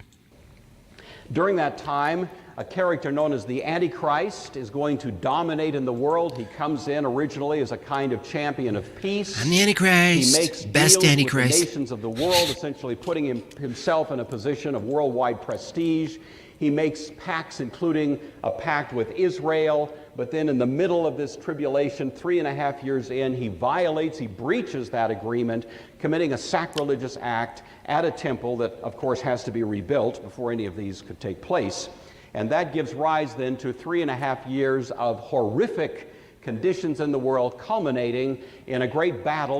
During that time, a character known as the Antichrist is going to dominate in the world. He comes in originally as a kind of champion of peace. I'm the Antichrist. He makes best deals Antichrist with the nations of the world, essentially putting himself in a position of worldwide prestige. He makes pacts, including a pact with Israel, but then in the middle of this tribulation, 3.5 years in, he breaches that agreement, committing a sacrilegious act at a temple that, of course, has to be rebuilt before any of these could take place. And that gives rise then to 3.5 years of horrific conditions in the world, culminating in a great battle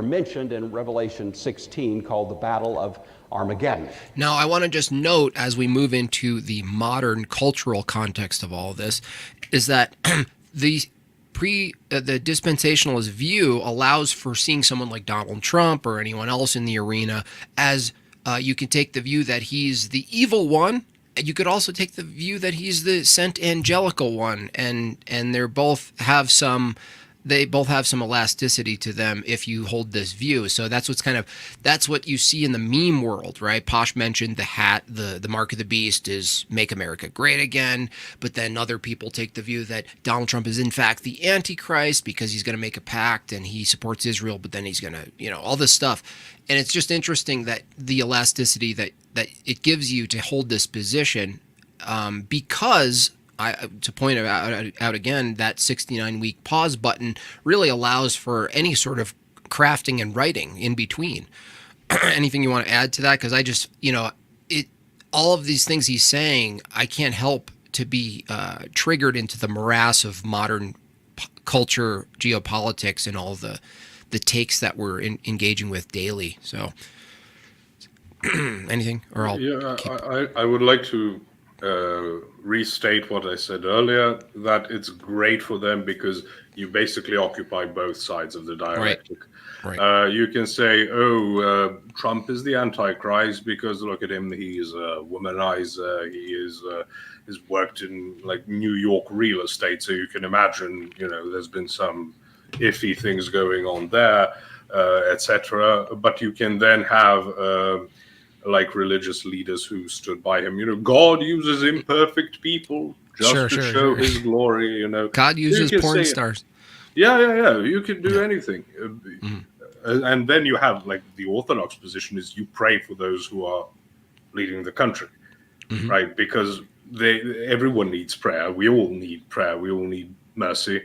mentioned in Revelation 16 called the Battle of Armageddon. Now, I want to just note as we move into the modern cultural context of all this, is that the dispensationalist view allows for seeing someone like Donald Trump or anyone else in the arena as you can take the view that he's the evil one. You could also take the view that he's the sent angelical one, and they both have some elasticity to them if you hold this view. So that's what you see in the meme world, right? Posh mentioned the hat, the mark of the beast is make America great again, but then other people take the view that Donald Trump is in fact the Antichrist because he's going to make a pact and he supports Israel, but then he's going to, all this stuff. And it's just interesting that the elasticity that it gives you to hold this position because to point out again, that 69-week pause button really allows for any sort of crafting and writing in between. Anything you want to add to that? Because I just, all of these things he's saying, I can't help to be triggered into the morass of modern culture, geopolitics, and all the takes that we're engaging with daily. So, anything, or I would like to restate what I said earlier, that it's great for them because you basically occupy both sides of the dialectic. Right. You can say, Trump is the Antichrist because look at him, he is a womanizer, he has worked in like New York real estate, so you can imagine, there's been some iffy things going on there, etc. But you can then have like religious leaders who stood by him. God uses imperfect people just to show his glory. God uses porn stars. Yeah. You can do anything. And then you have like the Orthodox position is you pray for those who are leading the country, right? Because everyone needs prayer. We all need prayer. We all need mercy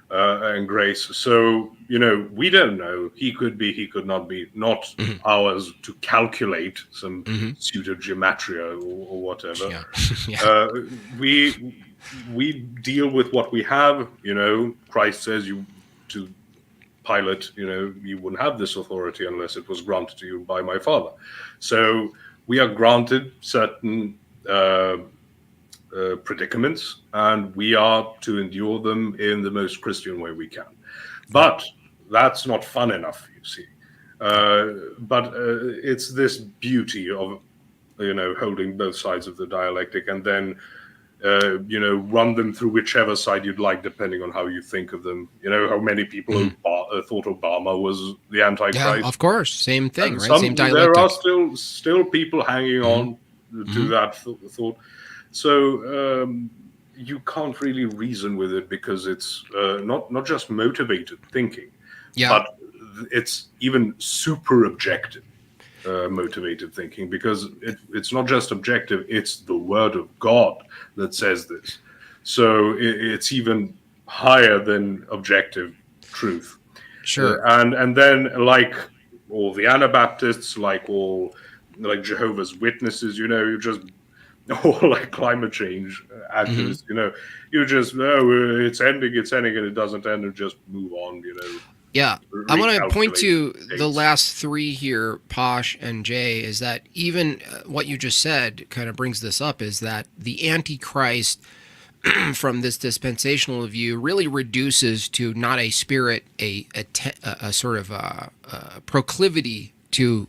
and grace. So, we don't know. He could be, he could not be, not ours to calculate some pseudo-gematria or whatever. Yeah. We deal with what we have. Christ says to Pilate, you wouldn't have this authority unless it was granted to you by my Father. So we are granted certain predicaments, and we are to endure them in the most Christian way we can. But that's not fun enough, you see. But it's this beauty of holding both sides of the dialectic, and then run them through whichever side you'd like, depending on how you think of them. How many people thought Obama was the Antichrist? Yeah, of course, same thing, And right? Same dialectic. There are still people hanging on to that thought. So you can't really reason with it, because it's not just motivated thinking, but it's even super objective. Motivated thinking, because it's not just objective, it's the word of God that says this. So it's even higher than objective truth. Sure. And then, like all the Anabaptists, like Jehovah's Witnesses, you just, or like climate change activists, you just, it's ending, and it doesn't end, and just move on, Yeah, I want to point to the last three here, Posh and Jay, is that even what you just said kind of brings this up, is that the Antichrist from this dispensational view really reduces to not a spirit, a sort of a proclivity to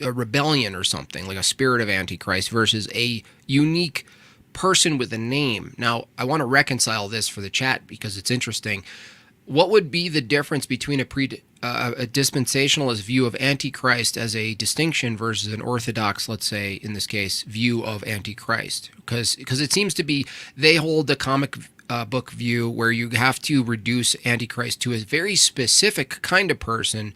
a rebellion or something, like a spirit of Antichrist, versus a unique person with a name. Now, I want to reconcile this for the chat because it's interesting. What would be the difference between a dispensationalist view of Antichrist as a distinction versus an Orthodox, let's say, in this case, view of Antichrist? Because it seems to be they hold the comic book view where you have to reduce Antichrist to a very specific kind of person,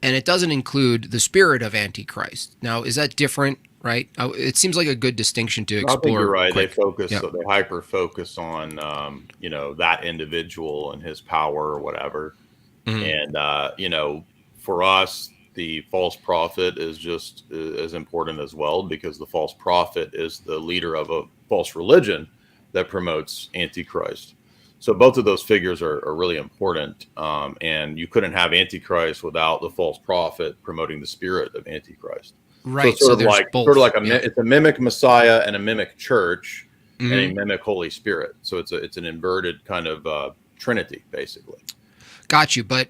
and it doesn't include the spirit of Antichrist. Now, is that different? Right, it seems like a good distinction to explore. I think you're right. Quick. They focus, they hyper focus on, that individual and his power or whatever. And for us, the false prophet is just as important as well, because the false prophet is the leader of a false religion that promotes Antichrist. So both of those figures are really important, and you couldn't have Antichrist without the false prophet promoting the spirit of Antichrist. Right. So there's both. It's a mimic Messiah and a mimic church and a mimic Holy Spirit. So it's an inverted kind of Trinity, basically. Got you. But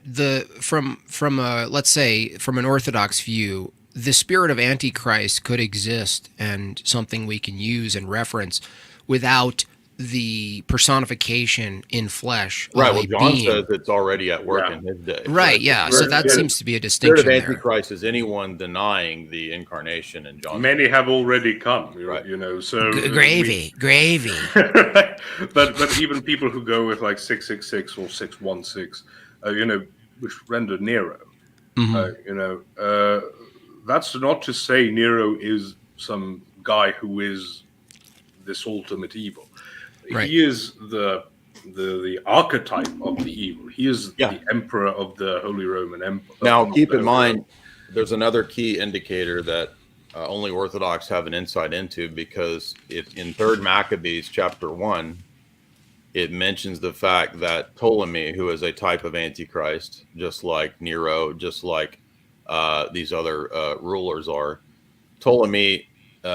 from let's say from an Orthodox view, the spirit of Antichrist could exist and something we can use and reference without the personification in flesh. Right. Well, John says it's already at work in his day. Right. Yeah. So that seems to be a distinction there. Spirit of Antichrist is anyone denying the incarnation in John. Many have already come, right. So gravy. but even people who go with like 666 or 616, which render Nero, that's not to say Nero is some guy who is this ultimate evil. Right. He is the archetype of the evil. He is the emperor of the Holy Roman Empire. Now, keep in mind, there's another key indicator that only Orthodox have an insight into, because if in 3rd Maccabees chapter 1, it mentions the fact that Ptolemy, who is a type of Antichrist, just like Nero, just like these other rulers are, Ptolemy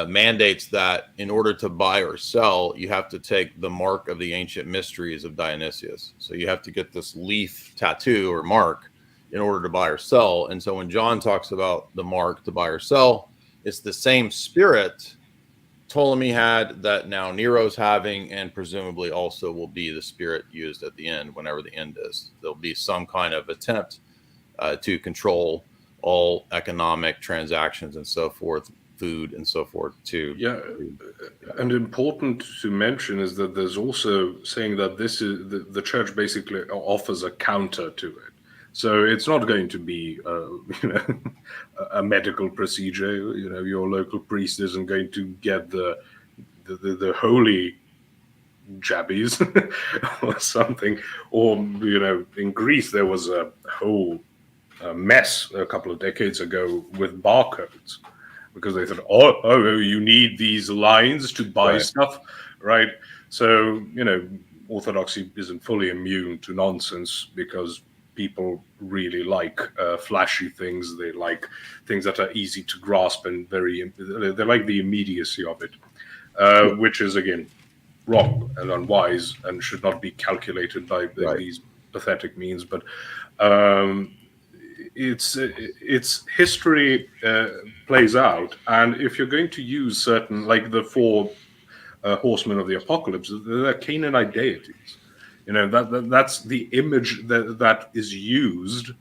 mandates that in order to buy or sell, you have to take the mark of the ancient mysteries of Dionysius. So you have to get this leaf tattoo or mark in order to buy or sell. And so when John talks about the mark to buy or sell, it's the same spirit Ptolemy had that now Nero's having, and presumably also will be the spirit used at the end, whenever the end is. There'll be some kind of attempt to control all economic transactions and so forth, food and so forth too. Yeah, and important to mention is that there's also saying that this is the church basically offers a counter to it. So it's not going to be a medical procedure. Your local priest isn't going to get the holy jabbies or something. Or in Greece there was a whole mess a couple of decades ago with barcodes, because they thought, oh, you need these lines to buy stuff, right? So, Orthodoxy isn't fully immune to nonsense, because people really like flashy things. They like things that are easy to grasp and they like the immediacy of it, which is, again, wrong and unwise and should not be calculated by these pathetic means. But it's history plays out, and if you're going to use certain, like the four horsemen of the apocalypse, they're Canaanite deities. That's the image that is used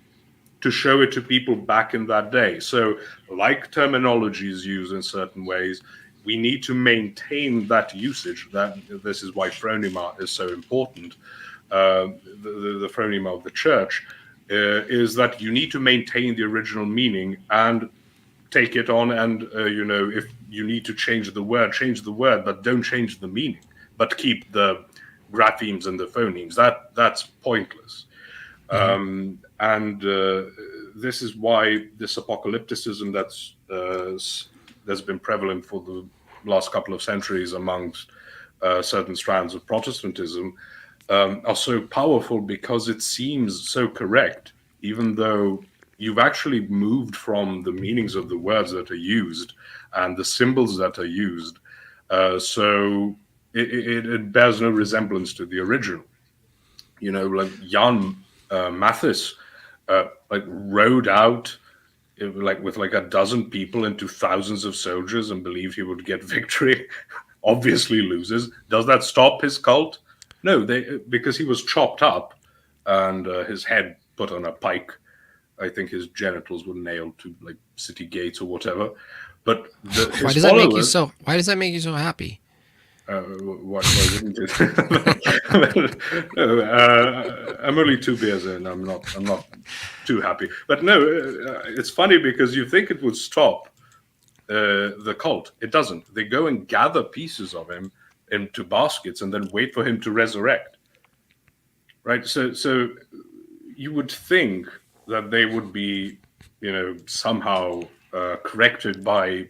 to show it to people back in that day. So, like terminology is used in certain ways, we need to maintain that usage. That this is why phronema is so important. The phronema of the church is that you need to maintain the original meaning and take it on. And if you need to change the word, but don't change the meaning, but keep the graphemes and the phonemes. That's pointless. This is why this apocalypticism that's been prevalent for the last couple of centuries amongst certain strands of Protestantism are so powerful, because it seems so correct, even though you've actually moved from the meanings of the words that are used and the symbols that are used. So it bears no resemblance to the original. Like Jan Mathis rode out with a dozen people into thousands of soldiers and believed he would get victory. Obviously loses. Does that stop his cult? No, because he was chopped up and his head put on a pike. I think his genitals were nailed to city gates or whatever. But why does that make you so? Why does that make you so happy? Why wouldn't it? I'm only 2 beers in. I'm not too happy. But no, it's funny because you think it would stop the cult. It doesn't. They go and gather pieces of him into baskets and then wait for him to resurrect. Right. So you would think that they would be, somehow corrected by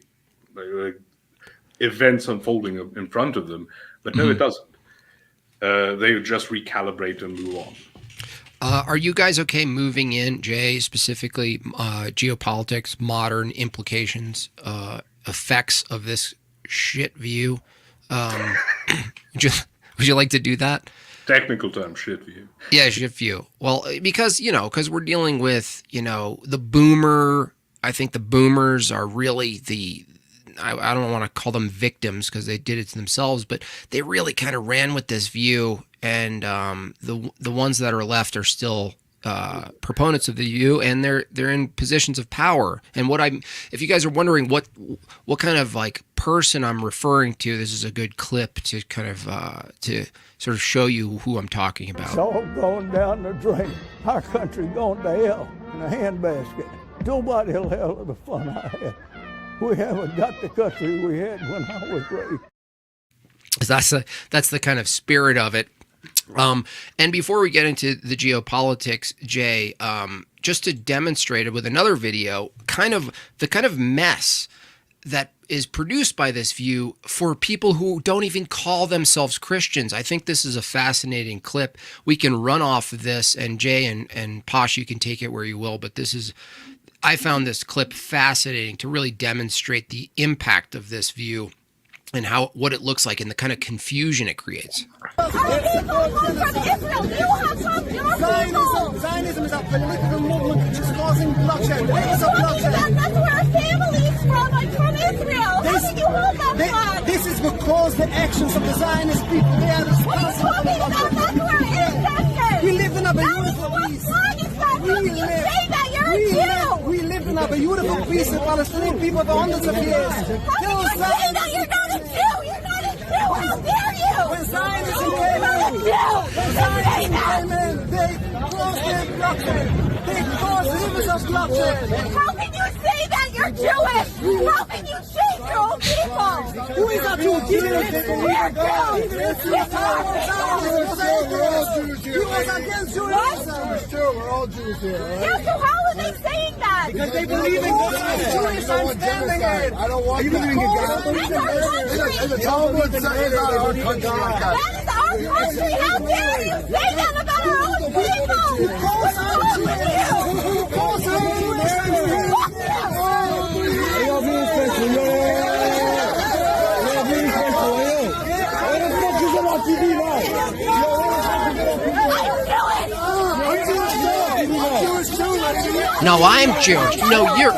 events unfolding in front of them, but no, it doesn't. They just recalibrate and move on. Are you guys okay moving in, Jay, specifically geopolitics, modern implications, effects of this shit view? Would you like to do that? Technical term, shit view. Yeah, shit view. Well, because we're dealing with the boomer. I think the boomers are really I don't want to call them victims because they did it to themselves, but they really kind of ran with this view, and the ones that are left are still proponents of the view, and they're in positions of power. And if you guys are wondering what kind of person I'm referring to, this is a good clip to kind of to sort of show you who I'm talking about. It's all going down the drain. Our country going to hell in a handbasket. Nobody will have the fun I had. We haven't got the country we had when I was raised. That's the kind of spirit of it. And before we get into the geopolitics, Jay, just to demonstrate it with another video, the kind of mess that is produced by this view for people who don't even call themselves Christians. I think this is a fascinating clip. We can run off of this, and Jay and Posh, you can take it where you will, but I found this clip fascinating to really demonstrate the impact of this view and what it looks like and the kind of confusion it creates. Zionism is a political movement which is causing bloodshed. That's where our family is from Israel. How can you hold that flag? This is because the actions of the Zionist people, they are responsible. What are you talking about? That's where our ancestors. We live in a beautiful peace. We live in a beautiful peace with Palestinian people for hundreds of years. How can you say that? You're not a Jew! You're not a Jew! How dare you! When Zionism came in, they caused their bloodshed. They caused rivers of bloodshed. How can you say that? You're Jewish! How can you change your own people? Who is a Jew? We're Jews! He was against Judaism. We're all Jews here, right? Yeah, so how are they saying that? Because they believe in God. Jewish, I'm standing it. I don't want that. That's our country. That is our country. How dare you say that about our own people? What's wrong with you? Who calls them Jewish? No, I'm Jewish. No, you're.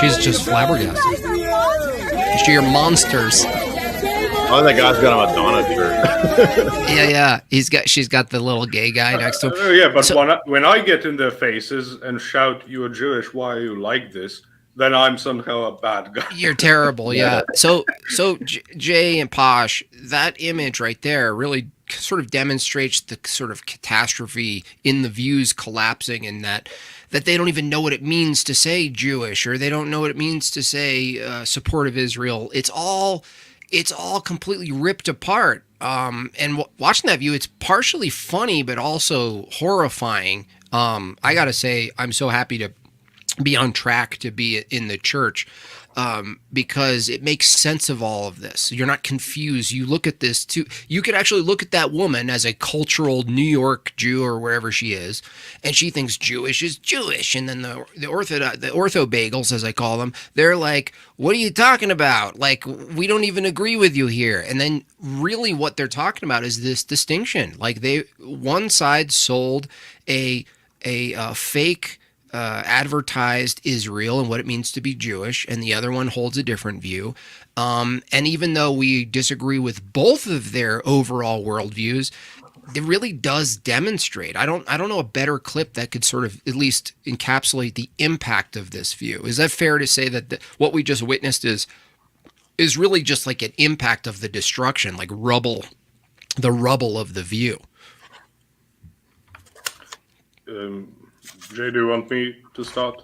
She's just flabbergasted. You're monsters. Oh, that guy's got a Madonna shirt. Yeah. She's got the little gay guy next to him. Yeah, but when I get in their faces and shout, "You're Jewish, why are you like this?" then I'm somehow a bad guy. You're terrible, yeah. So Jay and Posh, that image right there really sort of demonstrates the sort of catastrophe in the views collapsing, and that they don't even know what it means to say Jewish, or they don't know what it means to say support of Israel. It's all completely ripped apart. And watching that view, it's partially funny, but also horrifying. I got to say, I'm so happy to be on track to be in the church, because it makes sense of all of this. You're not confused. You look at this too. You could actually look at that woman as a cultural New York Jew or wherever she is, and she thinks Jewish is Jewish. And then the ortho bagels, as I call them, they're like, "What are you talking about? Like, we don't even agree with you here." And then really what they're talking about is this distinction. Like, one side sold a fake advertised Israel and what it means to be Jewish, and the other one holds a different view. And even though we disagree with both of their overall worldviews, it really does demonstrate. I don't know a better clip that could sort of at least encapsulate the impact of this view. Is that fair to say that what we just witnessed is really just like an impact of the destruction, like rubble, the rubble of the view? Jay, do you want me to start?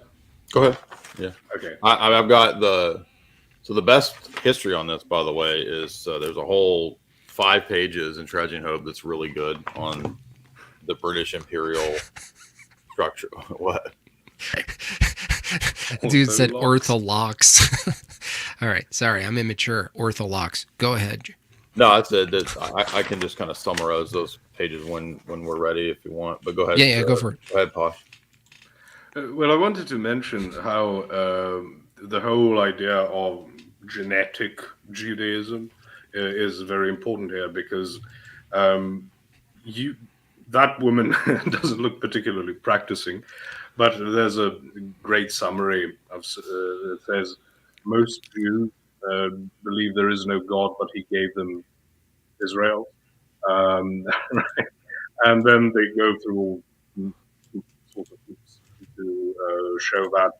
Go ahead. Yeah. Okay. I've got the best history on this, by the way, is there's a whole 5 pages in Tragedy and Hope that's really good on the British imperial structure. What? Dude said orthodox. All right. Sorry, I'm immature. Orthodox. Go ahead. No, I said that I can just kind of summarize those pages when we're ready if you want. But go ahead. Yeah, go for it. Go ahead, Posh. Well, I wanted to mention how the whole idea of genetic Judaism is very important here, because that woman doesn't look particularly practicing, but there's a great summary of it says most Jews believe there is no God, but He gave them Israel, and then they go through all sorts of things to show that.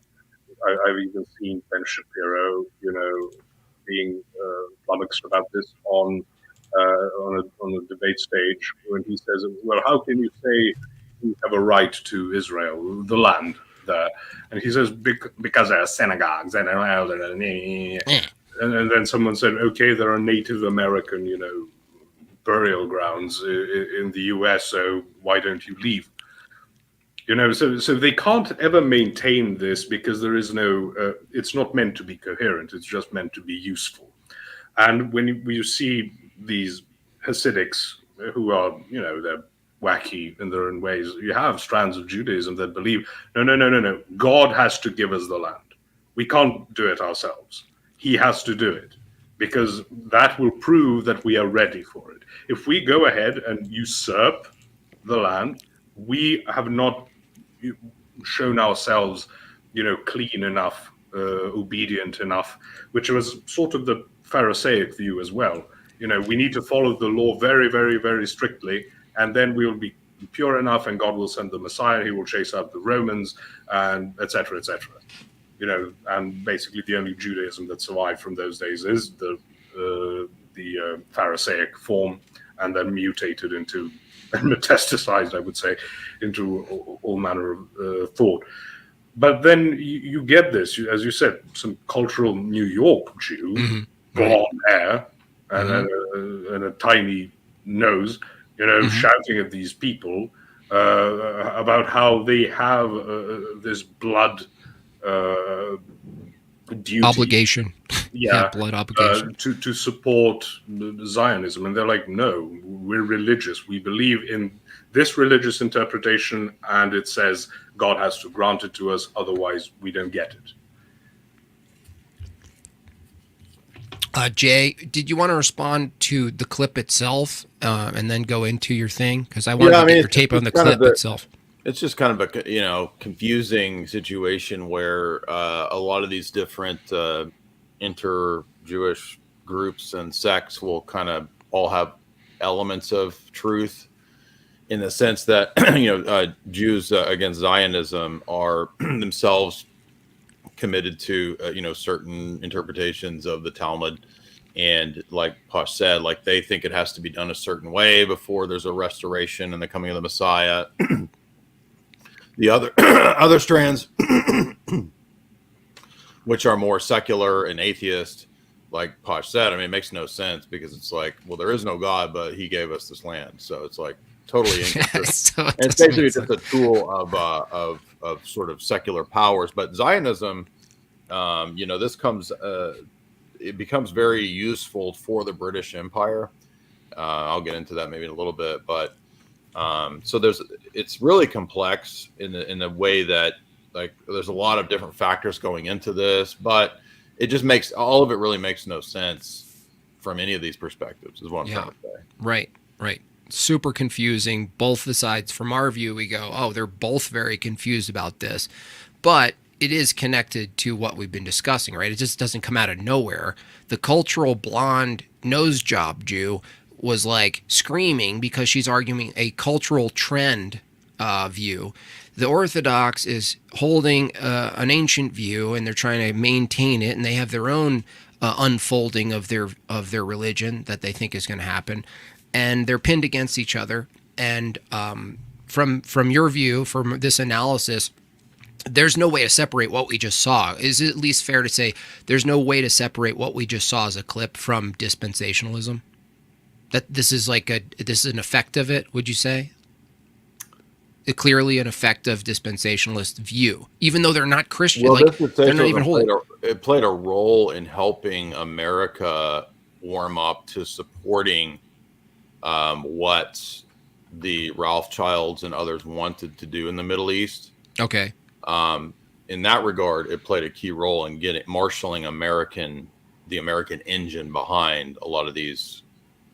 I've even seen Ben Shapiro, being flummoxed about this on a debate stage when he says, "Well, how can you say you have a right to Israel, the land there?" And he says, "Because there are synagogues and then someone said, "Okay, there are Native American, burial grounds in the U.S. So why don't you leave?" So they can't ever maintain this because there is no. It's not meant to be coherent. It's just meant to be useful. And when you see these Hasidics who are, they're wacky in their own ways, you have strands of Judaism that believe, no. God has to give us the land. We can't do it ourselves. He has to do it, because that will prove that we are ready for it. If we go ahead and usurp the land, we have not shown ourselves, clean enough, obedient enough, which was sort of the Pharisaic view as well. We need to follow the law very, very, very strictly, and then we will be pure enough, and God will send the Messiah. He will chase out the Romans, and etc., etc. And basically the only Judaism that survived from those days is the Pharisaic form, and then mutated into, metastasized, I would say, into all manner of thought. But then you get this, as you said, some cultural New York Jew, blonde hair, and a tiny nose, shouting at these people about how they have this blood duty, obligation. Blood obligation to support Zionism, and they're like, no, we're religious. We believe in this religious interpretation, and it says God has to grant it to us, otherwise we don't get it. Jay, did you want to respond to the clip itself and then go into your thing? Because I wanted to get your tape on the clip itself. It's just kind of a confusing situation where a lot of these different inter-Jewish groups and sects will kind of all have elements of truth, in the sense that Jews against Zionism are themselves committed to certain interpretations of the Talmud, and like Posh said, like they think it has to be done a certain way before there's a restoration and the coming of the Messiah. The other strands, which are more secular and atheist, like Posh said, I mean, it makes no sense, because it's like, well, there is no God, but he gave us this land, so it's like totally inconsistent. It's basically just a tool of sort of secular powers. But Zionism, this comes, it becomes very useful for the British Empire. I'll get into that maybe in a little bit, but so it's really complex in the way that, like, there's a lot of different factors going into this, but it just makes, all of it really makes no sense from any of these perspectives, is what I'm trying to say. Right. Super confusing. Both the sides, from our view, we go, oh, they're both very confused about this, but it is connected to what we've been discussing, right? It just doesn't come out of nowhere. The cultural blonde nose job Jew was like screaming because she's arguing a cultural trend view. The Orthodox is holding an ancient view, and they're trying to maintain it, and they have their own unfolding of their religion that they think is going to happen, and they're pinned against each other. And from your view, from this analysis, there's no way to separate what we just saw. Is it at least fair to say there's no way to separate what we just saw as a clip from dispensationalism? That this is this is an effect of it, would you say? Clearly an effect of dispensationalist view, even though they're not Christian. Well, they're not even holy. It played a role in helping America warm up to supporting what the Rothschilds and others wanted to do in the Middle East. Okay. In that regard, it played a key role in marshaling the American engine behind a lot of these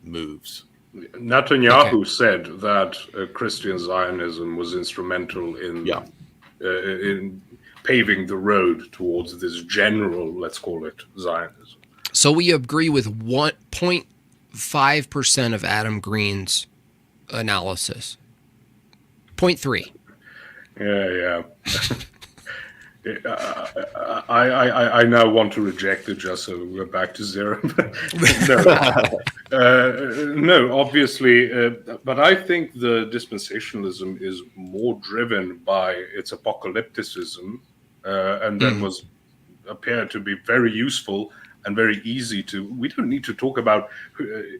moves. Netanyahu said that Christian Zionism was instrumental in paving the road towards this general, let's call it, Zionism. So we agree with 0.5% of Adam Green's analysis. 0.3. Yeah. I now want to reject it, just so we're back to zero. No, obviously, but I think the dispensationalism is more driven by its apocalypticism, and then appeared to be very useful and very easy to. We don't need to talk about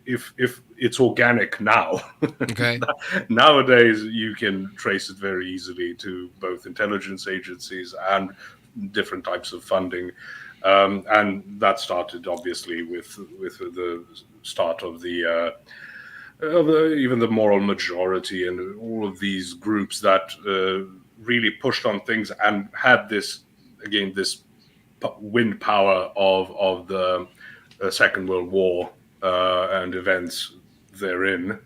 if it's organic now. Okay. Nowadays, you can trace it very easily to both intelligence agencies and different types of funding, and that started obviously with the start of the even the moral majority and all of these groups that really pushed on things and had this wind power of the Second World War and events therein,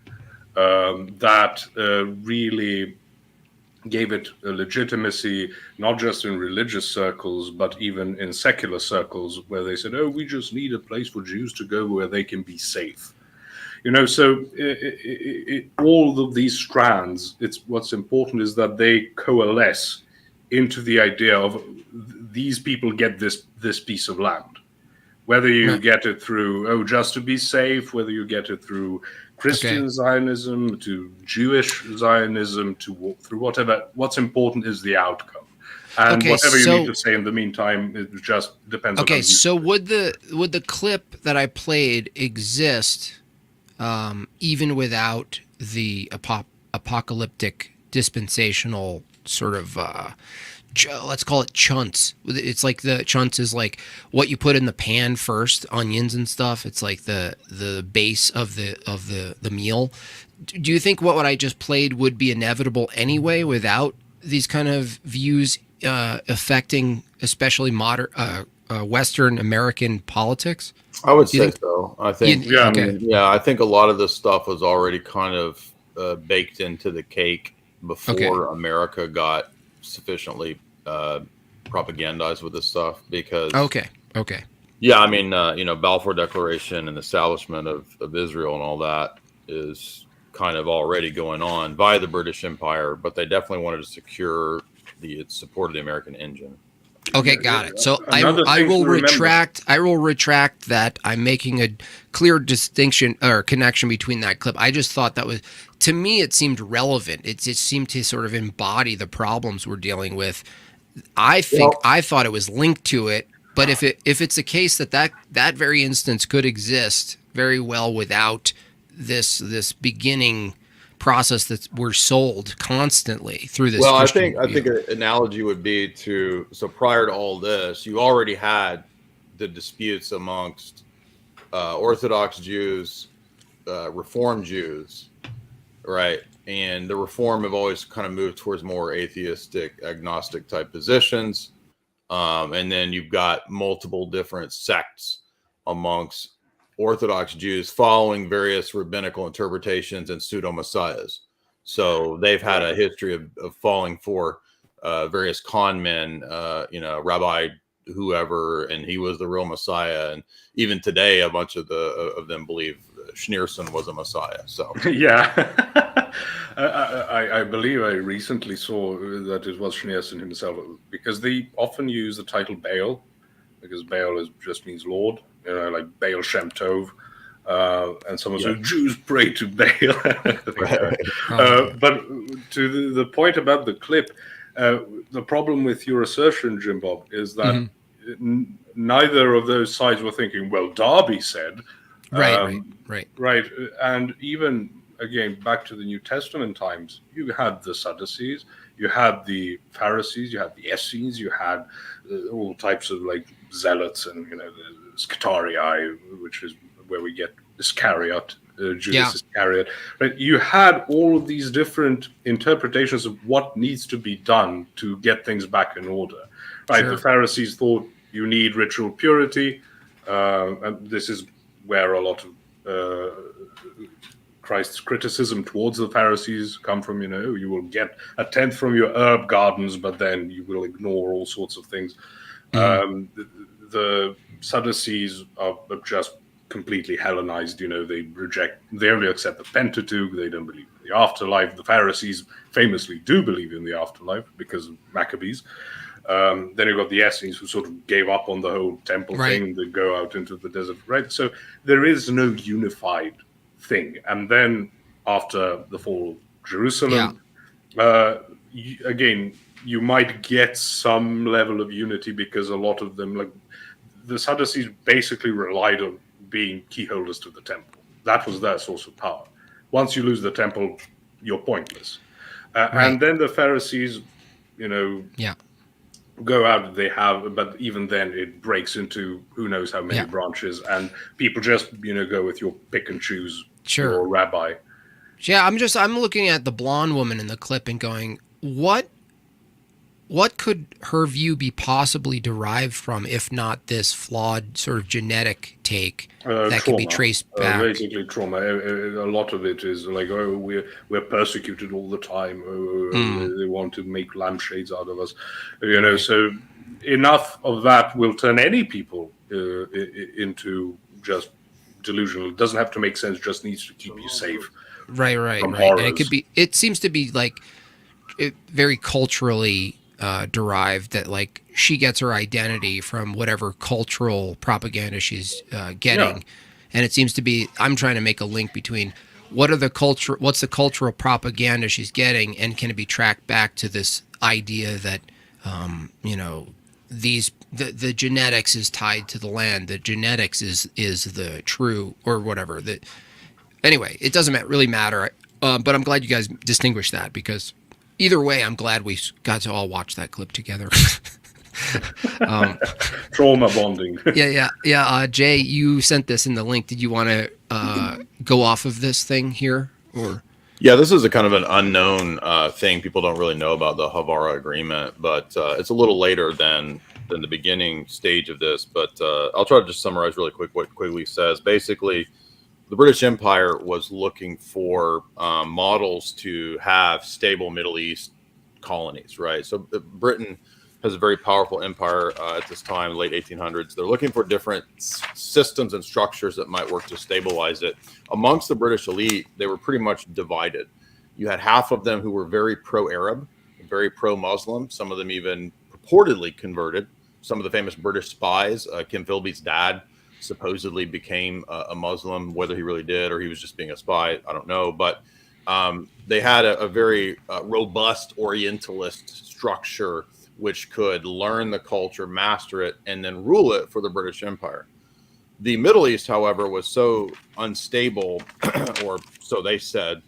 that really gave it a legitimacy, not just in religious circles, but even in secular circles, where they said, oh, we just need a place for Jews to go where they can be safe. So all of these strands, what's important is that they coalesce into the idea of these people get this piece of land. Whether you get it through, just to be safe, whether you get it through Christian Zionism, to Jewish Zionism, through whatever, what's important is the outcome. And whatever you need to say in the meantime, it just depends on how you so would the clip that I played exist even without the apocalyptic dispensational sort of let's call it chunts. It's like the chunts is like what you put in the pan first, onions and stuff. It's like the base of the meal. Do you think what I just played would be inevitable anyway without these kind of views affecting especially modern Western American politics? I would say so. I think okay. I think a lot of this stuff was already kind of baked into the cake before America got sufficiently propagandized with this stuff, because okay I mean Balfour Declaration and the establishment of Israel and all that is kind of already going on via the British Empire, but they definitely wanted to secure the support of the American engine. Okay, got it. So I will retract that. I'm making a clear distinction or connection between that clip. I just thought that was, to me, it seemed relevant. It seemed to sort of embody the problems we're dealing with. I thought it was linked to it, but if it's a case that very instance could exist very well without this beginning process that we're sold constantly through this. Well, I think an analogy would be so prior to all this, you already had the disputes amongst Orthodox Jews, Reform Jews, right? And the Reform have always kind of moved towards more atheistic, agnostic type positions. And then you've got multiple different sects amongst Orthodox Jews following various rabbinical interpretations and pseudo messiahs. So they've had a history of falling for various con men, Rabbi whoever, and he was the real Messiah. And even today, a bunch of them believe Schneerson was a Messiah. So yeah, I believe I recently saw that it was Schneerson himself, because they often use the title Baal, because Baal just means Lord. Like Baal Shem Tov, and someone said Jews pray to Baal. But to the point about the clip, the problem with your assertion, Jimbob, is that neither of those sides were thinking, well, Darby said. Right. And even, again, back to the New Testament times, you had the Sadducees, you had the Pharisees, you had the Essenes, you had all types of like zealots and, the Scutarii, which is where we get Iscariot, Judas Iscariot. Right? You had all of these different interpretations of what needs to be done to get things back in order. Right? Sure. The Pharisees thought you need ritual purity, and this is where a lot of Christ's criticism towards the Pharisees come from. You will get a tenth from your herb gardens, but then you will ignore all sorts of things. The Sadducees are just completely Hellenized. They only accept the Pentateuch. They don't believe in the afterlife. The Pharisees famously do believe in the afterlife because of Maccabees. Then you've got the Essenes, who sort of gave up on the whole temple thing. They go out into the desert, right? So there is no unified thing. And then after the fall of Jerusalem, again, you might get some level of unity, because a lot of them, like the Sadducees, basically relied on being key holders to the temple. That was their source of power. Once you lose the temple, you're pointless. And then the Pharisees, go out. But even then, it breaks into who knows how many branches, and people just go with your pick and choose your rabbi. Yeah, I'm looking at the blonde woman in the clip and going, what could her view be possibly derived from, if not this flawed sort of genetic take that can be traced back? Basically trauma. A lot of it is like, we're persecuted all the time. They want to make lampshades out of us. So enough of that will turn any people into just delusional. It doesn't have to make sense, just needs to keep you safe. Right. And it seems to be like very culturally derived, that like she gets her identity from whatever cultural propaganda she's getting, and it seems to be, I'm trying to make a link between what's the cultural propaganda she's getting, and can it be tracked back to this idea that the genetics is tied to the land, the genetics is the true, or whatever, that Anyway, it doesn't really matter. But I'm glad you guys distinguished that, because either way, I'm glad we got to all watch that clip together. Trauma bonding. Yeah. Jay, you sent this in the link. Did you want to go off of this thing here, or? Yeah, this is a kind of an unknown thing. People don't really know about the Havara Agreement, but it's a little later than the beginning stage of this. But I'll try to just summarize really quick what Quigley says. Basically, the British Empire was looking for models to have stable Middle East colonies, right? So Britain has a very powerful empire at this time, late 1800s. They're looking for different systems and structures that might work to stabilize it. Amongst the British elite, they were pretty much divided. You had half of them who were very pro-Arab, very pro-Muslim. Some of them even purportedly converted. Some of the famous British spies, Kim Philby's dad, supposedly became a Muslim. Whether he really did or he was just being a spy, I don't know. But they had a very robust Orientalist structure which could learn the culture, master it, and then rule it for the British Empire. The Middle East, however, was so unstable, or so they said.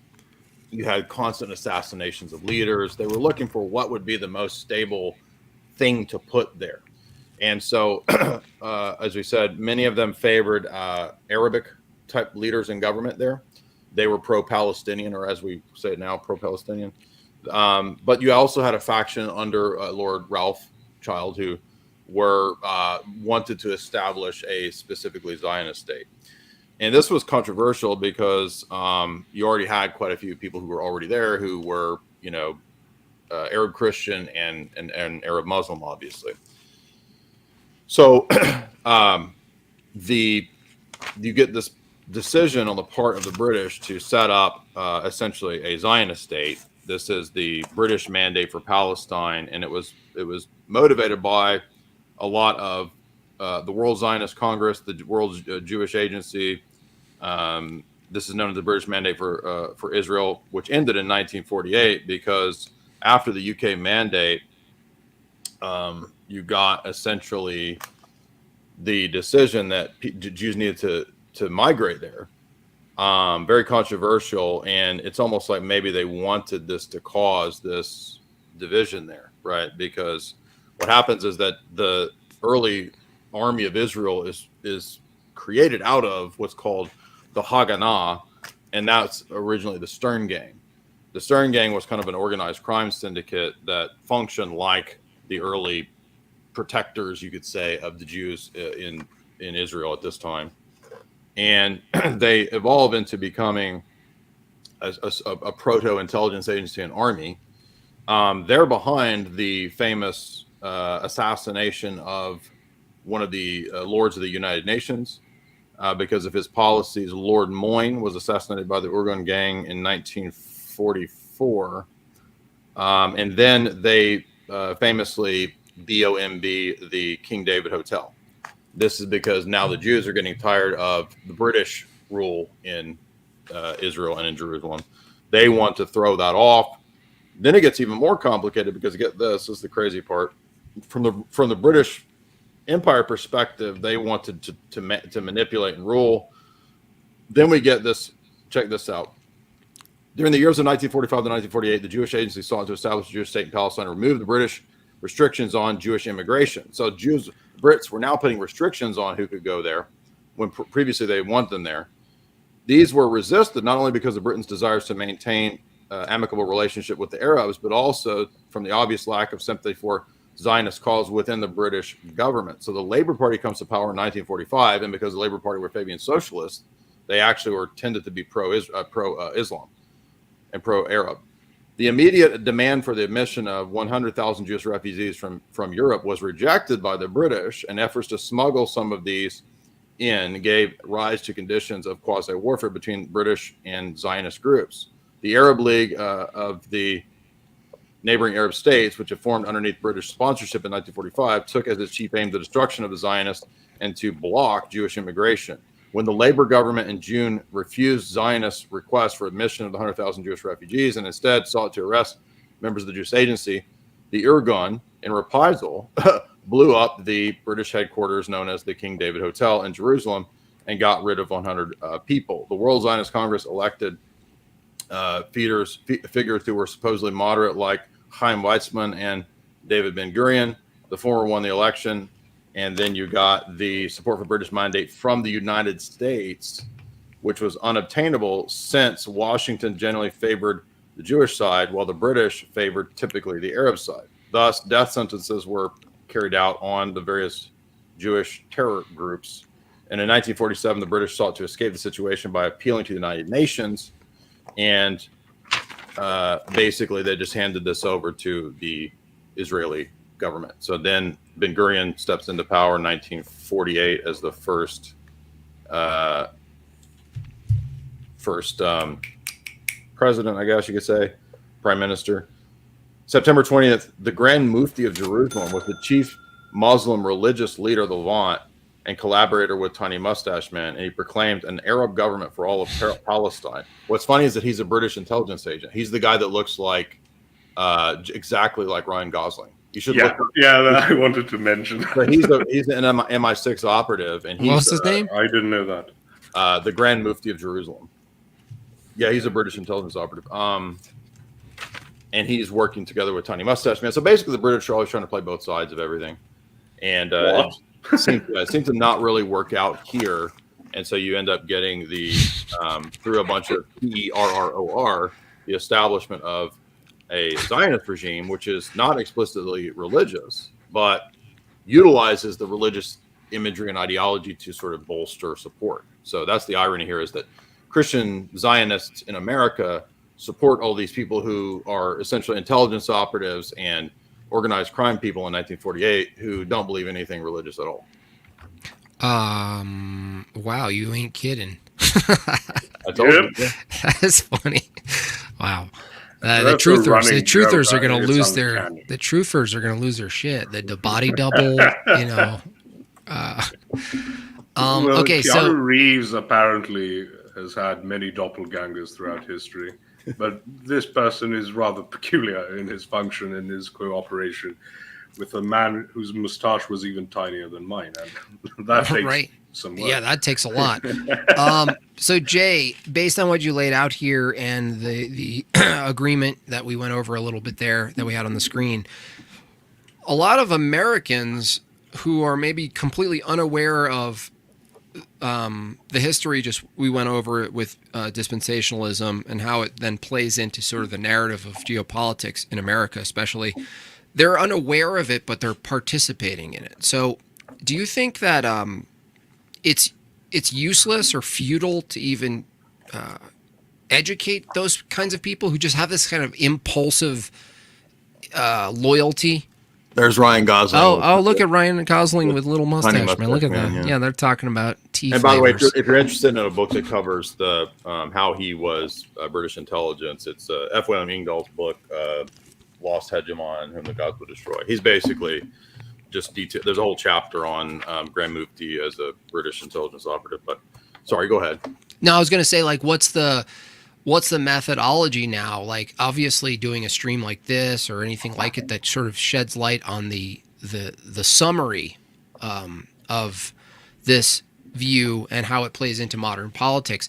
You had constant assassinations of leaders. They were looking for what would be the most stable thing to put there. And so, as we said, many of them favored Arabic type leaders in government there. They were pro-Palestinian, or as we say it now, pro-Palestinian. But you also had a faction under Lord Ralph Child who were wanted to establish a specifically Zionist state. And this was controversial because you already had quite a few people who were already there who were, Arab Christian and Arab Muslim, obviously. So you get this decision on the part of the British to set up essentially a Zionist state. This is the British Mandate for Palestine, and it was motivated by a lot of the World Zionist Congress, the World Jewish Agency. This is known as the British Mandate for Israel, which ended in 1948 because after the UK mandate, you got essentially the decision that Jews needed to migrate there. Very controversial, and it's almost like maybe they wanted this to cause this division there, right? Because what happens is that the early army of Israel is created out of what's called the Haganah, and that's originally the Stern Gang. The Stern Gang was kind of an organized crime syndicate that functioned like the early protectors, you could say, of the Jews in Israel at this time. And they evolve into becoming a proto-intelligence agency and army. They're behind the famous assassination of one of the lords of the United Nations because of his policies. Lord Moyne was assassinated by the Urgun gang in 1944. And then they famously BOMB the King David Hotel. This is because now the Jews are getting tired of the British rule in Israel and in Jerusalem. They want to throw that off. Then it gets even more complicated because this is the crazy part. From the British Empire perspective, they wanted to manipulate and rule. Then we get this. Check this out. During the years of 1945 to 1948, the Jewish Agency sought to establish a Jewish state in Palestine and remove the British restrictions on Jewish immigration. So Brits were now putting restrictions on who could go there when previously they want them there. These were resisted not only because of Britain's desires to maintain amicable relationship with the Arabs, but also from the obvious lack of sympathy for Zionist cause within the British government. So the Labour Party comes to power in 1945, and because the Labour Party were Fabian socialists, they actually were tended to be pro-Islam and pro-Arab. The immediate demand for the admission of 100,000 Jewish refugees from Europe was rejected by the British, and efforts to smuggle some of these in gave rise to conditions of quasi-warfare between British and Zionist groups. The Arab League of the neighboring Arab states, which had formed underneath British sponsorship in 1945, took as its chief aim the destruction of the Zionists and to block Jewish immigration. When the Labour government in June refused Zionist requests for admission of the 100,000 Jewish refugees and instead sought to arrest members of the Jewish Agency, the Irgun, in reprisal, blew up the British headquarters known as the King David Hotel in Jerusalem, and got rid of 100 people. The World Zionist Congress elected figures who were supposedly moderate, like Chaim Weizmann and David Ben-Gurion. The former won the election, and then you got the support for British mandate from the United States, which was unobtainable since Washington generally favored the Jewish side, while the British favored typically the Arab side. Thus, death sentences were carried out on the various Jewish terror groups. And in 1947, the British sought to escape the situation by appealing to the United Nations. And basically, they just handed this over to the Israeli government. So then Ben-Gurion steps into power in 1948 as the first president, I guess you could say, prime minister. September 20th, the Grand Mufti of Jerusalem was the chief Muslim religious leader of the Levant and collaborator with Tiny Mustache Man, and he proclaimed an Arab government for all of Palestine. What's funny is that he's a British intelligence agent. He's the guy that looks like exactly like Ryan Gosling. You should look. I wanted to mention. But he's an MI6 operative, and what's his name? I didn't know that. The Grand Mufti of Jerusalem. Yeah, he's a British intelligence operative. And he's working together with Tiny Mustache Man. So basically, the British are always trying to play both sides of everything, and it seemed to not really work out here. And so you end up getting the through a bunch of terror, the establishment of a Zionist regime, which is not explicitly religious, but utilizes the religious imagery and ideology to sort of bolster support. So that's the irony here, is that Christian Zionists in America support all these people who are essentially intelligence operatives and organized crime people in 1948 who don't believe anything religious at all. Wow, you ain't kidding. I told you. That's funny. Wow. The truthers are going to lose their shit. The body double, you know. Okay, Keanu so Reeves apparently has had many doppelgangers throughout history, but this person is rather peculiar in his function and his cooperation with a man whose mustache was even tinier than mine, and that takes some work. Yeah, that takes a lot. So Jay, based on what you laid out here and the agreement that we went over a little bit there that we had on the screen, a lot of Americans who are maybe completely unaware of the history we went over it with dispensationalism and how it then plays into sort of the narrative of geopolitics in America, especially, they're unaware of it, but they're participating in it. So do you think that it's useless or futile to even educate those kinds of people who just have this kind of impulsive loyalty? There's Ryan Gosling. Oh, look at Ryan Gosling with little mustache, man. Look at that. Yeah, they're talking about tea. And by the way, if you're interested in a book that covers the how he was British intelligence, it's F. William Ingdahl's book, Lost Hegemon, Whom the Gods Would Destroy. He's basically just detailed. There's a whole chapter on Grand Mufti as a British intelligence operative. But sorry, go ahead. No, I was going to say, like, what's the methodology now? Like, obviously doing a stream like this or anything like it that sort of sheds light on the summary of this view and how it plays into modern politics.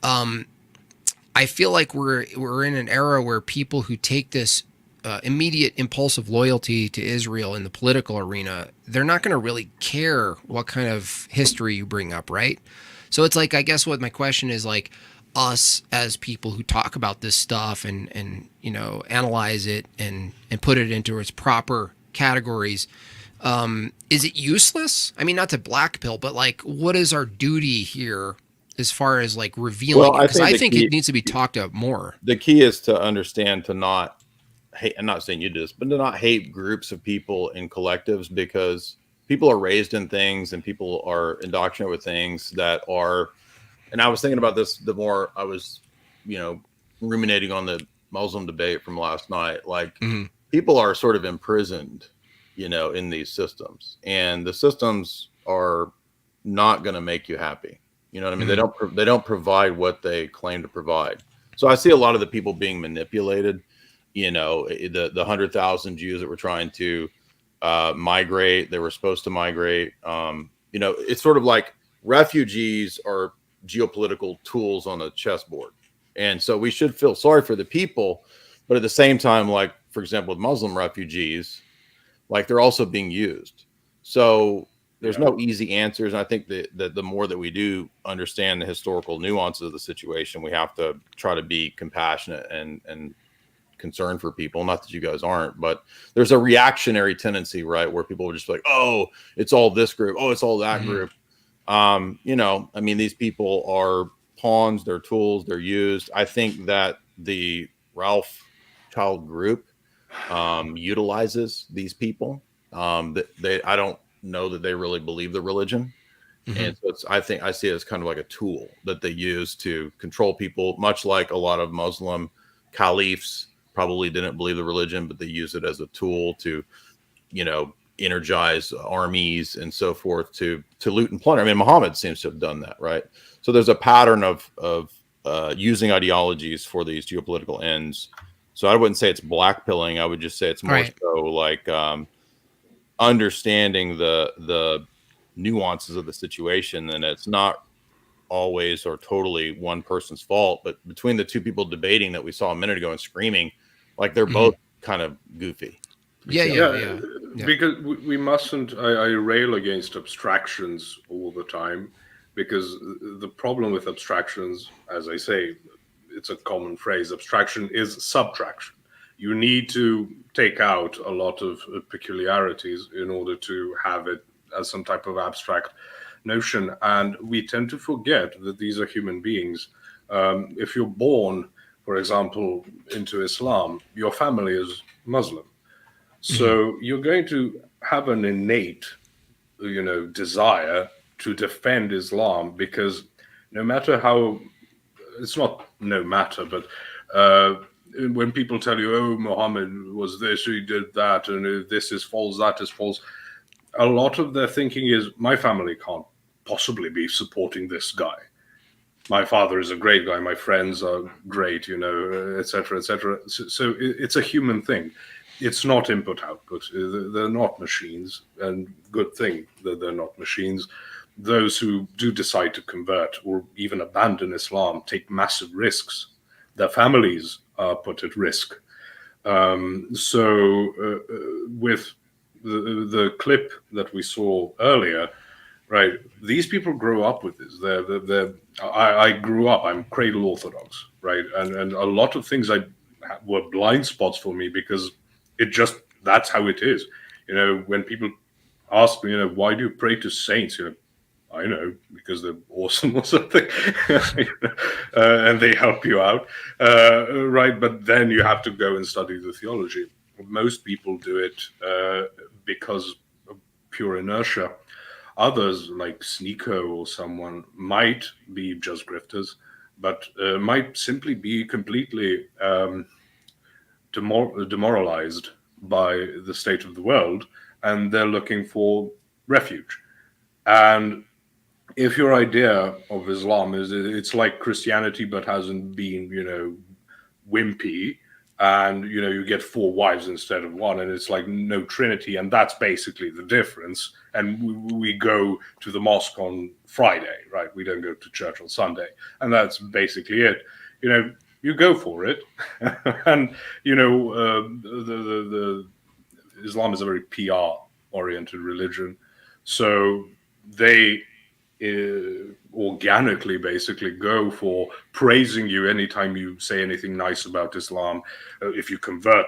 I feel like we're in an era where people who take this immediate impulsive loyalty to Israel in the political arena, they're not going to really care what kind of history you bring up, right? So it's like, I guess what my question is, like, us as people who talk about this stuff and you know, analyze it and put it into its proper categories, is it useless? I mean, not to blackpill, but like, what is our duty here as far as like revealing it? Because I think it needs to be talked about more. The key is to understand, to not hate. I'm not saying you do this, but to not hate groups of people in collectives, because people are raised in things and people are indoctrinated with things that are. And I was thinking about this the more I was, you know, ruminating on the Muslim debate from last night. Like, people are sort of imprisoned, you know, in these systems, and the systems are not going to make you happy. You know what I mean? They don't provide what they claim to provide. So I see a lot of the people being manipulated. You know, the 100,000 Jews that were trying to migrate, they were supposed to migrate. You know, it's sort of like refugees are geopolitical tools on a chessboard. And so we should feel sorry for the people, but at the same time, like, for example, with Muslim refugees, like, they're also being used. So there's no easy answers. And I think that the more that we do understand the historical nuances of the situation, we have to try to be compassionate and concerned for people. Not that you guys aren't, but there's a reactionary tendency, right, where people are just like, oh, it's all this group, oh, it's all that group. You know, I mean, these people are pawns, they're tools, they're used. I think that the Ralph Child group utilizes these people. I don't know that they really believe the religion. And so I see it as kind of like a tool that they use to control people, much like a lot of Muslim caliphs probably didn't believe the religion, but they use it as a tool to, you know, energize armies and so forth to loot and plunder. I mean, Muhammad seems to have done that, right? So there's a pattern of using ideologies for these geopolitical ends. So I wouldn't say it's blackpilling. I would just say it's more so like understanding the nuances of the situation, and it's not always or totally one person's fault. But between the two people debating that we saw a minute ago and screaming, like, they're both kind of goofy. Yeah. Because we mustn't. I rail against abstractions all the time, because the problem with abstractions, as I say, it's a common phrase. Abstraction is subtraction. You need to take out a lot of peculiarities in order to have it as some type of abstract notion. And we tend to forget that these are human beings. If you're born, for example, into Islam, your family is Muslim. So you're going to have an innate, you know, desire to defend Islam, because no matter how, it's not no matter, but when people tell you, oh, Muhammad was this, he did that, and this is false, that is false, a lot of their thinking is, my family can't possibly be supporting this guy. My father is a great guy, my friends are great, you know, etc., etc. So it's a human thing. It's not input-output. They're not machines, and good thing that they're not machines. Those who do decide to convert or even abandon Islam take massive risks. Their families are put at risk. So with the clip that we saw earlier, right, these people grow up with this. I grew up, I'm cradle Orthodox, right? And a lot of things were blind spots for me, because that's how it is. You know, when people ask me, you know, why do you pray to saints? You know, I know, because they're awesome or something, and they help you out, right? But then you have to go and study the theology. Most people do it because of pure inertia. Others, like Sneeko or someone, might be just grifters, but might simply be completely demoralized by the state of the world, and they're looking for refuge. And if your idea of Islam is it's like Christianity but hasn't been, you know, wimpy, and, you know, you get 4 wives instead of 1, and it's like no Trinity, and that's basically the difference. And we go to the mosque on Friday, right? We don't go to church on Sunday, and that's basically it. You know, you go for it, and, you know, the Islam is a very PR-oriented religion, so they organically basically go for praising you anytime you say anything nice about Islam. If you convert,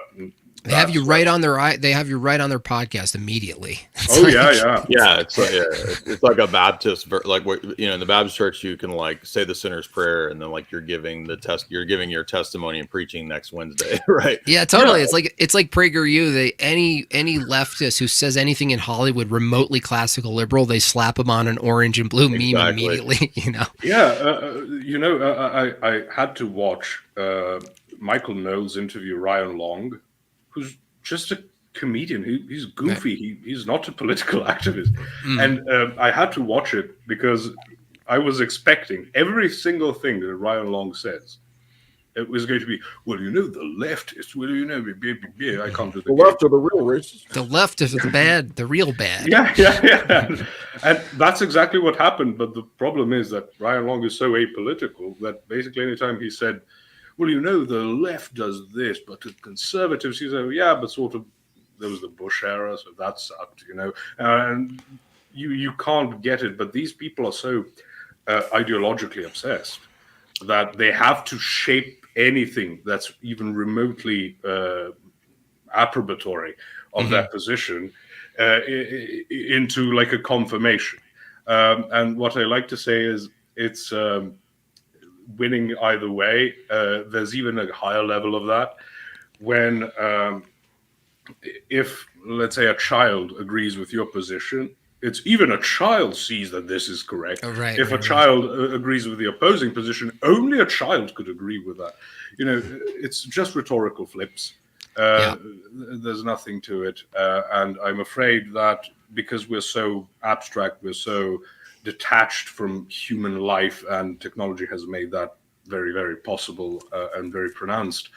they have you right on their They have you right on their podcast immediately. It's like a Baptist, like, what, you know, in the Baptist church, you can like say the sinner's prayer, and then like you're giving your testimony and preaching next Wednesday, right? Yeah, totally. Yeah. It's like PragerU. Any leftist who says anything in Hollywood remotely classical liberal, they slap them on an orange and blue meme immediately. You know. Yeah, you know, I had to watch Michael Knowles interview Ryan Long, who's just a comedian. He's goofy. He's not a political activist. And I had to watch it because I was expecting every single thing that Ryan Long says It was going to be, well, you know, the leftists, well, you know, I can't do the left are the real racists. The left is the bad, the real bad. Yeah. And that's exactly what happened. But the problem is that Ryan Long is so apolitical that basically anytime he said, well, you know, the left does this, but the conservatives, he said, yeah, but sort of, there was the Bush era, so that sucked, you know. And you can't get it. But these people are so ideologically obsessed that they have to shape anything that's even remotely approbatory of their position into like a confirmation. And what I like to say is it's winning either way. There's even a higher level of that when if, let's say, a child agrees with your position, it's even a child sees that this is correct. If a child agrees with the opposing position, only a child could agree with that. You know, it's just rhetorical flips. There's nothing to it. And I'm afraid that because we're so abstract, we're so detached from human life, and technology has made that very, very possible and very pronounced.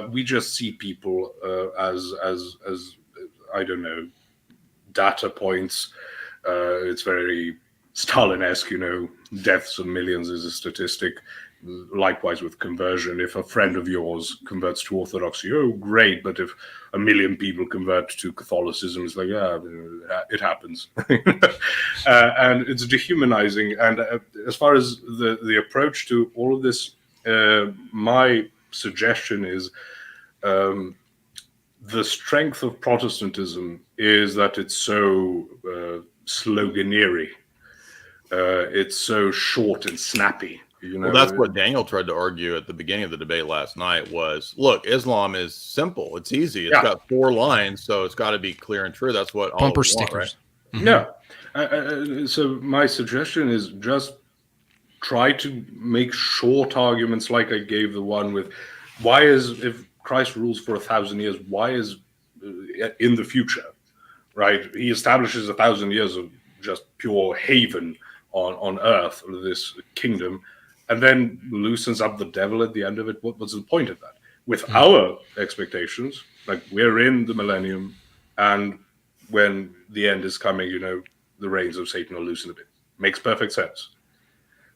We just see people as I don't know, data points. It's very Stalin-esque, you know, deaths of millions is a statistic. Likewise with conversion. If a friend of yours converts to Orthodoxy, oh, great. But if 1 million people convert to Catholicism, it's like, yeah, it happens. And it's dehumanizing. And as far as the approach to all of this, my suggestion is the strength of Protestantism is that it's so sloganeering. It's so short and snappy. You know? Well, that's what Daniel tried to argue at the beginning of the debate last night was, look, Islam is simple. It's easy. It's got 4 lines, so it's got to be clear and true. That's what all bumper stickers. Right? Yeah. So my suggestion is just try to make short arguments like I gave the one with why is, if Christ rules for 1,000 years, why is in the future, right? He establishes 1,000 years of just pure haven on earth, this kingdom, and then loosens up the devil at the end of it. What's the point of that? With our expectations, like we're in the millennium, and when the end is coming, you know, the reins of Satan are loosened a bit. Makes perfect sense.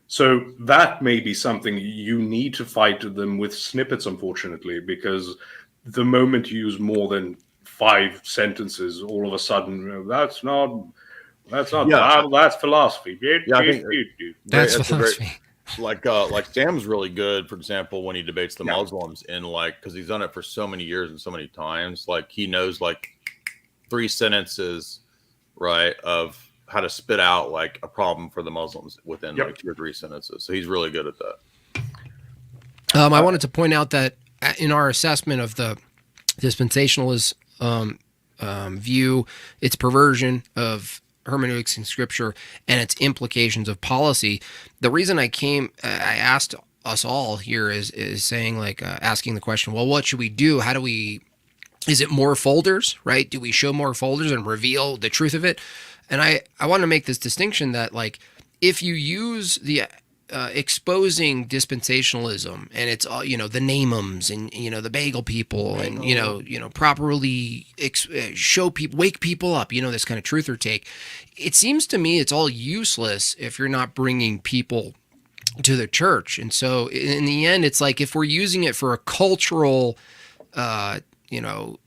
So that may be something you need to fight them with snippets, unfortunately, because the moment you use more than 5 sentences, all of a sudden, you know, that's not Bible, that's philosophy. I think that's philosophy. Like Sam's really good, for example, when he debates the Muslims, and like, because he's done it for so many years and so many times, like he knows like 3 sentences, right, of how to spit out like a problem for the Muslims within like 2 or 3 sentences. So he's really good at that. I wanted to point out that in our assessment of the dispensationalist view, its perversion of hermeneutics in scripture and its implications of policy, the reason I asked us all here is saying like asking the question, well, what should we do? How do we, is it more folders, right? Do we show more folders and reveal the truth of it? And I want to make this distinction that like if you use the exposing dispensationalism and it's all, you know, the nameums and, you know, the bagel people and, you know, properly show people, wake people up, you know, this kind of truth or take, it seems to me it's all useless if you're not bringing people to the church. And so in the end, it's like if we're using it for a cultural, you know,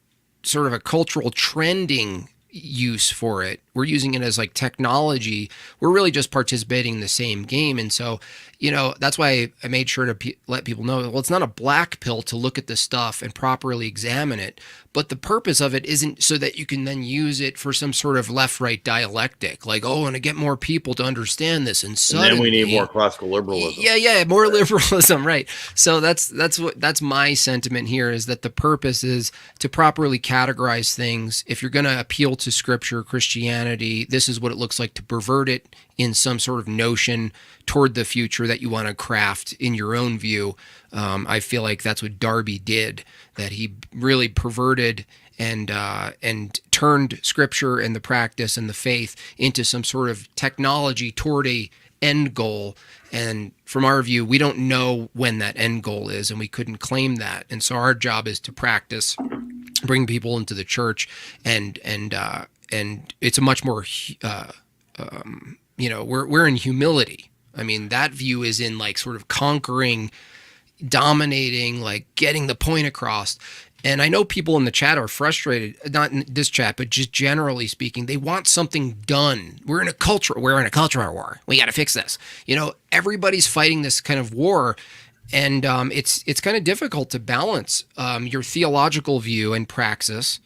sort of a cultural trending use for it, we're using it as like technology, we're really just participating in the same game. And so, you know, that's why I made sure to let people know, well, it's not a black pill to look at the stuff and properly examine it, but the purpose of it isn't so that you can then use it for some sort of left-right dialectic, like, oh, and to get more people to understand this, and suddenly, and then we need more classical liberalism. Yeah, more liberalism, right? So that's my sentiment here, is that the purpose is to properly categorize things. If you're going to appeal to Scripture, Christianity, this is what it looks like to pervert it in some sort of notion toward the future that you want to craft in your own view. I feel like that's what Darby did, that he really perverted and turned Scripture and the practice and the faith into some sort of technology toward a end goal. And from our view, we don't know when that end goal is, and we couldn't claim that. And so our job is to practice, bring people into the church, and it's a much more, we're in humility. I mean, that view is in like sort of conquering, dominating, like getting the point across. And I know people in the chat are frustrated, not in this chat, but just generally speaking, they want something done. We're in a cultural war. We got to fix this. Everybody's fighting this kind of war. And it's kind of difficult to balance your theological view and praxis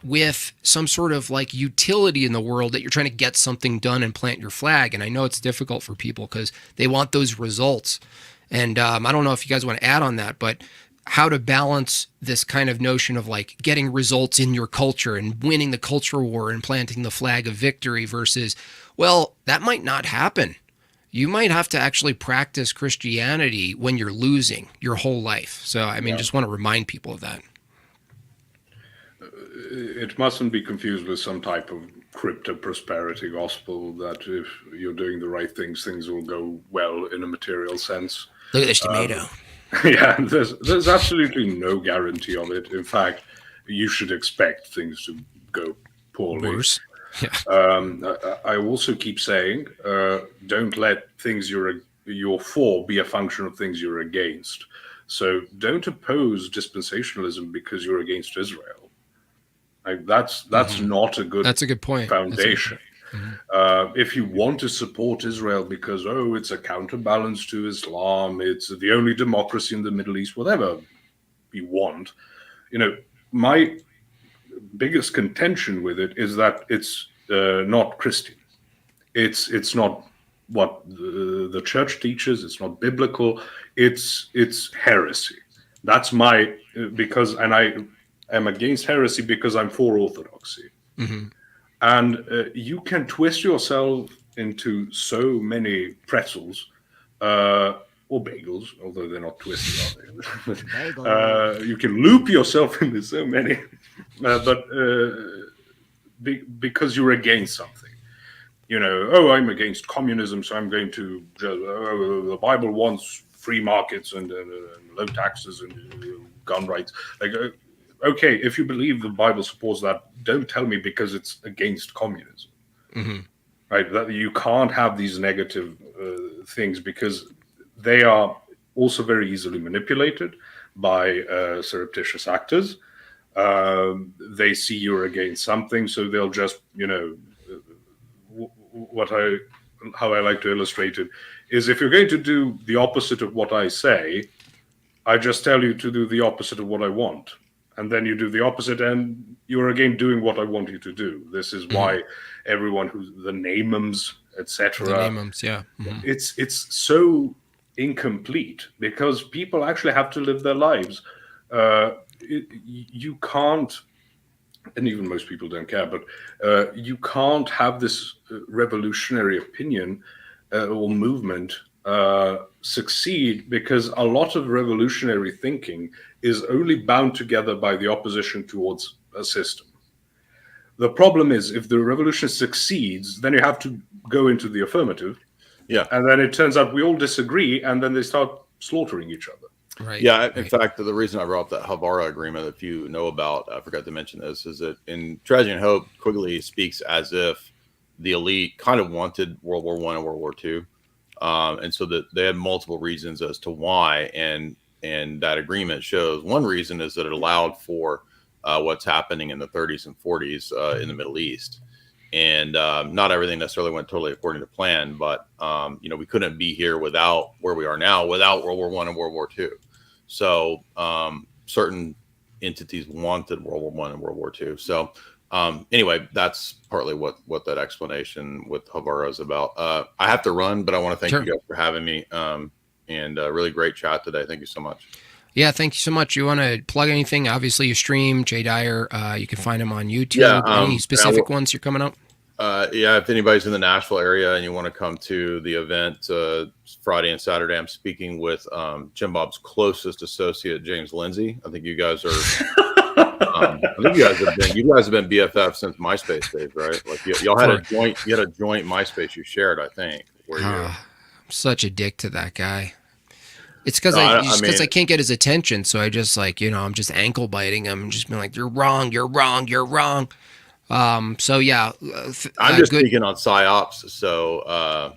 with some sort of like utility in the world that you're trying to get something done and plant your flag. And I know it's difficult for people because they want those results. And I don't know if you guys want to add on that, but how to balance this kind of notion of like getting results in your culture and winning the culture war and planting the flag of victory versus, well, that might not happen. You might have to actually practice Christianity when you're losing your whole life. So, I mean, just want to remind people of that. It mustn't be confused with some type of crypto prosperity gospel that if you're doing the right things, things will go well in a material sense. Look at this tomato. Yeah, there's absolutely no guarantee of it. In fact, you should expect things to go poorly. Worse. Yeah. I also keep saying, don't let things you're for be a function of things you're against. So don't oppose dispensationalism because you're against Israel. That's not a good. That's a good point. Foundation. If you want to support Israel because it's a counterbalance to Islam, it's the only democracy in the Middle East, whatever you want, my biggest contention with it is that it's not Christian. It's not what the church teaches. It's not biblical. It's heresy. That's because I am against heresy because I'm for orthodoxy. Mm-hmm. And you can twist yourself into so many pretzels or bagels, although they're not twisted, are they? You can loop yourself into so many, because you're against something. I'm against communism, so I'm going to. The Bible wants free markets and low taxes and gun rights. Okay, if you believe the Bible supports that, don't tell me because it's against communism, right? That you can't have these negative things because they are also very easily manipulated by surreptitious actors. They see you're against something, so they'll just, how I like to illustrate it is if you're going to do the opposite of what I say, I just tell you to do the opposite of what I want. And then you do the opposite, and you're again doing what I want you to do. This is why everyone the namums, etc. The namums, yeah. Mm-hmm. It's so incomplete because people actually have to live their lives. You can't, and even most people don't care, but you can't have this revolutionary opinion or movement succeed because a lot of revolutionary thinking is only bound together by the opposition towards a system. The problem is if the revolution succeeds, then you have to go into the affirmative. Yeah. And then it turns out we all disagree, and then they start slaughtering each other. Right. Yeah. In fact, the reason I brought up that Havara agreement, if you know about, I forgot to mention this, is that in Tragedy and Hope, Quigley speaks as if the elite kind of wanted World War I and World War II. And so that they had multiple reasons as to why. And that agreement shows one reason is that it allowed for what's happening in the 30s and 40s in the Middle East. And not everything necessarily went totally according to plan, but, we couldn't be here without where we are now, without World War I and World War II. So certain entities wanted World War I and World War II. So anyway, that's partly what that explanation with Havara is about. I have to run, but I want to thank you guys for having me. And really great chat today. Thank you so much. Yeah, thank you so much. You want to plug anything? Obviously, you stream Jay Dyer. You can find him on YouTube. Yeah, any specific ones you're coming up? If anybody's in the Nashville area and you want to come to the event Friday and Saturday, I'm speaking with Jimbob's closest associate, James Lindsay. I think you guys are. I think you guys have been BFF since MySpace days, right? Like y'all had a joint MySpace you shared, I think. for you. I'm such a dick to that guy. It's because No, I can't get his attention, so I just I'm just ankle biting him and just being like, "You're wrong, you're wrong, you're wrong." So yeah, I'm just speaking on psyops, so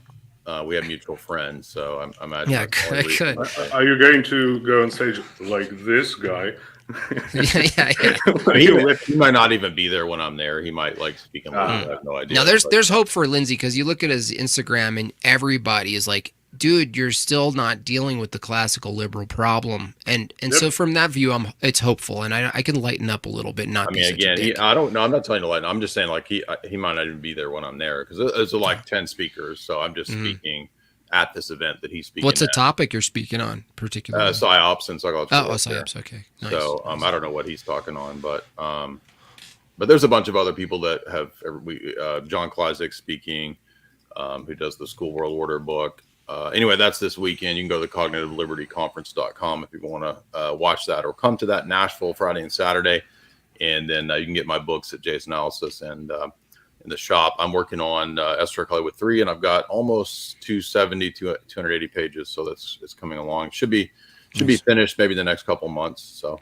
we have mutual friends, so I'm yeah, good. Are you going to go on stage like this guy? yeah. He might not even be there when I'm there. He might speak in Latin. I have no idea. Now there's hope for Lindsay, because you look at his Instagram and everybody is like, dude, you're still not dealing with the classical liberal problem, and so from that view, it's hopeful, and I can lighten up a little bit. Not be such a dick. I don't know. I'm not telling you to lighten up. I'm just saying he might not even be there when I'm there, because there's 10 speakers, so I'm just speaking at this event that he's speaking. What's the topic you're speaking on, particularly? Psyops and psychology. Psyops. Okay. Nice. So I don't know what he's talking on, but there's a bunch of other people that have. John Klizek speaking, who does the School World Order book. Anyway, that's this weekend. You can go to cognitivelibertyconference.com if you want to watch that, or come to that Nashville Friday and Saturday. And then you can get my books at Jay's Analysis and in the shop. I'm working on Esther Hollywood 3, and I've got almost 280 pages. So it's coming along. Should be finished maybe the next couple months. So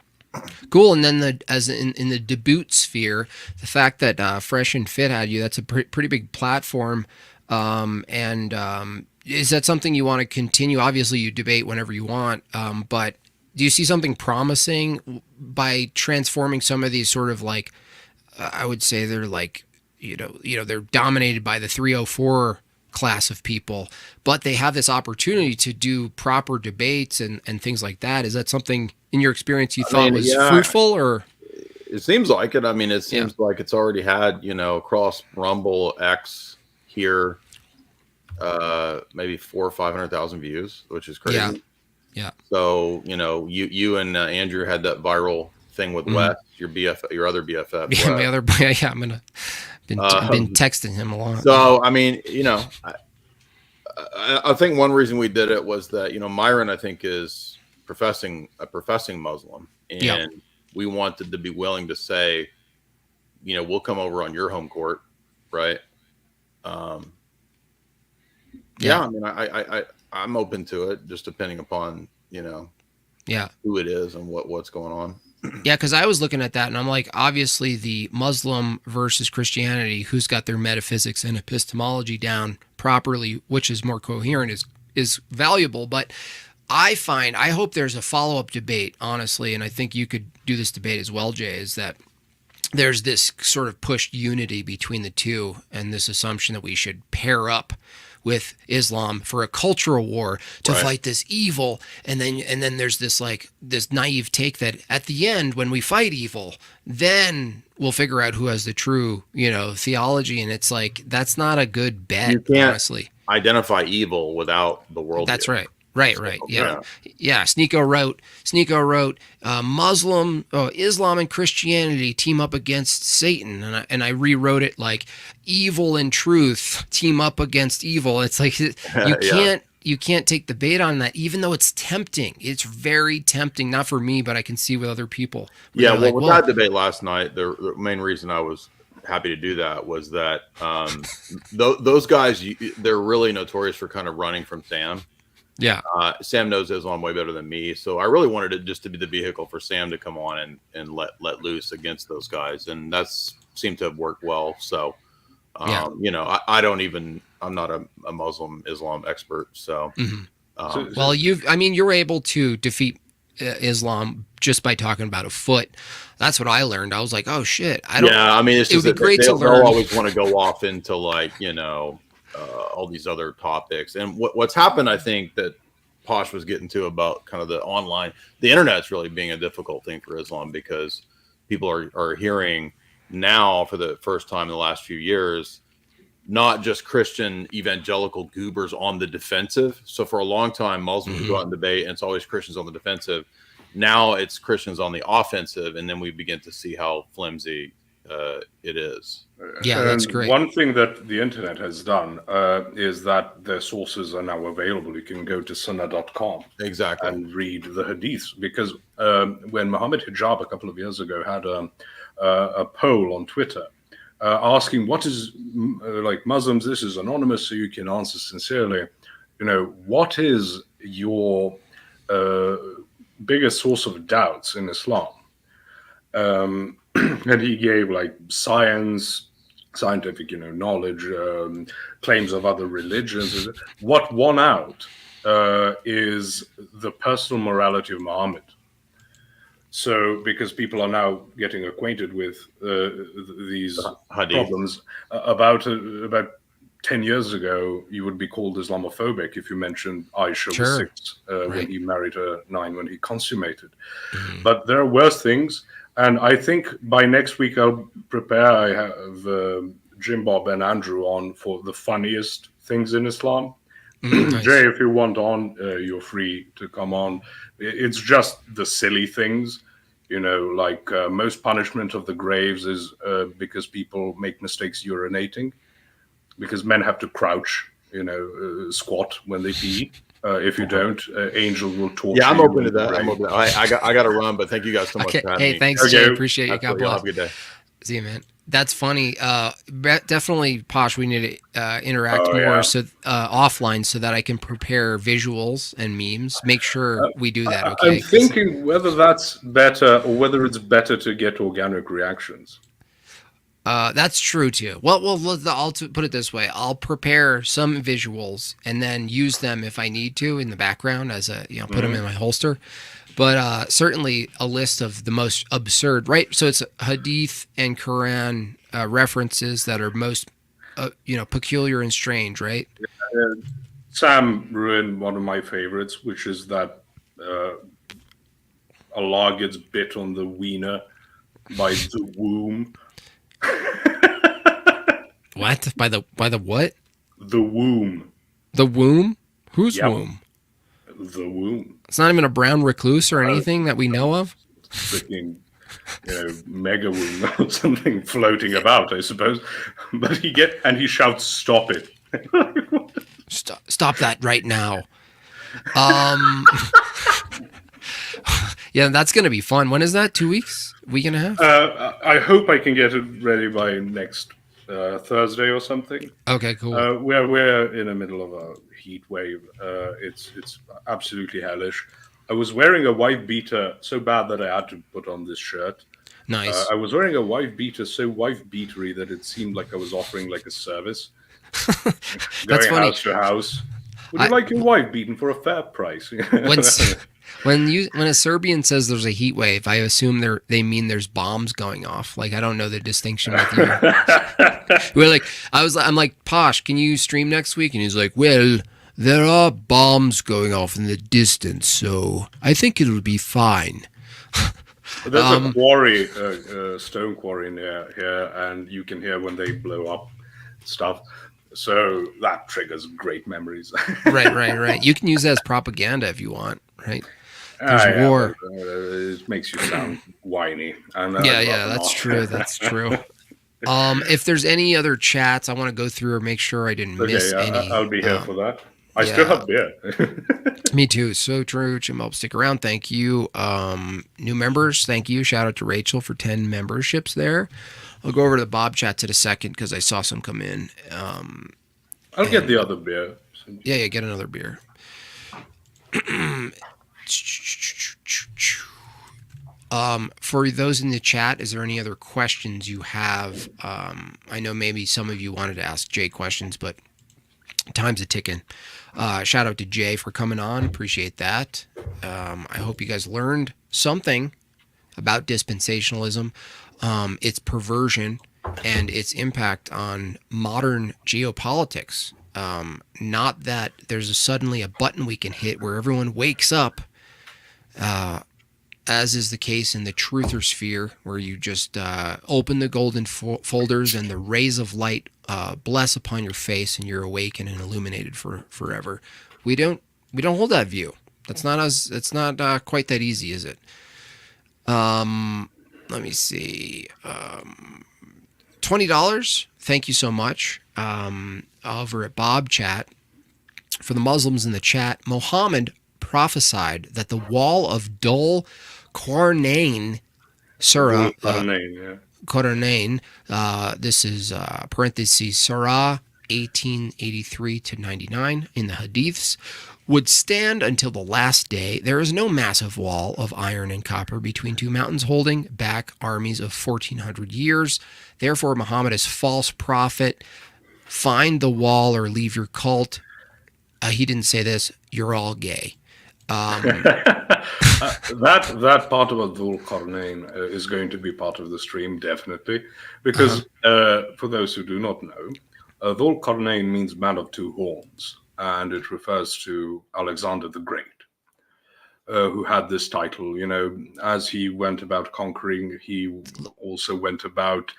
cool. And then as in the debut sphere, the fact that Fresh and Fit had you, that's a pretty big platform. Is that something you want to continue? Obviously, you debate whenever you want, but do you see something promising by transforming some of these sort of I would say they're they're dominated by the 304 class of people, but they have this opportunity to do proper debates and things like that. Is that something in your experience you thought was fruitful, or? It seems like it. I mean, it seems like it's already had, across Rumble, X here, maybe 400,000 or 500,000 views, which is crazy. Yeah. So you and Andrew had that viral thing with Wes, your other BFF. Yeah, my other. Yeah, been texting him a lot. So I mean, I think one reason we did it was that Myron, I think, is a professing Muslim, and we wanted to be willing to say, we'll come over on your home court, right? I mean, I'm open to it, just depending upon who it is and what's going on. Yeah, because I was looking at that and I'm like, obviously the Muslim versus Christianity, who's got their metaphysics and epistemology down properly, which is more coherent, is valuable. But I hope there's a follow-up debate, honestly, and I think you could do this debate as well, Jay, is that there's this sort of pushed unity between the two and this assumption that we should pair up with Islam for a cultural war to fight this evil, and then there's this this naive take that at the end, when we fight evil, then we'll figure out who has the true theology, and it's that's not a good bet. You can't honestly identify evil without the world. That's right. Right. Yeah. Sneeko wrote, Islam and Christianity team up against Satan, and I rewrote it evil and truth team up against evil. It's you can't take the bait on that, even though it's tempting. It's very tempting, not for me, but I can see with other people. Yeah. Well, with that debate last night, the main reason I was happy to do that was that those guys, they're really notorious for kind of running from Sam. Yeah. Sam knows Islam way better than me. So I really wanted it just to be the vehicle for Sam to come on and let loose against those guys. And that's seemed to have worked well. So, I'm not a Muslim Islam expert. So, you were able to defeat Islam just by talking about a foot. That's what I learned. I was like, oh shit. It would be great to learn. They'll always want to go off into all these other topics. And what's happened, I think, that Posh was getting to about kind of the internet's really being a difficult thing for Islam, because people are hearing now for the first time in the last few years, not just Christian evangelical goobers on the defensive. So for a long time, Muslims would go out and debate, and it's always Christians on the defensive. Now it's Christians on the offensive, and then we begin to see how flimsy it is. Yeah, that's great. One thing that the internet has done is that the sources are now available. You can go to sunnah.com exactly and read the hadiths, because when Muhammad Hijab a couple of years ago had a poll on Twitter, asking what is like Muslims. This is anonymous, so you can answer sincerely. What is your biggest source of doubts in Islam? And he gave like scientific, knowledge, claims of other religions. What won out is the personal morality of Muhammad. So, because people are now getting acquainted with these problems, about 10 years ago, you would be called Islamophobic if you mentioned Aisha was 6 when he married her 9 when he consummated. But there are worse things. And I think by next week I'll prepare. I have Jimbob and Andrew on for the funniest things in Islam. Nice. Jay, if you want on, you're free to come on. It's just the silly things, like most punishment of the graves is because people make mistakes urinating, because men have to crouch, squat when they pee. If you don't, angel will torture you. Yeah, I'm open to that. I got to run, but thank you guys so much for having me. Hey, thanks, Jay. Appreciate you. God bless. Have a good day. See you, man. That's funny. Definitely, Posh, we need to interact more so offline so that I can prepare visuals and memes. Make sure we do that, okay? I'm thinking whether that's better or whether it's better to get organic reactions. That's true too. Well, I'll put it this way: I'll prepare some visuals and then use them if I need to in the background as put them in my holster. But certainly a list of the most absurd, right? So it's Hadith and Quran references that are most, peculiar and strange, right? Sam ruined one of my favorites, which is that Allah gets bit on the wiener by the womb. What? By the what? The womb. The womb? Whose womb? The womb. It's not even a brown recluse or anything that we know of? Freaking mega womb or something floating about, I suppose. But he shouts, "Stop it." Stop that right now. Yeah, that's going to be fun. When is that? 2 weeks? Week and a half? I hope I can get it ready by next Thursday or something. Okay, cool. We're in the middle of a heat wave. It's absolutely hellish. I was wearing a wife beater so bad that I had to put on this shirt. Nice. I was wearing a wife beater so wife beatery that it seemed like I was offering like a service. That's going funny. House to house. Would you like your wife beaten for a fair price? When a Serbian says there's a heat wave, I assume they mean there's bombs going off. Like, I don't know the distinction with you. I'm like, Posh, can you stream next week? And he's like, well, there are bombs going off in the distance, so I think it'll be fine. There's a quarry, stone quarry near here, and you can hear when they blow up stuff. So that triggers great memories. Right. You can use that as propaganda if you want, right? There's war. It makes you sound whiny. Yeah, that's true. That's true. If there's any other chats I want to go through or make sure I didn't miss any. I'll be here for that. I still have beer. Me too. So true. Jimbob, stick around. Thank you. New members, thank you. Shout out to Rachel for 10 memberships there. I'll go over to the Bob chats in a second because I saw some come in. I'll get the other beer. Yeah, get another beer. For those in the chat, is there any other questions you have? I know maybe some of you wanted to ask Jay questions, but time's a ticking. Shout out to Jay for coming on. Appreciate that. I hope you guys learned something about dispensationalism, its perversion, and its impact on modern geopolitics. Not that there's suddenly a button we can hit where everyone wakes up, as is the case in the truther sphere, where you just open the golden folders and the rays of light bless upon your face and you're awakened and illuminated for forever. We don't hold that view. It's not quite that easy, is it? Let me see. $20. Thank you so much. Over at Bob chat, for the Muslims in the chat, Muhammad prophesied that the wall of Dhul Qarnayn Surah Qarnayn, this is parentheses Surah 1883 to 99 in the Hadiths, would stand until the last day. There is no massive wall of iron and copper between two mountains holding back armies of 1400 years. Therefore, Muhammad is false prophet. Find the wall or leave your cult. He didn't say this. You're all gay. That part about Dhul Qarnayn is going to be part of the stream, definitely, because for those who do not know, Dhul Qarnayn means man of two horns, and it refers to Alexander the Great, who had this title. You know, as he went about conquering, he also went about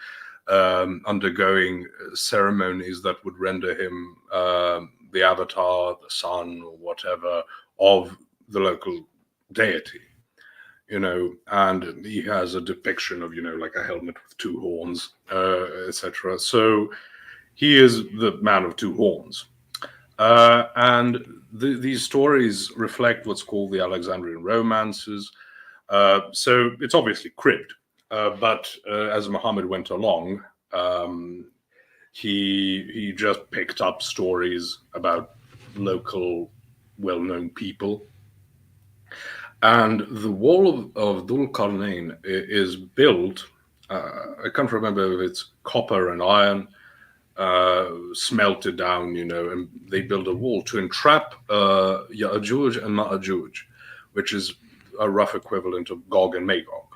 undergoing ceremonies that would render him the avatar, the son, or whatever of the local deity, you know, and he has a depiction of, you know, like a helmet with two horns, etc. So he is the man of two horns. And these stories reflect what's called the Alexandrian romances. So it's obviously cribbed, but as Muhammad went along, he just picked up stories about local well-known people. And the wall of Dhul Qarnayn is built, I can't remember if it's copper and iron, smelted down, you know, and they build a wall to entrap Ya'juj and Ma'juj, which is a rough equivalent of Gog and Magog.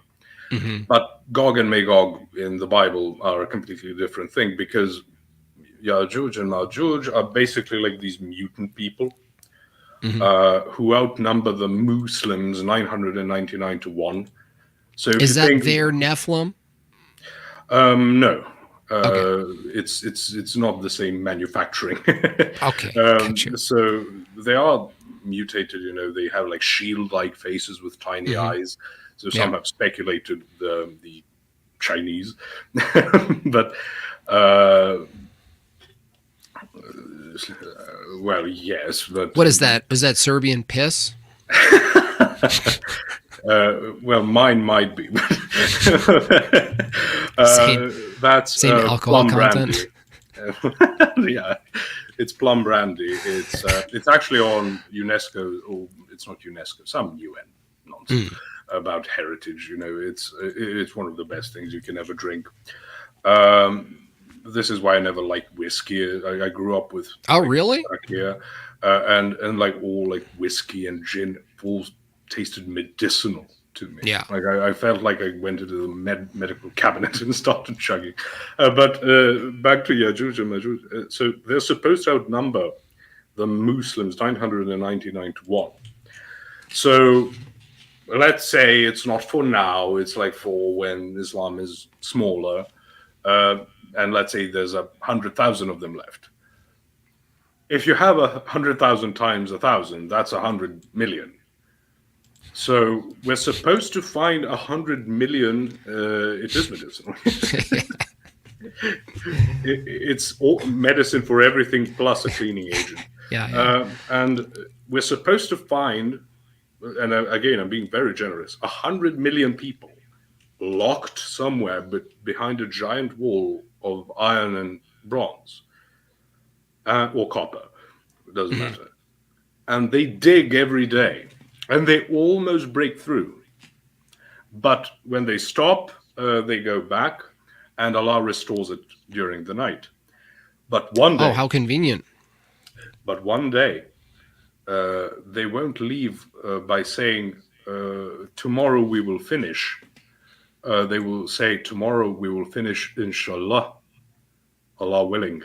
Mm-hmm. But Gog and Magog in the Bible are a completely different thing, because Ya'juj and Ma'juj are basically like these mutant people. Mm-hmm. Who outnumber the Muslims 999 to 1. So is that their Nephilim? No. Okay. It's not the same manufacturing. Okay. Gotcha. So they are mutated, you know, they have like shield-like faces with tiny eyes. So some have speculated the Chinese. But well, yes, but what is that? Was that Serbian piss? Well, mine might be. That's same alcohol plum content. Brandy. Yeah, it's plum brandy. It's actually on UNESCO, or it's not UNESCO, some UN nonsense about heritage. You know, it's one of the best things you can ever drink. This is why I never liked whiskey. I grew up with really? Here, and like all like whiskey and gin all tasted medicinal to me. Yeah, like I felt like I went into the medical cabinet and started chugging. But back to Ya'juj and Ma'juj. So they're supposed to outnumber the Muslims 999 to 1. So let's say it's not for now. It's like for when Islam is smaller. And let's say there's 100,000 of them left. If you have 100,000 times 1,000, that's 100 million. So we're supposed to find 100 million. It is medicinal. It's all medicine for everything plus a cleaning agent. Yeah. And we're supposed to find, and again, I'm being very generous, 100 million people locked somewhere behind a giant wall of iron and bronze, or copper, it doesn't matter. And they dig every day, and they almost break through. But when they stop, they go back, and Allah restores it during the night. But one day... Oh, how convenient. But one day, they won't leave by saying, tomorrow we will finish. They will say, tomorrow we will finish, inshallah, Allah willing.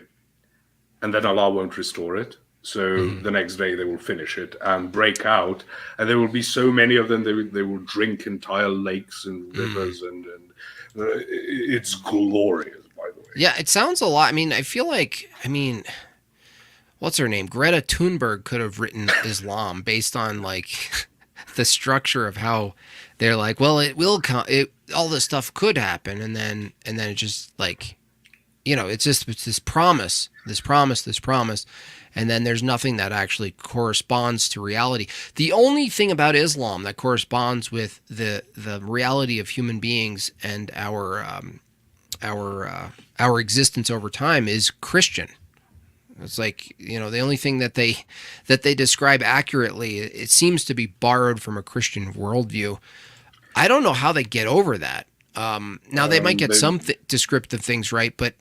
And then Allah won't restore it. So the next day they will finish it and break out. And there will be so many of them, they will drink entire lakes and rivers. And it's glorious, by the way. Yeah, it sounds a lot. I mean, I feel like, what's her name? Greta Thunberg could have written Islam based on, like, the structure of how they're like, well, it will come. All this stuff could happen, and then it just like, you know, it's this promise, and then there's nothing that actually corresponds to reality. The only thing about Islam that corresponds with the reality of human beings and our our existence over time is Christian. It's like, you know, the only thing that they describe accurately, it seems to be borrowed from a Christian worldview. I don't know how they get over that. Now they might get some descriptive things right, but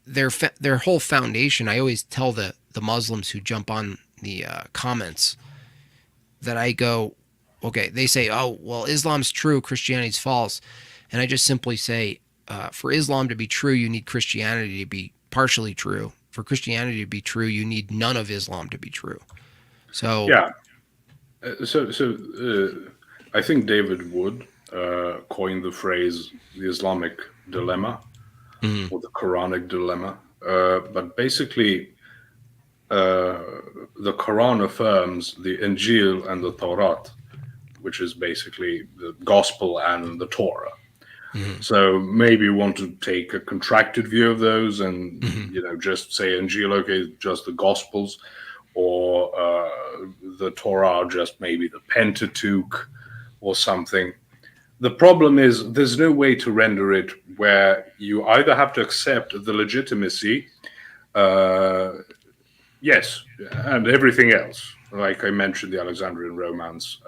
their whole foundation. I always tell the Muslims who jump on the comments that I go, okay, they say, oh, well, Islam's true, Christianity's false. And I just simply say, for Islam to be true, you need Christianity to be partially true. For Christianity to be true, you need none of Islam to be true. So yeah, so I think David Wood coined the phrase the Islamic dilemma or the Quranic dilemma. But basically, the Quran affirms the Injil and the Torah, which is basically the gospel and the Torah. So maybe you want to take a contracted view of those and, you know, just say Injil, okay, just the Gospels, or the Torah, just maybe the Pentateuch or something. The problem is there's no way to render it where you either have to accept the legitimacy, yes, and everything else. Like I mentioned, the Alexandrian Romance,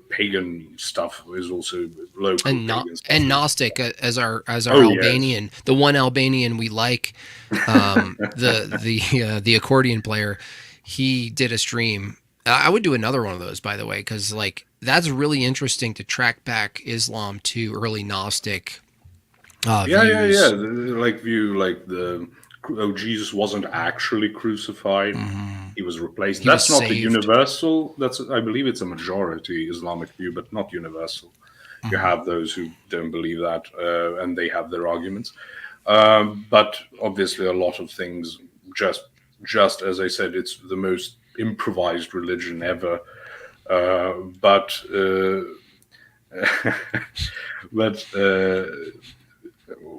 pagan stuff is also local, and Gnostic as our Albanian, yes. The one Albanian we like, the accordion player, he did a stream. I would do another one of those, by the way, because like that's really interesting to track back Islam to early Gnostic views. Like Jesus wasn't actually crucified. He was replaced. That's not the universal. I believe it's a majority Islamic view, but not universal. You have those who don't believe that, and they have their arguments. But obviously, a lot of things, just as I said, it's the most improvised religion ever. But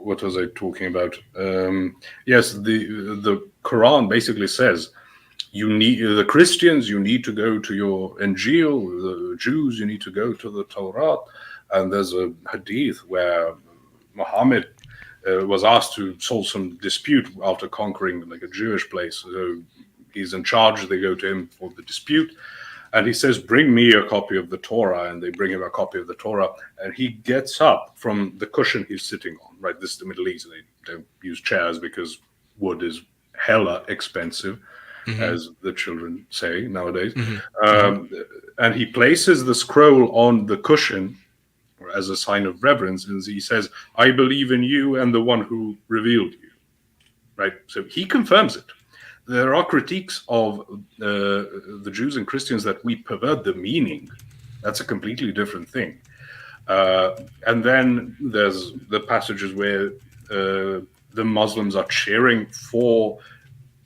what was I talking about? Yes, the Quran basically says you need the Christians, you need to go to your Injil, the Jews, you need to go to the Torah. And there's a hadith where Muhammad was asked to solve some dispute after conquering like a Jewish place. So he's in charge, they go to him for the dispute. And he says, bring me a copy of the Torah. And they bring him a copy of the Torah. And he gets up from the cushion he's sitting on, right? This is the Middle East. They don't use chairs because wood is hella expensive, as the children say nowadays. And he places the scroll on the cushion as a sign of reverence. And he says, I believe in you and the one who revealed you, right? So he confirms it. There are critiques of the Jews and Christians that we pervert the meaning. That's a completely different thing. And then there's the passages where the Muslims are cheering for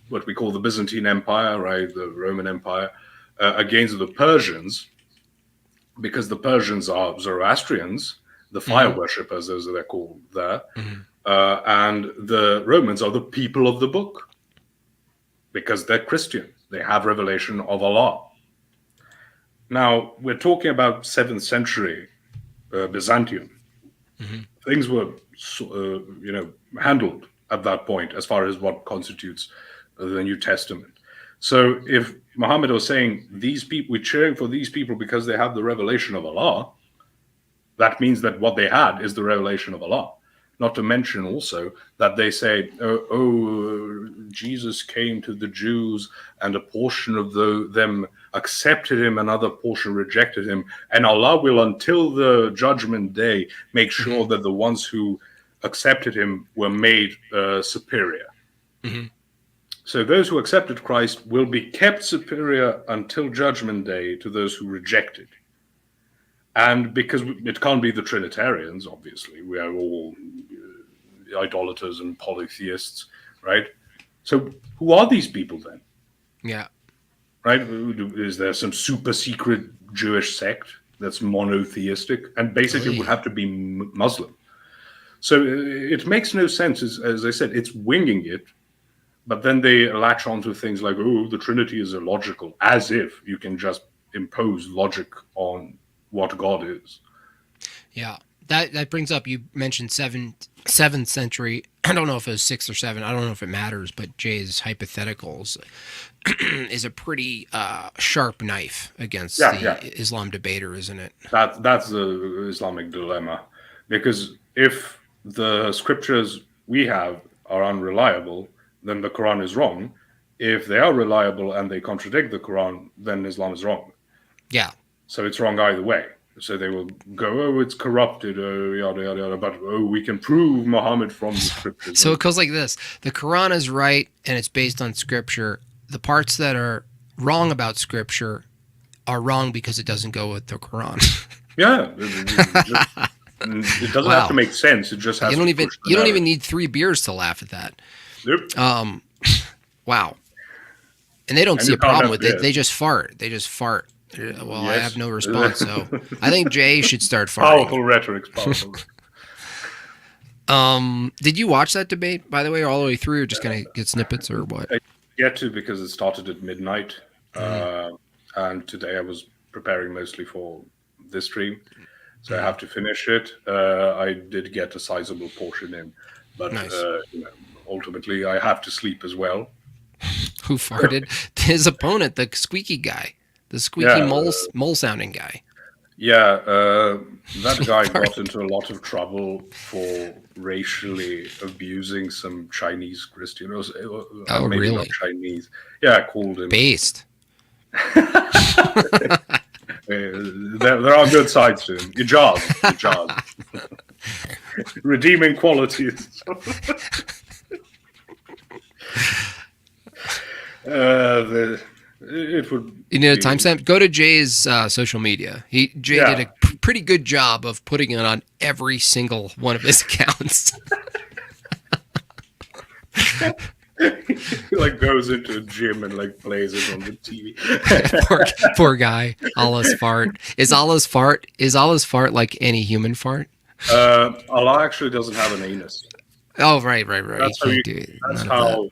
what we call the Byzantine Empire, right, the Roman Empire, against the Persians, because the Persians are Zoroastrians, the fire worshippers, as they're called there, and the Romans are the people of the book, because they're Christian. They have revelation of Allah. Now, we're talking about 7th century Byzantium. Things were, handled at that point as far as what constitutes the New Testament. So if Muhammad was saying, these people, we're cheering for these people because they have the revelation of Allah, that means that what they had is the revelation of Allah. Not to mention also that they say, Jesus came to the Jews and a portion of them accepted him, another portion rejected him. And Allah will, until the judgment day, make sure that the ones who accepted him were made superior. So those who accepted Christ will be kept superior until judgment day to those who rejected. And because it can't be the Trinitarians, obviously, we are all idolaters and polytheists, right? So who are these people then? Yeah. Right? Is there some super secret Jewish sect that's monotheistic and basically would have to be Muslim? So it makes no sense. As I said, it's winging it, but then they latch onto things like, the Trinity is illogical, as if you can just impose logic on what God is. Yeah. that brings up, you mentioned 7th century. I don't know if it was 6th or 7. I don't know if it matters, but Jay's hypotheticals is a pretty sharp knife against the Islam debater, isn't it? That's the Islamic dilemma, because if the scriptures we have are unreliable, then the Quran is wrong. If they are reliable and they contradict the Quran, then Islam is wrong. Yeah. So it's wrong either way. So they will go, oh, it's corrupted, oh, yada, yada, yada, but, oh, we can prove Muhammad from the scriptures. So it goes like this. The Quran is right, and it's based on scripture. The parts that are wrong about scripture are wrong because it doesn't go with the Quran. Yeah. It doesn't have to make sense. It just has you don't even need 3 beers to laugh at that. Yep. Wow. And they don't see a problem with it. They just fart. They just fart. Well, yes. I have no response, so I think Jay should start farting. Powerful rhetoric. Powerful. Did you watch that debate, by the way, all the way through, or just kind of get snippets, or what? I get to, because it started at midnight, and today I was preparing mostly for this stream, so I have to finish it. I did get a sizable portion in, but nice. Ultimately I have to sleep as well. Who farted? His opponent, the squeaky guy. The squeaky mole-sounding guy. Yeah, that guy got into a lot of trouble for racially abusing some Chinese Christians. Oh, maybe really? Not Chinese. Yeah, I called him. Based. There are good sides to him. Your job. Redeeming qualities. It would. You need a timestamp? Go to Jay's social media. Jay did a pretty good job of putting it on every single one of his accounts. He goes into a gym and plays it on the TV. poor guy. Allah's fart. Is Allah's fart like any human fart? Allah actually doesn't have an anus. Oh, right. That's how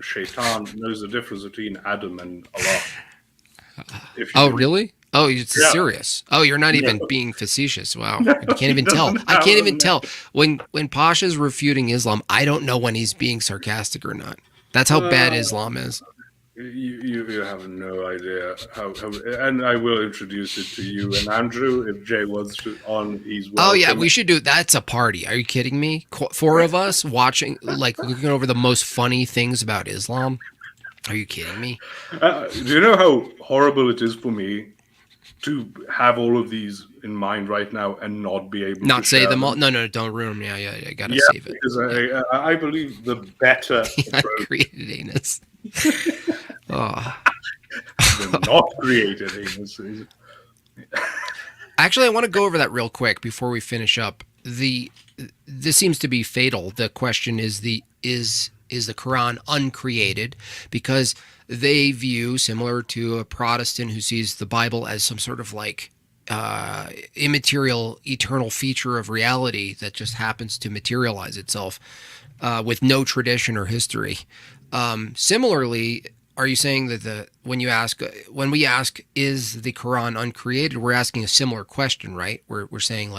Shaitan knows the difference between Adam and Allah. Really? Oh, it's serious. Oh, you're not even being facetious. Wow. I can't even tell. When Posh is refuting Islam, I don't know when he's being sarcastic or not. That's how bad Islam is. You have no idea how, and I will introduce it to you and Andrew if Jay wants to on. He's welcome. Oh yeah, we should do. That's a party. Are you kidding me? 4 of us watching, looking over the most funny things about Islam. Are you kidding me? Do you know how horrible it is for me to have all of these in mind right now and not be able to say them all? No, don't ruin them. Yeah, gotta save it. Because I believe the better created anus. Oh. Not created anus. Actually, I want to go over that real quick before we finish up. This seems to be fatal. The question is the Quran uncreated? Because they view, similar to a Protestant who sees the Bible as some sort of immaterial, eternal feature of reality that just happens to materialize itself with no tradition or history. Similarly, are you saying that when we ask, is the Quran uncreated, we're asking a similar question, right? We're saying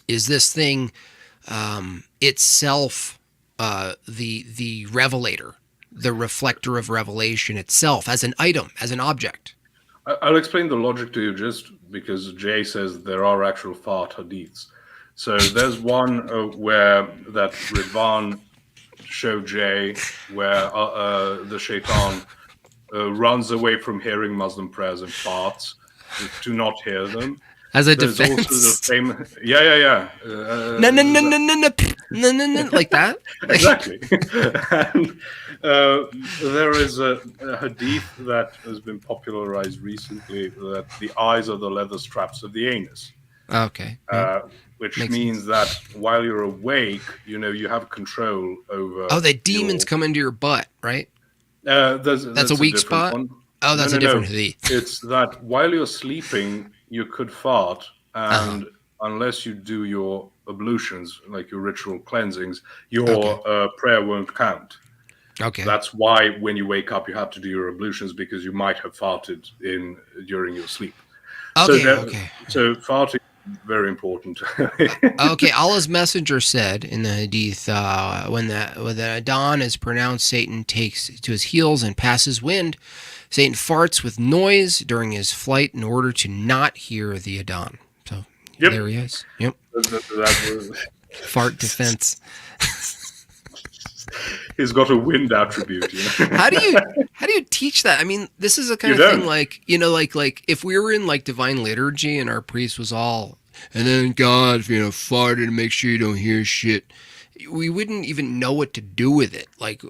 is this thing itself the revelator, the reflector of revelation itself, as an item, as an object? I'll explain the logic to you just because Jay says there are actual fart hadiths. So there's one where that Ridvan showed Jay where the shaitan runs away from hearing Muslim prayers and farts to not hear them. As a There's defense. also the same, yeah. No, like that? Exactly. And there is a hadith that has been popularized recently that the eyes are the leather straps of the anus. Okay. Which means that while you're awake, you have control over. Oh, the demons come into your butt, right? That's a weak spot? One. Oh, that's a different hadith. It's that while you're sleeping, you could fart, and unless you do your ablutions, like your ritual cleansings, your prayer won't count. Okay. That's why when you wake up, you have to do your ablutions because you might have farted during your sleep. Okay. So farting very important. Okay, Allah's messenger said in the hadith, when the Adhan is pronounced, Satan takes to his heels and passes wind. Satan farts with noise during his flight in order to not hear the Adhan. So there he is. Yep. Fart defense. He's got a wind attribute. How do you teach that? I mean, this is a kind of thing like if we were in like divine liturgy and our priest was all, and then God, farted to make sure you don't hear shit, we wouldn't even know what to do with it. Like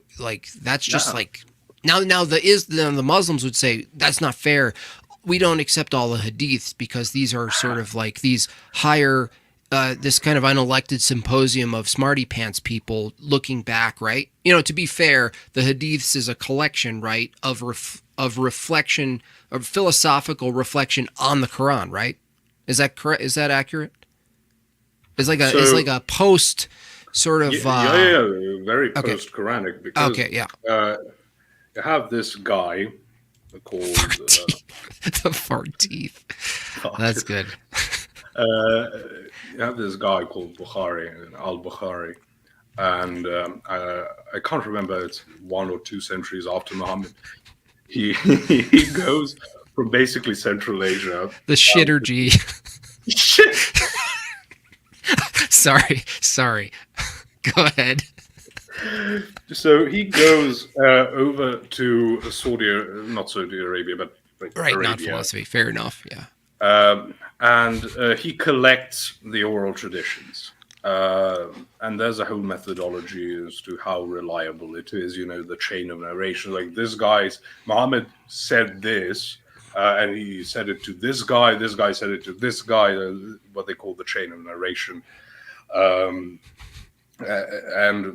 that's just like now the Muslims would say that's not fair. We don't accept all the hadiths because these are sort of like these higher. This kind of unelected symposium of smarty pants people looking back, right? To be fair, the hadiths is a collection, right, of reflection, of philosophical reflection on the Quran, right? Is that correct? Is that accurate? It's like a post sort of. Very post Quranic. Because, you have this guy called the fart teeth. That's good. You have this guy called Bukhari, al-Bukhari, and I can't remember, it's 1 or 2 centuries after Muhammad. He goes from basically Central Asia. The shittergy. Shit. Sorry. Go ahead. So he goes over to not Saudi Arabia, but right, Arabia. Not philosophy. Fair enough. Yeah. And he collects the oral traditions. And there's a whole methodology as to how reliable it is, the chain of narration. Like Muhammad said this, and he said it to this guy said it to this guy, what they call the chain of narration. And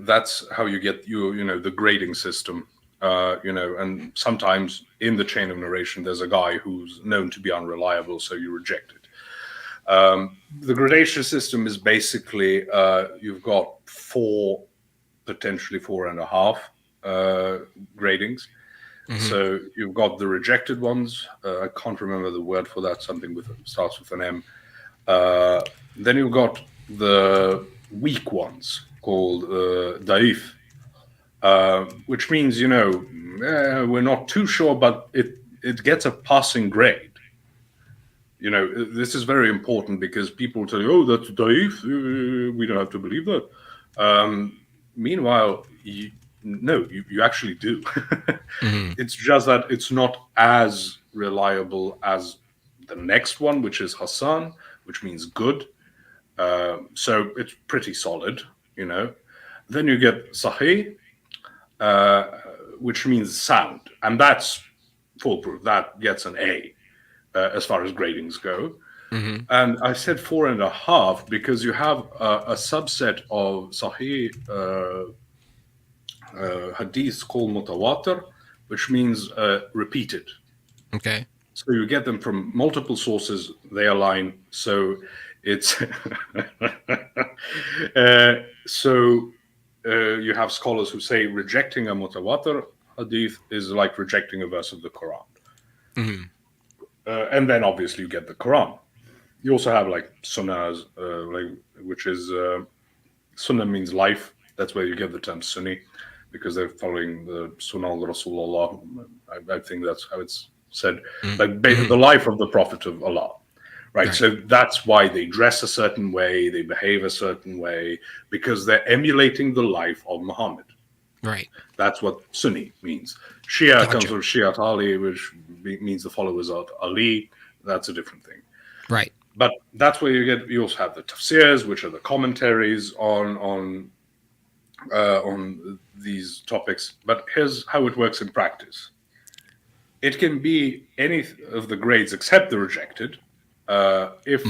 that's how you get the grading system. And sometimes in the chain of narration, there's a guy who's known to be unreliable, so you reject it. The gradation system is basically you've got 4, potentially 4.5 gradings. Mm-hmm. So you've got the rejected ones. I can't remember the word for that. Something starts with an M. Then you've got the weak ones called daif, which means we're not too sure, but it gets a passing grade. This is very important because people tell you, "Oh, that's daif. We don't have to believe that." Meanwhile, you actually do. Mm-hmm. It's just that it's not as reliable as the next one, which is Hassan, which means good. So it's pretty solid, Then you get Sahih, which means sound, and that's foolproof. That gets an A. As far as gradings go. Mm-hmm. And I said 4.5 because you have a subset of Sahih hadiths called mutawatir, which means repeated. Okay. So you get them from multiple sources, they align. So it's you have scholars who say rejecting a mutawatir hadith is like rejecting a verse of the Quran. Mm-hmm. And then obviously you get the Quran. You also have like sunnahs, which is sunnah means life. That's where you get the term Sunni, because they're following the Sunnah al-Rasulullah. I think that's how it's said, like the life of the Prophet of Allah. Right. So that's why they dress a certain way, they behave a certain way, because they're emulating the life of Muhammad. Right. That's what Sunni means. Shia comes from Shiat Ali, which means the followers of Ali. That's a different thing. Right. But that's where you also have the tafsirs, which are the commentaries on these topics. But here's how it works in practice. It can be any of the grades except the rejected, if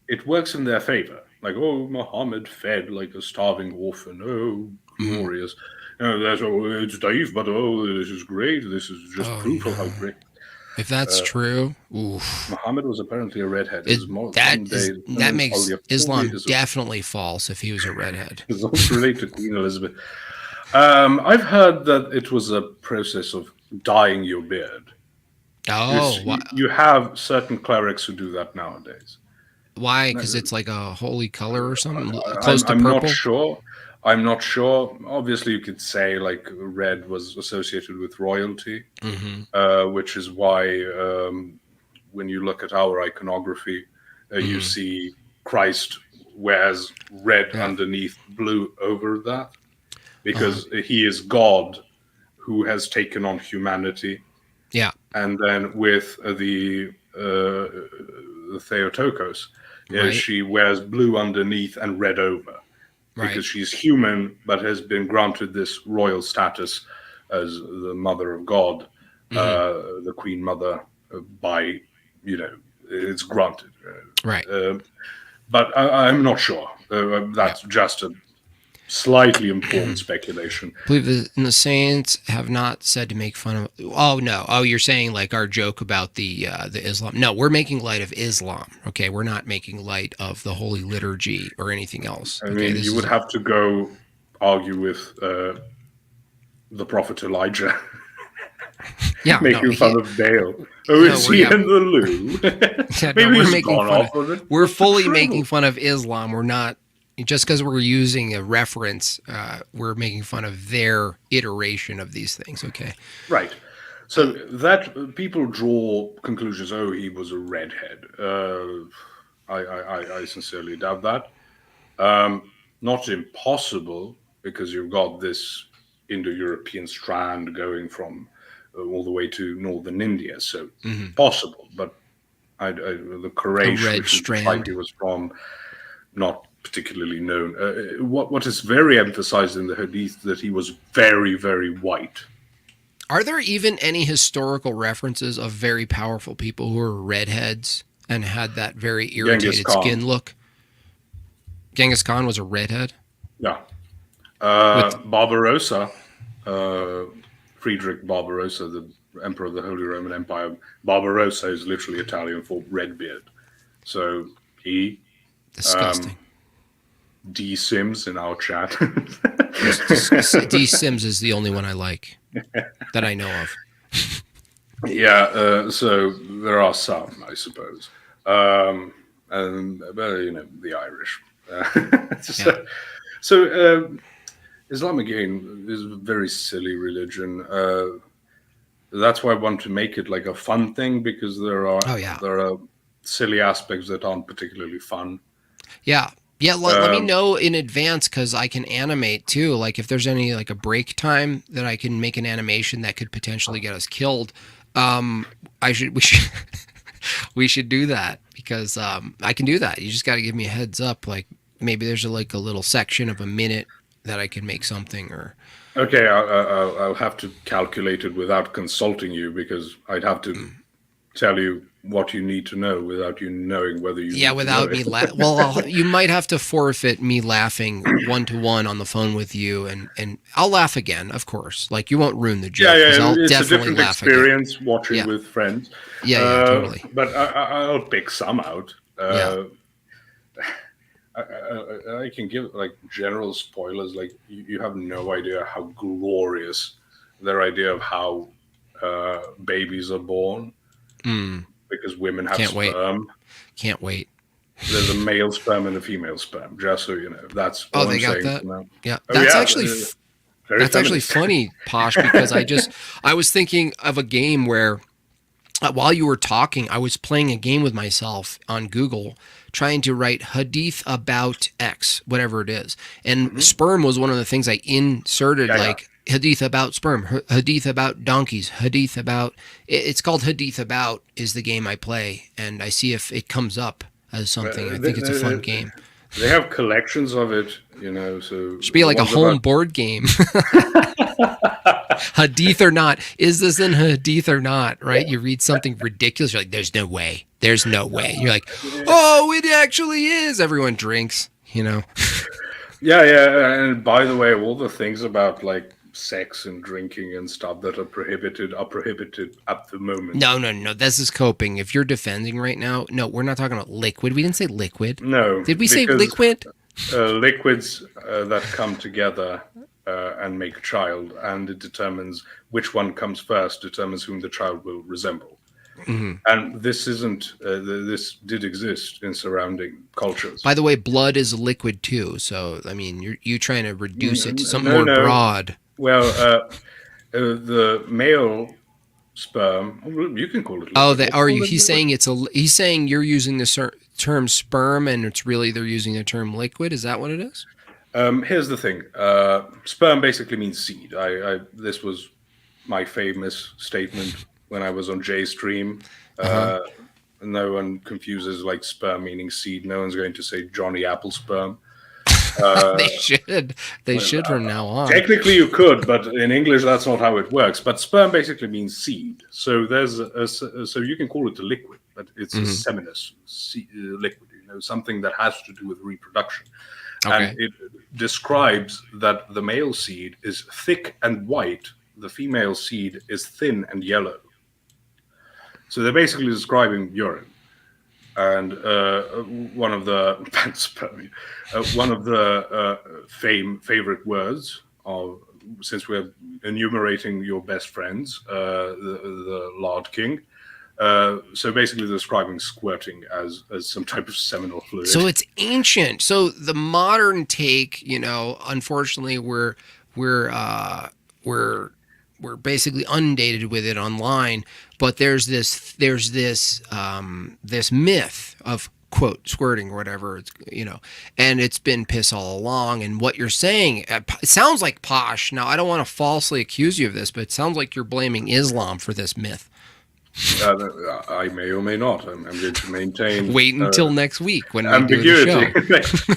it works in their favor. Like, oh, Muhammad fed like a starving orphan. Oh, glorious. It's daif, but this is great. This is just proof of how great. If that's true, oof. Muhammad was apparently a redhead. That makes Islam definitely false if he was a redhead. It's also related to Queen Elizabeth. I've heard that it was a process of dyeing your beard. Oh, you have certain clerics who do that nowadays. Why? Because it's like a holy color or something, close to I'm purple? not sure. I'm not sure. Obviously, you could say like red was associated with royalty, which is why when you look at our iconography, you see Christ wears red underneath, blue over that, because he is God who has taken on humanity. Yeah. And then with the Theotokos, she wears blue underneath and red over. Because she's human, but has been granted this royal status as the mother of God, the Queen Mother, by, it's granted. Right. But I'm not sure. That's just a slightly informed speculation. I believe the saints have not said to make fun of. Oh no! Oh, you're saying like our joke about the Islam? No, we're making light of Islam. Okay, we're not making light of the Holy Liturgy or anything else. I mean, you would have to go argue with the Prophet Elijah. Making fun of Baal. Oh, is he in the loo? Maybe he's gone off of it. We're fully making fun of Islam. We're not. Just because we're using a reference, we're making fun of their iteration of these things, okay? Right. So that people draw conclusions, oh, he was a redhead. I sincerely doubt that. Not impossible, because you've got this Indo-European strand going from all the way to northern India, so possible. But the Quraysh, which is like he was from, not particularly known. What is very emphasized in the Hadith that he was very, very white. Are there even any historical references of very powerful people who were redheads and had that very irritated skin look? Genghis Khan was a redhead? Yeah. Barbarossa, Friedrich Barbarossa, the emperor of the Holy Roman Empire. Barbarossa is literally Italian for red beard. So he... Disgusting. D Sims in our chat. D Sims is the only one I like that I know of. Yeah, so there are some, I suppose, and the Irish. So Islam again is a very silly religion. That's why I want to make it like a fun thing, because there are silly aspects that aren't particularly fun. Yeah. Yeah, let me know in advance, because I can animate too. Like if there's any like a break time that I can make an animation that could potentially get us killed, we should do that, because I can do that. You just got to give me a heads up. Like maybe there's a little section of a minute that I can make something or. Okay, I'll have to calculate it without consulting you, because I'd have to tell you what you need to know without you knowing whether you. Yeah, without me well, you might have to forfeit me laughing 1-to-1 on the phone with you, and I'll laugh again, of course. Like you won't ruin the joke. Yeah, I'll it's definitely a different laugh experience again. watching with friends. Yeah, totally. But I'll pick some out. I can give like general spoilers. Like you have no idea how glorious their idea of how babies are born. Because women have sperm. Can't wait. There's a male sperm and a female sperm. Just so you know, that's all they got that. Yeah, that's actually funny, Posh. Because I was thinking of a game where while you were talking, I was playing a game with myself on Google, trying to write Hadith about X, whatever it is, and sperm was one of the things I inserted, Hadith about sperm, Hadith about donkeys, Hadith about... It's called Hadith About is the game I play, and I see if it comes up as something. I think it's a fun game. They have collections of it, so... Should be like a home board game. Hadith or not. Is this in Hadith or not, right? You read something ridiculous, you're like, there's no way. There's no way. You're like, oh, it actually is. Everyone drinks, Yeah, and by the way, all the things about, like, sex and drinking and stuff that are prohibited at the moment. No. This is coping. If you're defending right now, no, we're not talking about liquid. We didn't say liquid. No. Did we say liquid? Liquids that come together and make a child, and it determines which one comes first, determines whom the child will resemble. And this isn't. This did exist in surrounding cultures. By the way, blood is a liquid too. So I mean, you're trying to reduce it to something more broad. Well, the male sperm, you can call it liquid. Oh, are you? He's saying he's saying you're using the term sperm, and it's really they're using the term liquid. Is that what it is? Here's the thing. Sperm basically means seed. This was my famous statement when I was on Jay's stream. No one confuses like sperm meaning seed. No one's going to say Johnny Apple sperm. They should. They should from now on. Technically, you could, but in English, that's not how it works. But sperm basically means seed. So there's so you can call it a liquid, but it's a seminous liquid. Something that has to do with reproduction. Okay. And it describes that the male seed is thick and white. The female seed is thin and yellow. So they're basically describing urine. And one of the favorite words of, since we're enumerating your best friends, the Lard King. So basically describing squirting as some type of seminal fluid. So it's ancient. So the modern take, unfortunately, we're basically undated with it online. But there's this myth of quote squirting or whatever, and it's been piss all along. And what you're saying, it sounds like Posh. Now I don't want to falsely accuse you of this, but it sounds like you're blaming Islam for this myth. I may or may not. I'm going to maintain. Wait until next week when ambiguity. We do the show.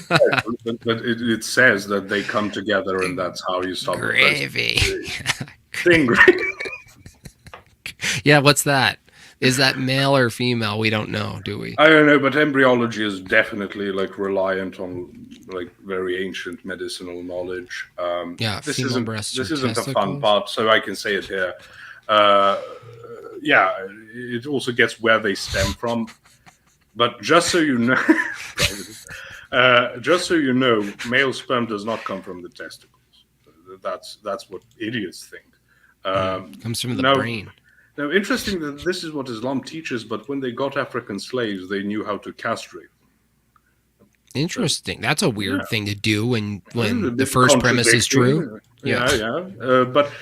But it says that they come together, and that's how you stop gravy. Thing. Yeah, what's that? Is that male or female? We don't know, do we? I don't know, but embryology is definitely reliant on very ancient medicinal knowledge. This isn't a fun part, so I can say it here. It also gets where they stem from. But just so you know, male sperm does not come from the testicles. That's what idiots think. Comes from the brain. Now, interesting that this is what Islam teaches, but when they got African slaves, they knew how to castrate them. Interesting. That's a weird thing to do when the first premise is true. But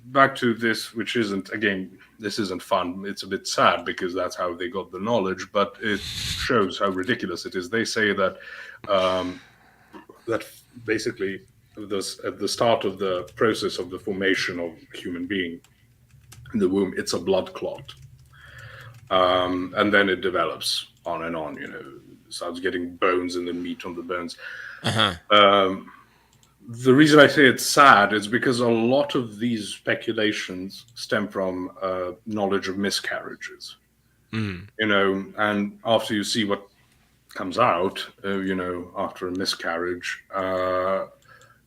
back to this, which isn't, again, this isn't fun. It's a bit sad because that's how they got the knowledge, but it shows how ridiculous it is. They say that that basically at the start of the process of the formation of a human being in the womb, it's a blood clot. And then it develops on and on, starts getting bones and then meat on the bones. The reason I say it's sad is because a lot of these speculations stem from knowledge of miscarriages. And after you see what comes out, after a miscarriage,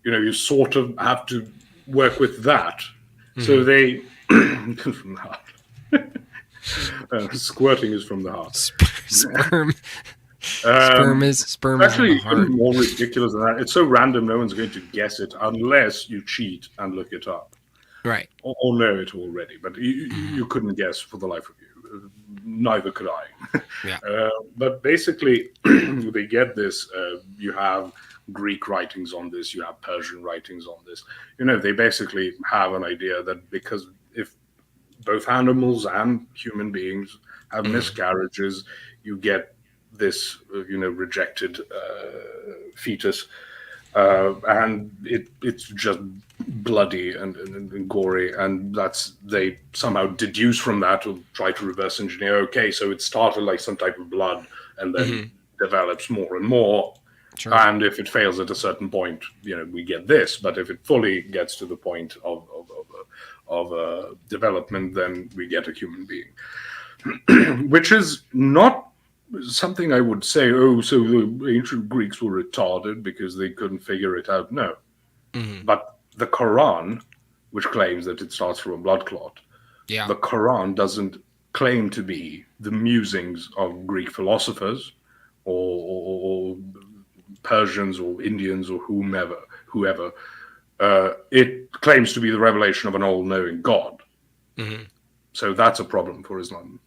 you sort of have to work with that. So they from the heart. Squirting is from the heart. Sperm is actually even more ridiculous than that. It's so random, no one's going to guess it unless you cheat and look it up, right? Or know it already. But you couldn't guess for the life of you. Neither could I. But basically, they get this. You have Greek writings on this. You have Persian writings on this. They basically have an idea that because if both animals and human beings have miscarriages, you get this, rejected fetus, and it's just bloody and gory, and they somehow deduce from that or try to reverse engineer. Okay, so it started like some type of blood, and then develops more and more. Sure. And if it fails at a certain point, we get this. But if it fully gets to the point of development, then we get a human being, which is not something I would say, so the ancient Greeks were retarded because they couldn't figure it out. No. But the Quran, which claims that it starts from a blood clot, the Quran doesn't claim to be the musings of Greek philosophers or Persians or Indians or whoever. It claims to be the revelation of an all-knowing God. So that's a problem for Islam.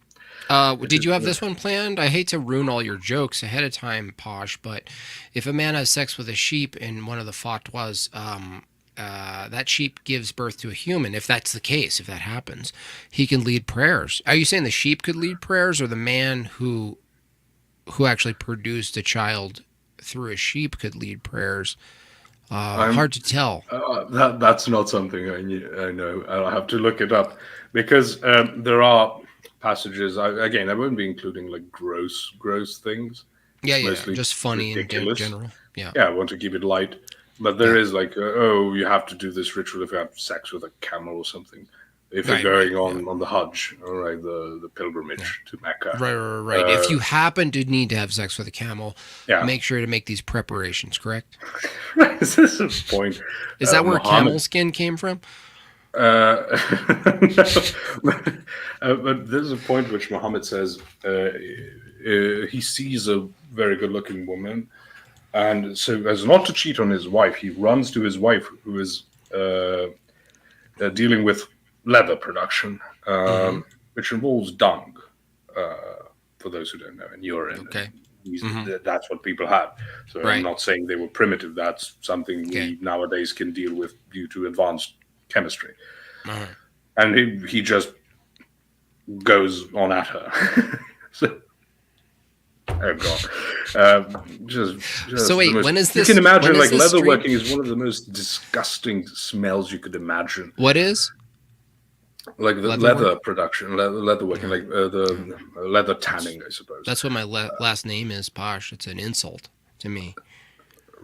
Did you have this one planned? I hate to ruin all your jokes ahead of time, Posh, but if a man has sex with a sheep in one of the fatwas, that sheep gives birth to a human. If that's the case, if that happens, he can lead prayers. Are you saying the sheep could lead prayers, or the man who actually produced a child through a sheep could lead prayers? Hard to tell. That's not something I know. I'll have to look it up, because there are passages. I won't be including like gross things. Yeah, just funny and general. Yeah, I want to keep it light. But there is like, you have to do this ritual if you have sex with a camel or something. If you're going on the Hajj, all right, the pilgrimage to Mecca. Right. If you happen to need to have sex with a camel, make sure to make these preparations, correct? Right, this is a point. Is that where camel skin came from? No. But there's a point which Muhammad says he sees a very good-looking woman, and so as not to cheat on his wife, he runs to his wife, who is dealing with leather production, which involves dung, for those who don't know, and urine. Okay. That's what people had. So Right. I'm not saying they were primitive. That's something we nowadays can deal with due to advanced chemistry. And he just goes on at her. So, oh god. Just so wait, when is this? You can imagine, like, leatherworking leatherworking is one of the most disgusting smells you could imagine. What is? Like the leather production, leatherworking, like the leather tanning, I suppose. That's what my last name is, Posh. It's an insult to me.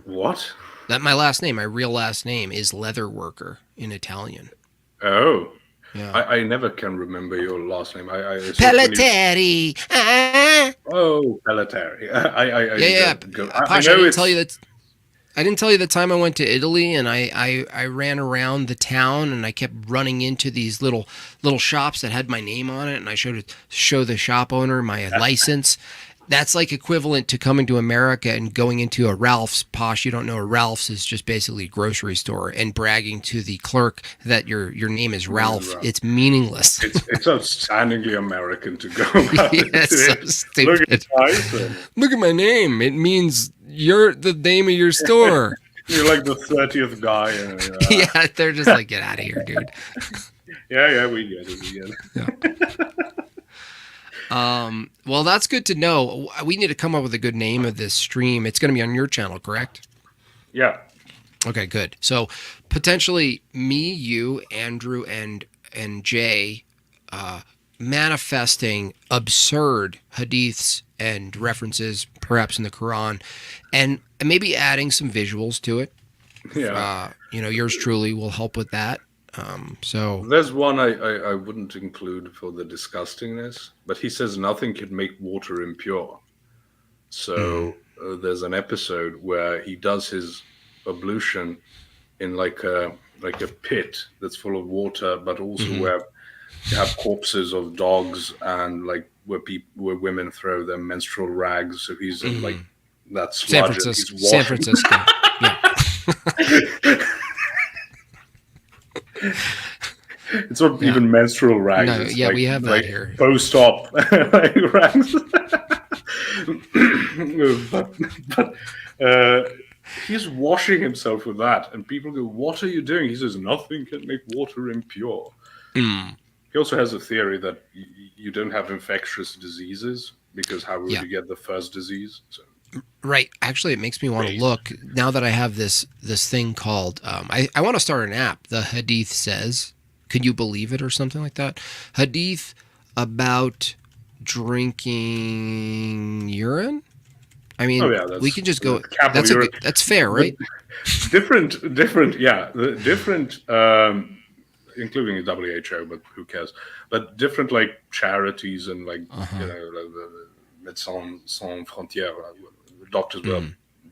What? That my last name, my real last name, is leatherworker in Italian. Oh. Yeah. I never can remember your last name. Pelleteri. Oh, Pelleteri. Posh, I didn't tell you that. I didn't tell you the time I went to Italy and I ran around the town and I kept running into these little shops that had my name on it, and I show the shop owner my license. That's like equivalent to coming to America and going into a Ralph's. Posh, you don't know, a Ralph's is just basically a grocery store, and bragging to the clerk that your name is Ralph. It's meaningless. It's outstandingly American to go about it. It's so stupid. Look at my name. It means you're the name of your store. You're like the 30th guy. Yeah, they're just like, get out of here, dude. Yeah, we get it. Yeah. Well, that's good to know. We need to come up with a good name of this stream. It's going to be on your channel, correct? Yeah. Okay, good. So potentially me, you, Andrew, and Jay manifesting absurd hadiths and references, perhaps in the Quran, and maybe adding some visuals to it. Yeah. Yours truly will help with that. So there's one I wouldn't include for the disgustingness, but he says nothing can make water impure. So there's an episode where he does his ablution in like a pit that's full of water, but also where you have corpses of dogs and like where women throw their menstrual rags. So he's in like that sludge. San Francisco. Yeah. It's not even menstrual rags. No, it's we have that here. Post-op rags. but he's washing himself with that, and people go, "What are you doing?" He says, "Nothing can make water impure." He also has a theory that you don't have infectious diseases, because how would you get the first disease? So. Right. Actually, it makes me want to look now that I have this thing called. I want to start an app. The Hadith says, could you believe it, or something like that? Hadith about drinking urine. I mean, we can just go. That's fair, right? Different. Yeah, different. Including the WHO, but who cares? But different, like, charities and like the Médecins Sans Frontières. Doctors Without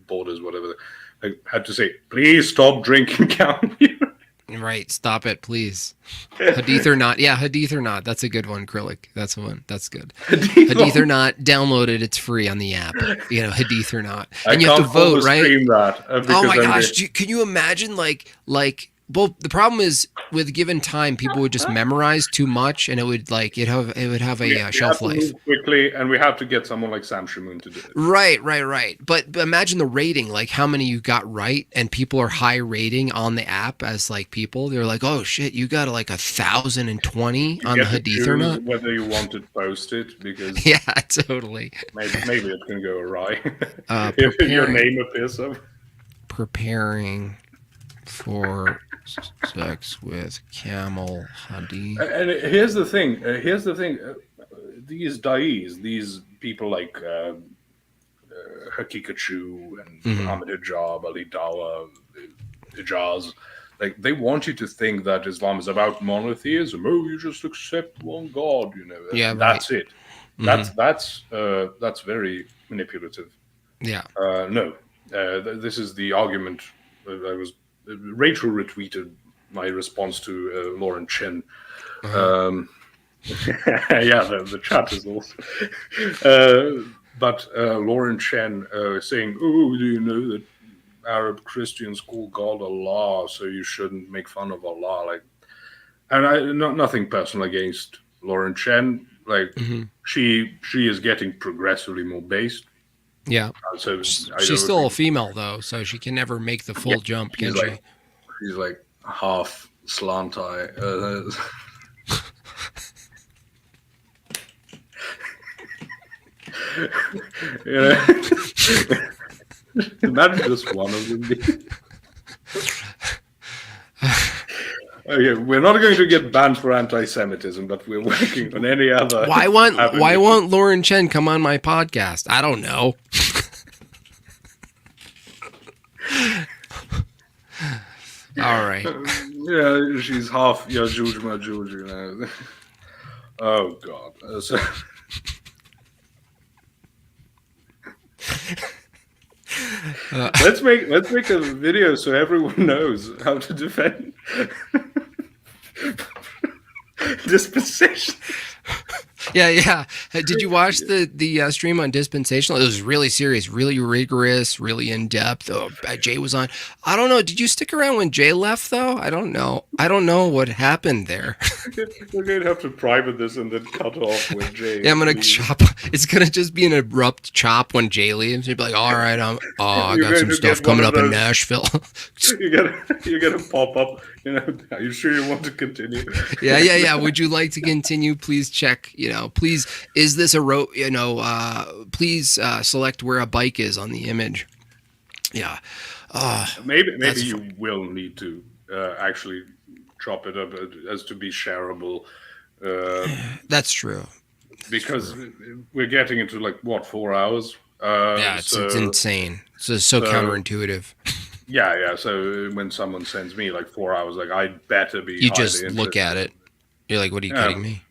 Borders, whatever. I had to say, please stop drinking cow urine. Right, stop it, please. Hadith or not. Yeah, Hadith or not. That's a good one, Krillic. That's the one. That's good. Hadith or not, download it. It's free on the app. Hadith or not. And you have to vote, right? That, oh my gosh, can you imagine like Well, the problem is with given time, people would just memorize too much, and it would have a shelf life. Move quickly, and we have to get someone like Sam Shamoon to do it. Right. But imagine the rating, like how many you got right, and people are high rating on the app as like people. They're like, oh shit, you got like 1,020 on the Hadith or not? Whether you want to post it, because yeah, totally. Maybe it can go awry if your name appears so. Preparing for sex with camel Hadith. And here's the thing. These Dais, these people like Hakikachu and Muhammad Hijab, Ali Dawa, Ijaz, like they want you to think that Islam is about monotheism. Oh, you just accept one God, you know. Yeah, that's it. That's very manipulative. Yeah. No. This is the argument. Rachel retweeted my response to Lauren Chen. Yeah, the chat is awesome. But Lauren Chen saying, "Oh, do you know that Arab Christians call God Allah, so you shouldn't make fun of Allah?" Like, and nothing personal against Lauren Chen. Like, she is getting progressively more based. Yeah. So she's still a female though, so she can never make the full jump, can she? She's like half slant eye. Yeah. Imagine just one of them. Okay, we're not going to get banned for anti-Semitism, but we're working on any other. Why won't Lauren Chen come on my podcast? I don't know. All right. Yeah, she's half Yajuj Majuj, you know. Oh God. Let's make a video so everyone knows how to defend dispensation. Yeah. Did you watch the stream on dispensational? It was really serious, really rigorous, really in depth. Oh, Jay was on. I don't know. Did you stick around when Jay left though? I don't know what happened there. We're going to have to private this and then cut off when Jay. Yeah, I'm gonna chop. It's gonna just be an abrupt chop when Jay leaves. You'd be like, "All right, I got some stuff coming up in Nashville." You're gonna pop up. You know, are you sure you want to continue? Yeah. Would you like to continue? Please check. Please, is this a road? Please select where a bike is on the image. Yeah. Maybe you will need to actually chop it up as to be shareable. That's true. Because we're getting into 4 hours. It's insane. So counterintuitive. Yeah. So when someone sends me 4 hours, I'd better be. You just look at it. You're like, what are you kidding me?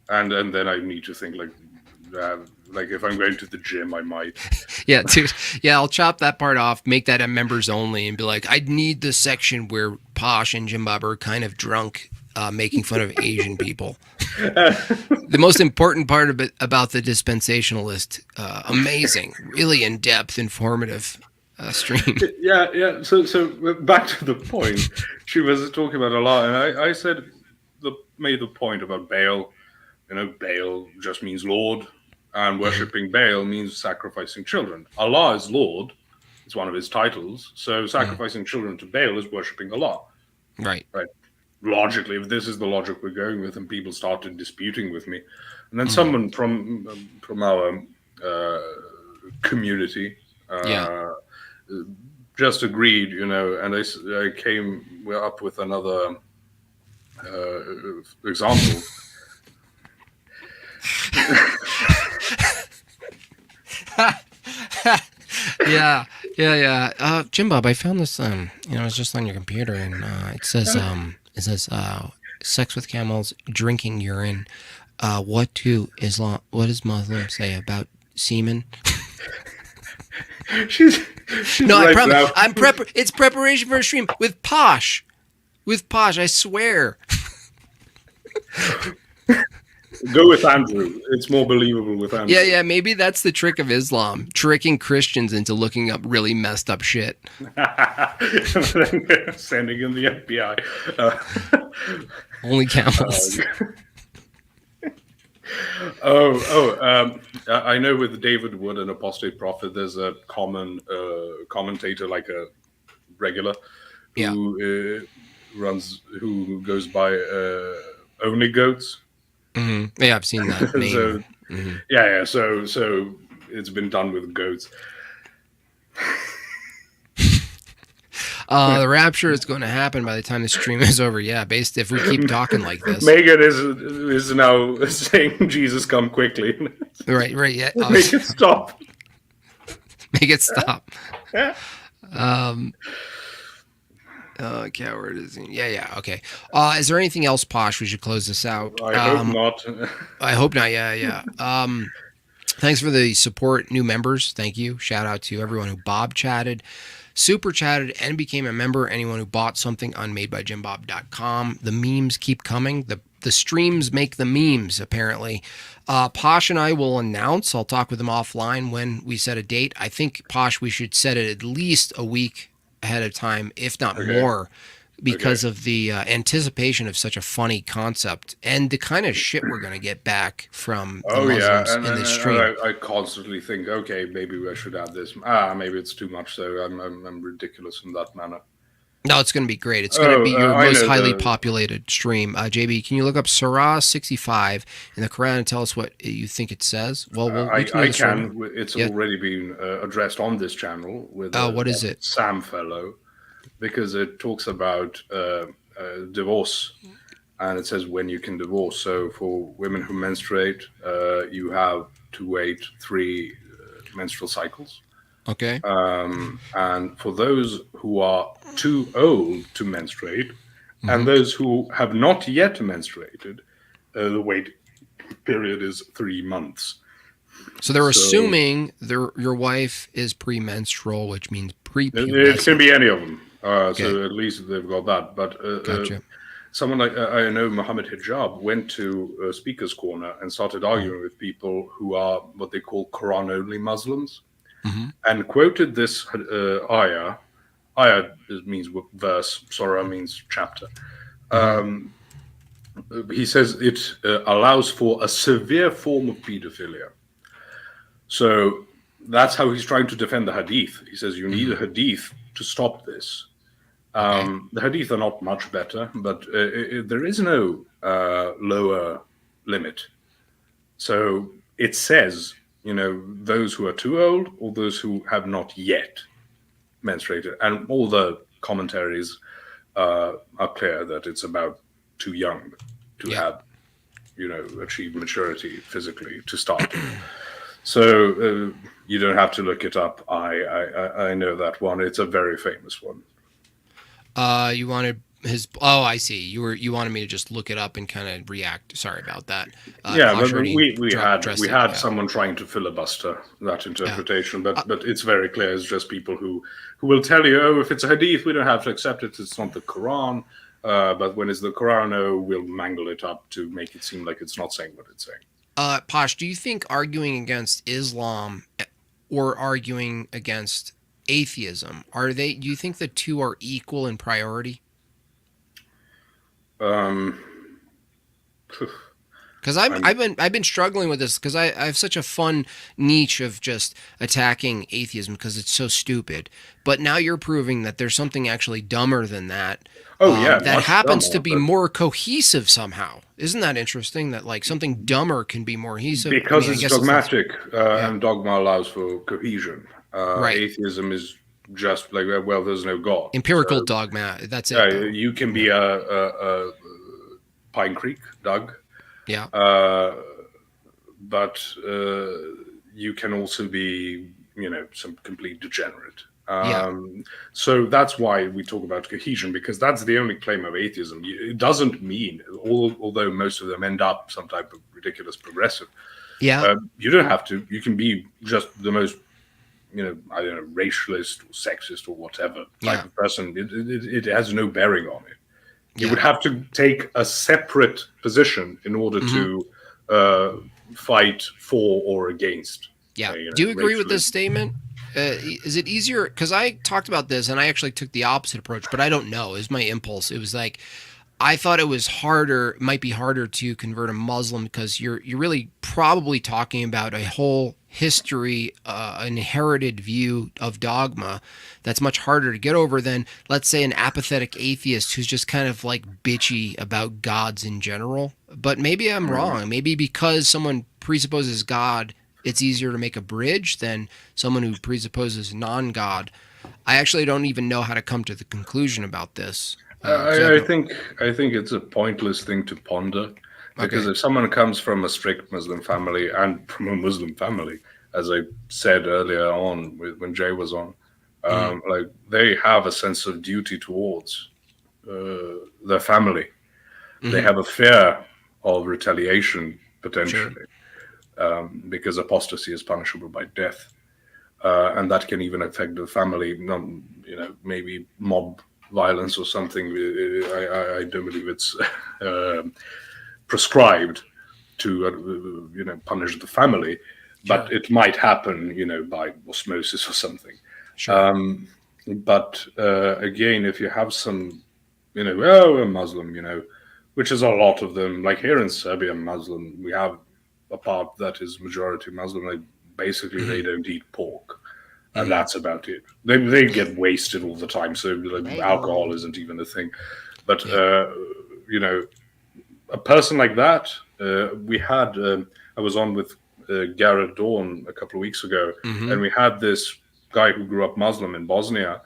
And then I need to think if I'm going to the gym, I might. Yeah, dude. Yeah, I'll chop that part off, make that a members only, and be like, I need the section where Posh and Jimbob are kind of drunk, making fun of Asian people. The most important part about the dispensationalist, amazing, really in depth, informative stream. Yeah. So back to the point. She was talking about Allah, and I said made the point about Baal. Baal just means Lord, and worshipping Baal means sacrificing children. Allah is Lord; it's one of His titles. So sacrificing children to Baal is worshipping Allah. Right. Logically, if this is the logic we're going with, and people started disputing with me, and then someone from our community just agreed, and I came up with another example. Yeah. Jimbob, I found this. It was just on your computer, and it says sex with camels, drinking urine. What does Muslims say about semen? She's no, right, I promise. It's preparation for a stream with Posh. I swear. Go with Andrew. It's more believable with Andrew. Yeah. Maybe that's the trick of Islam, tricking Christians into looking up really messed up shit. Sending in the FBI. Only camels. I know with David Wood, an apostate prophet, there's a common commentator, like a regular, who goes by only goats. Mm-hmm. Yeah, I've seen that name. So it's been done with goats. The rapture is going to happen by the time the stream is over. Yeah, based if we keep talking like this. Megan is now saying, "Jesus, come quickly." Right. Yeah. Make it stop. Make it stop. Coward is. Yeah. Okay. Is there anything else, Posh? We should close this out. I hope not. I hope not. Yeah. Thanks for the support, new members. Thank you. Shout out to everyone who Bob chatted, super chatted, and became a member. Anyone who bought something on madebyjimbob.com. The memes keep coming. The streams make the memes, apparently. Posh and I will announce. I'll talk with them offline when we set a date. I think, Posh, we should set it at least a week ahead of time, if not more, because of the anticipation of such a funny concept and the kind of shit we're going to get back from the Muslims in the stream. I constantly think, okay, maybe I should add this. Maybe it's too much, so I'm ridiculous in that manner. No, it's going to be great. It's going to be your most highly populated stream. JB, can you look up Surah 65 in the Quran and tell us what you think it says? Well, I can. It's already been addressed on this channel with what is it? Sam Fellow, because it talks about divorce, and it says when you can divorce. So for women who menstruate, you have to wait 3 menstrual cycles. Okay. And for those who are too old to menstruate, and those who have not yet menstruated, the wait period is 3 months. So they're assuming your wife is premenstrual, which means prepubescent. It can be any of them. So at least they've got that. But gotcha. Someone like I know, Mohammed Hijab, went to Speaker's Corner and started arguing with people who are what they call Quran-only Muslims, and quoted this ayah. Ayah means verse, surah means chapter. He says it allows for a severe form of pedophilia. So that's how he's trying to defend the hadith. He says you need a hadith to stop this. The hadith are not much better, but there is no lower limit. So it says, those who are too old or those who have not yet menstruated. And all the commentaries are clear that it's about too young to have, achieved maturity physically to start. So you don't have to look it up. I know that one. It's a very famous one. You wanted his? Oh, I see. You wanted me to just look it up and kind of react. Sorry about that. But we had someone trying to filibuster that interpretation, but it's very clear. It's just people who will tell you, oh, if it's a hadith, we don't have to accept it. It's not the Quran. But when it's the Quran, we'll mangle it up to make it seem like it's not saying what it's saying. Posh, do you think arguing against Islam or arguing against atheism, do you think the two are equal in priority? Because I've been struggling with this because I have such a fun niche of just attacking atheism because it's so stupid. But now you're proving that there's something actually dumber than that. That happens to be more cohesive somehow. Isn't that interesting? That like something dumber can be more cohesive because it's dogmatic, and dogma allows for cohesion. Atheism is just like, well, there's no God. Empirical dogma. That's it. You can be a Pine Creek Doug. Yeah. But you can also be, some complete degenerate. So that's why we talk about cohesion, because that's the only claim of atheism. It doesn't mean, although most of them end up some type of ridiculous progressive. Yeah. You don't have to. You can be just the most, racialist or sexist or whatever type of person. It has no bearing on it. You would have to take a separate position in order to fight for or against. Yeah. Do you agree with this statement? Is it easier? Because I talked about this and I actually took the opposite approach, but I don't know. It was my impulse. It was like, I thought it was harder, might be harder to convert a Muslim because you're really probably talking about a whole history, inherited view of dogma that's much harder to get over than, let's say, an apathetic atheist who's just kind of like bitchy about gods in general. But maybe I'm wrong. Maybe because someone presupposes God, it's easier to make a bridge than someone who presupposes non-God. I actually don't even know how to come to the conclusion about this. I think it's a pointless thing to ponder, because if someone comes from a strict Muslim family and from a Muslim family, as I said earlier on when Jay was on, like they have a sense of duty towards their family. They have a fear of retaliation potentially. Because apostasy is punishable by death, and that can even affect the family. Maybe mob violence or something. I don't believe it's prescribed to punish the family, but it might happen by osmosis or something. But again, if you have some a Muslim, which is a lot of them, like here in Serbia, Muslim, we have a part that is majority Muslim. Like basically they don't eat pork, and that's about it. They get wasted all the time, so alcohol isn't even a thing. But a person like that, we had. I was on with Garrett Dawn a couple of weeks ago, and we had this guy who grew up Muslim in Bosnia,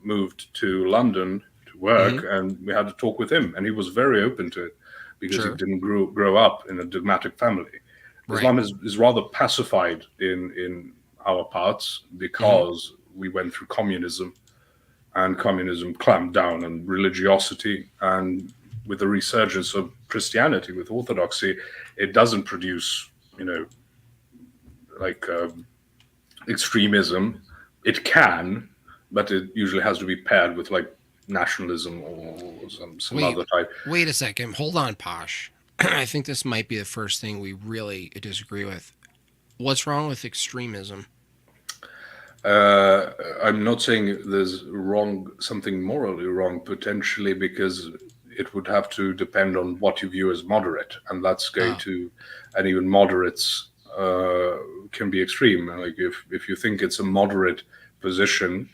moved to London to work, and we had to talk with him, and he was very open to it. Because he didn't grow up in a dogmatic family. Islam is rather pacified in our parts because we went through communism, and communism clamped down on religiosity, and with the resurgence of Christianity, with Orthodoxy, it doesn't produce, extremism. It can, but it usually has to be paired with nationalism or some other type. Wait a second. Hold on, Posh. I think this might be the first thing we really disagree with. What's wrong with extremism? I'm not saying there's something morally wrong, potentially, because it would have to depend on what you view as moderate, and that's going to, and even moderates can be extreme. Like if you think it's a moderate position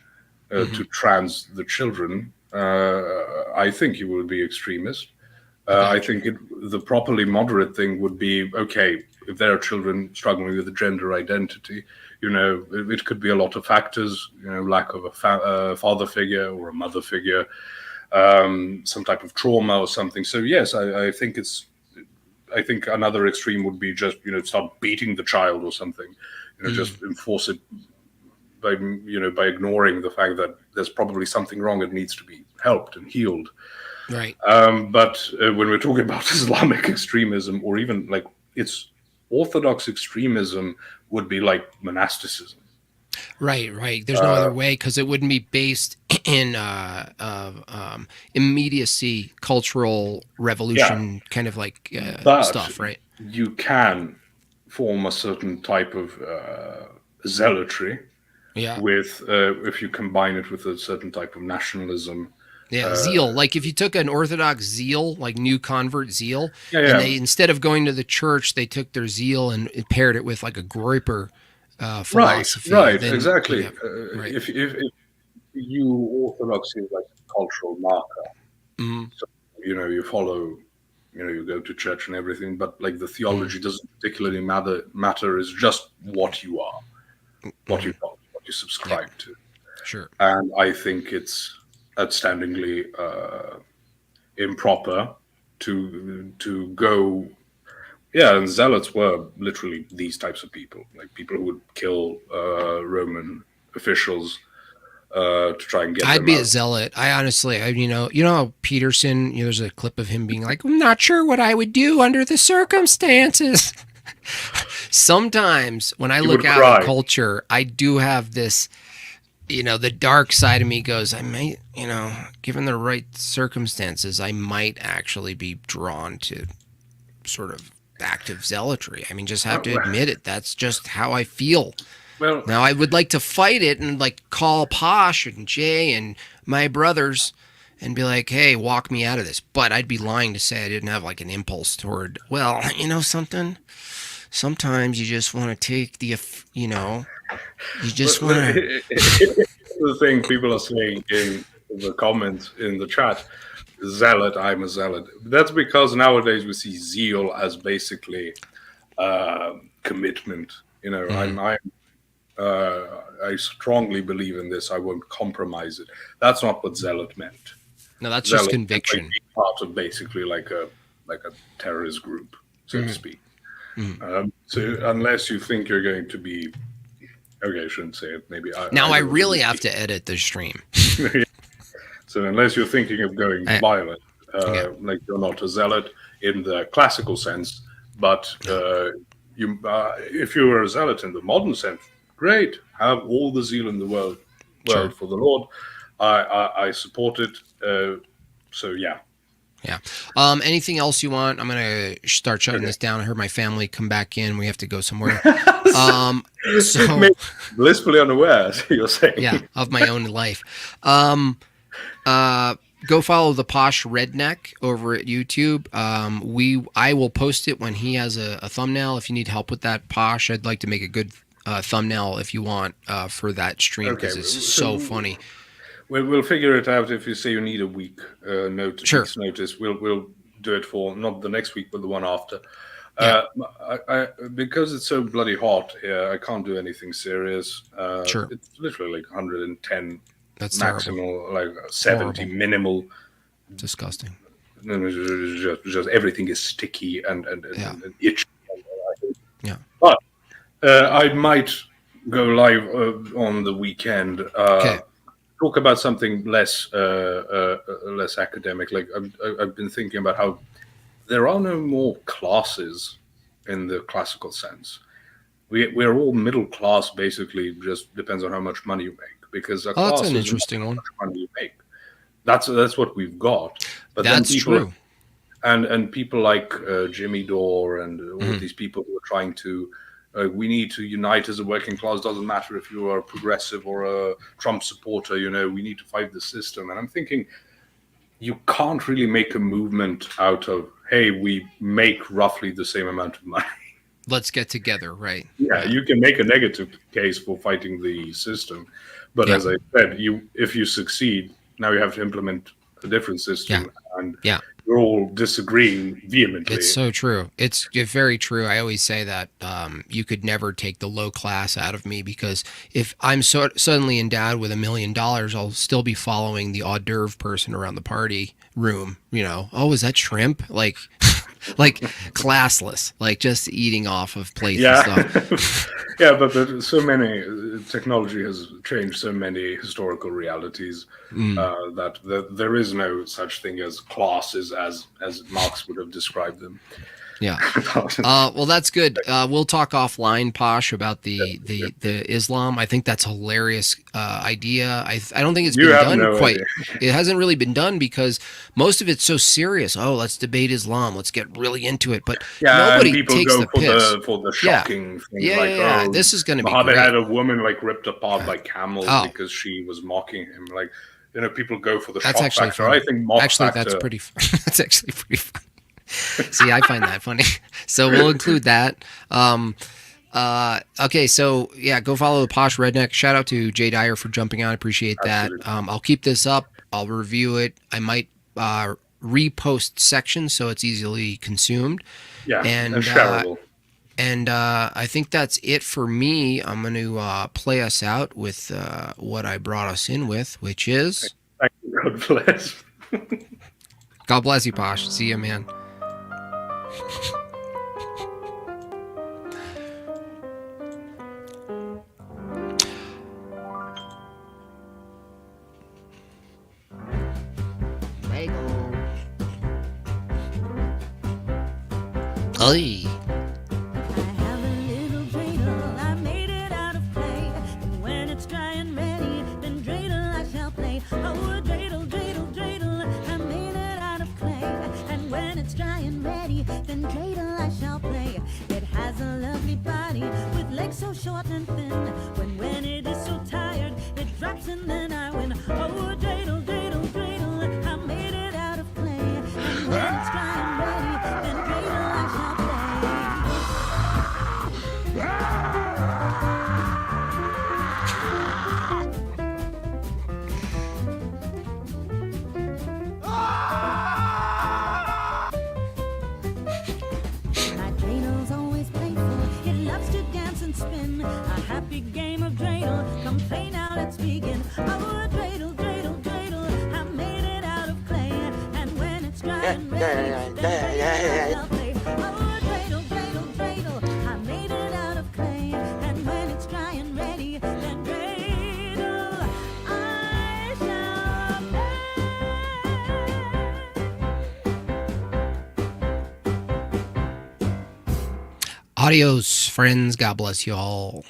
to trans the children, I think you will be extremist. I think the properly moderate thing would be, okay, if there are children struggling with a gender identity, it could be a lot of factors, lack of a father figure or a mother figure, some type of trauma or something. So yes, I think another extreme would be just, start beating the child or something, just enforce it by ignoring the fact that there's probably something wrong. It needs to be helped and healed. Right. But when we're talking about Islamic extremism, or even it's Orthodox extremism, would be like monasticism. Right. There's no other way, because it wouldn't be based in immediacy, cultural revolution kind of stuff, right? You can form a certain type of zealotry. Yeah. With if you combine it with a certain type of nationalism. Yeah, zeal. Like if you took an Orthodox zeal, like new convert zeal, and they, instead of going to the church, they took their zeal and paired it with like a Groyper philosophy. Right, then, exactly. If you Orthodoxy is like a cultural marker, so, you follow, you go to church and everything, but like the theology doesn't particularly matter. Is just what you are, what you follow, what you subscribe to. Sure. And I think it's outstandingly improper to go. Yeah, and zealots were literally these types of people, like people who would kill Roman officials to try and get. I'd be a zealot. I honestly, you know how Peterson. There's a clip of him being like, "I'm not sure what I would do under the circumstances." Sometimes when I look out at culture, I do have this. The dark side of me goes, I might, given the right circumstances, I might actually be drawn to sort of active zealotry. I mean, just have to admit it. That's just how I feel. Well, now I would like to fight it and like call Posh and Jay and my brothers and be like, hey, walk me out of this. But I'd be lying to say I didn't have like an impulse toward, well, you know something? Sometimes you just want to take the, you know, you just want to. The thing people are saying in the comments in the chat, zealot, I'm a zealot. That's because nowadays we see zeal as basically commitment. You know, I strongly believe in this. I won't compromise it. That's not what zealot meant. No, that's zealot just conviction. Like part of basically like a terrorist group, so to speak. So unless you think you're going to be, okay, I shouldn't say it. Maybe I really have to edit the stream. So unless you're thinking of going violent, like you're not a zealot in the classical sense, but if you were a zealot in the modern sense, great, have all the zeal in the world for the Lord. I support it. So yeah. Yeah. Anything else you want? I'm gonna start shutting this down. I heard my family come back in. We have to go somewhere. So blissfully unaware, you're saying. Yeah, of my own life. Go follow the Posh Redneck over at YouTube. I will post it when he has a thumbnail. If you need help with that, Posh, I'd like to make a good thumbnail if you want for that stream because it's so funny. We'll figure it out. If you say you need a week notice, we'll do it for not the next week, but the one after. I because it's so bloody hot here, I can't do anything serious. It's literally like 110 That's maximal, terrible. like 70 minimal. Disgusting. Just everything is sticky and itchy. Yeah. But I might go live on the weekend. Talk about something less academic. Like I've been thinking about how there are no more classes in the classical sense. We're all middle class, basically. Just depends on how much money you make. Because that's an interesting one. How much money you make. That's what we've got. But that's true. And people like Jimmy Dore and all these people who are trying to. We need to unite as a working class. Doesn't matter if you are a progressive or a Trump supporter. You know, we need to fight the system. And I'm thinking, you can't really make a movement out of, hey, we make roughly the same amount of money. Let's get together, right? Yeah, you can make a negative case for fighting the system, but as I said, if you succeed, now you have to implement a different system, and you're all disagreeing vehemently. It's so true. It's very true. I always say that you could never take the low class out of me, because if I'm suddenly endowed with $1 million, I'll still be following the hors d'oeuvre person around the party room. You know, oh, is that shrimp? Like classless, like just eating off of plates and stuff. but so many technology has changed so many historical realities that there is no such thing as classes as Marx would have described them. Yeah. Well, that's good. We'll talk offline, Posh, about the Islam. I think that's a hilarious idea. I don't think it's been done quite. It hasn't really been done because most of it's so serious. Oh, let's debate Islam. Let's get really into it. But nobody takes the piss. For the shocking thing. This is going to be Muhammad great. had a woman like ripped apart by camels because she was mocking him. Like, you know, people go for the shock factor. Funny. I think mock that's pretty. That's actually pretty funny. See, I find that funny. So we'll include that. Okay, so yeah, go follow the Posh Redneck. Shout out to Jay Dyer for jumping on. I appreciate that. I'll keep this up. I'll review it. I might repost sections so it's easily consumed. Yeah, and shareable. And I think that's it for me. I'm going to play us out with what I brought us in with, which is... God bless. God bless you, Posh. See you, man. Hey. Then dreidel I shall play. with legs so short and thin. When it is so tired, it drops and then I win. Oh, dreidel, dreidel, dreidel, I made it out of clay. And when it's dry and ready, then dreidel I shall play. My dreidel's always playful, it loves to dance and spin. A happy game of dreidel, come play now, let's begin. Oh, dreidel, dreidel, dreidel, I made it out of clay. And when it's dry and ready, then dreidel I'll play. Oh, dreidel, dreidel, dreidel, I made it out of clay. And when it's dry and ready, then dreidel I shall play. Adios, friends. God bless you all.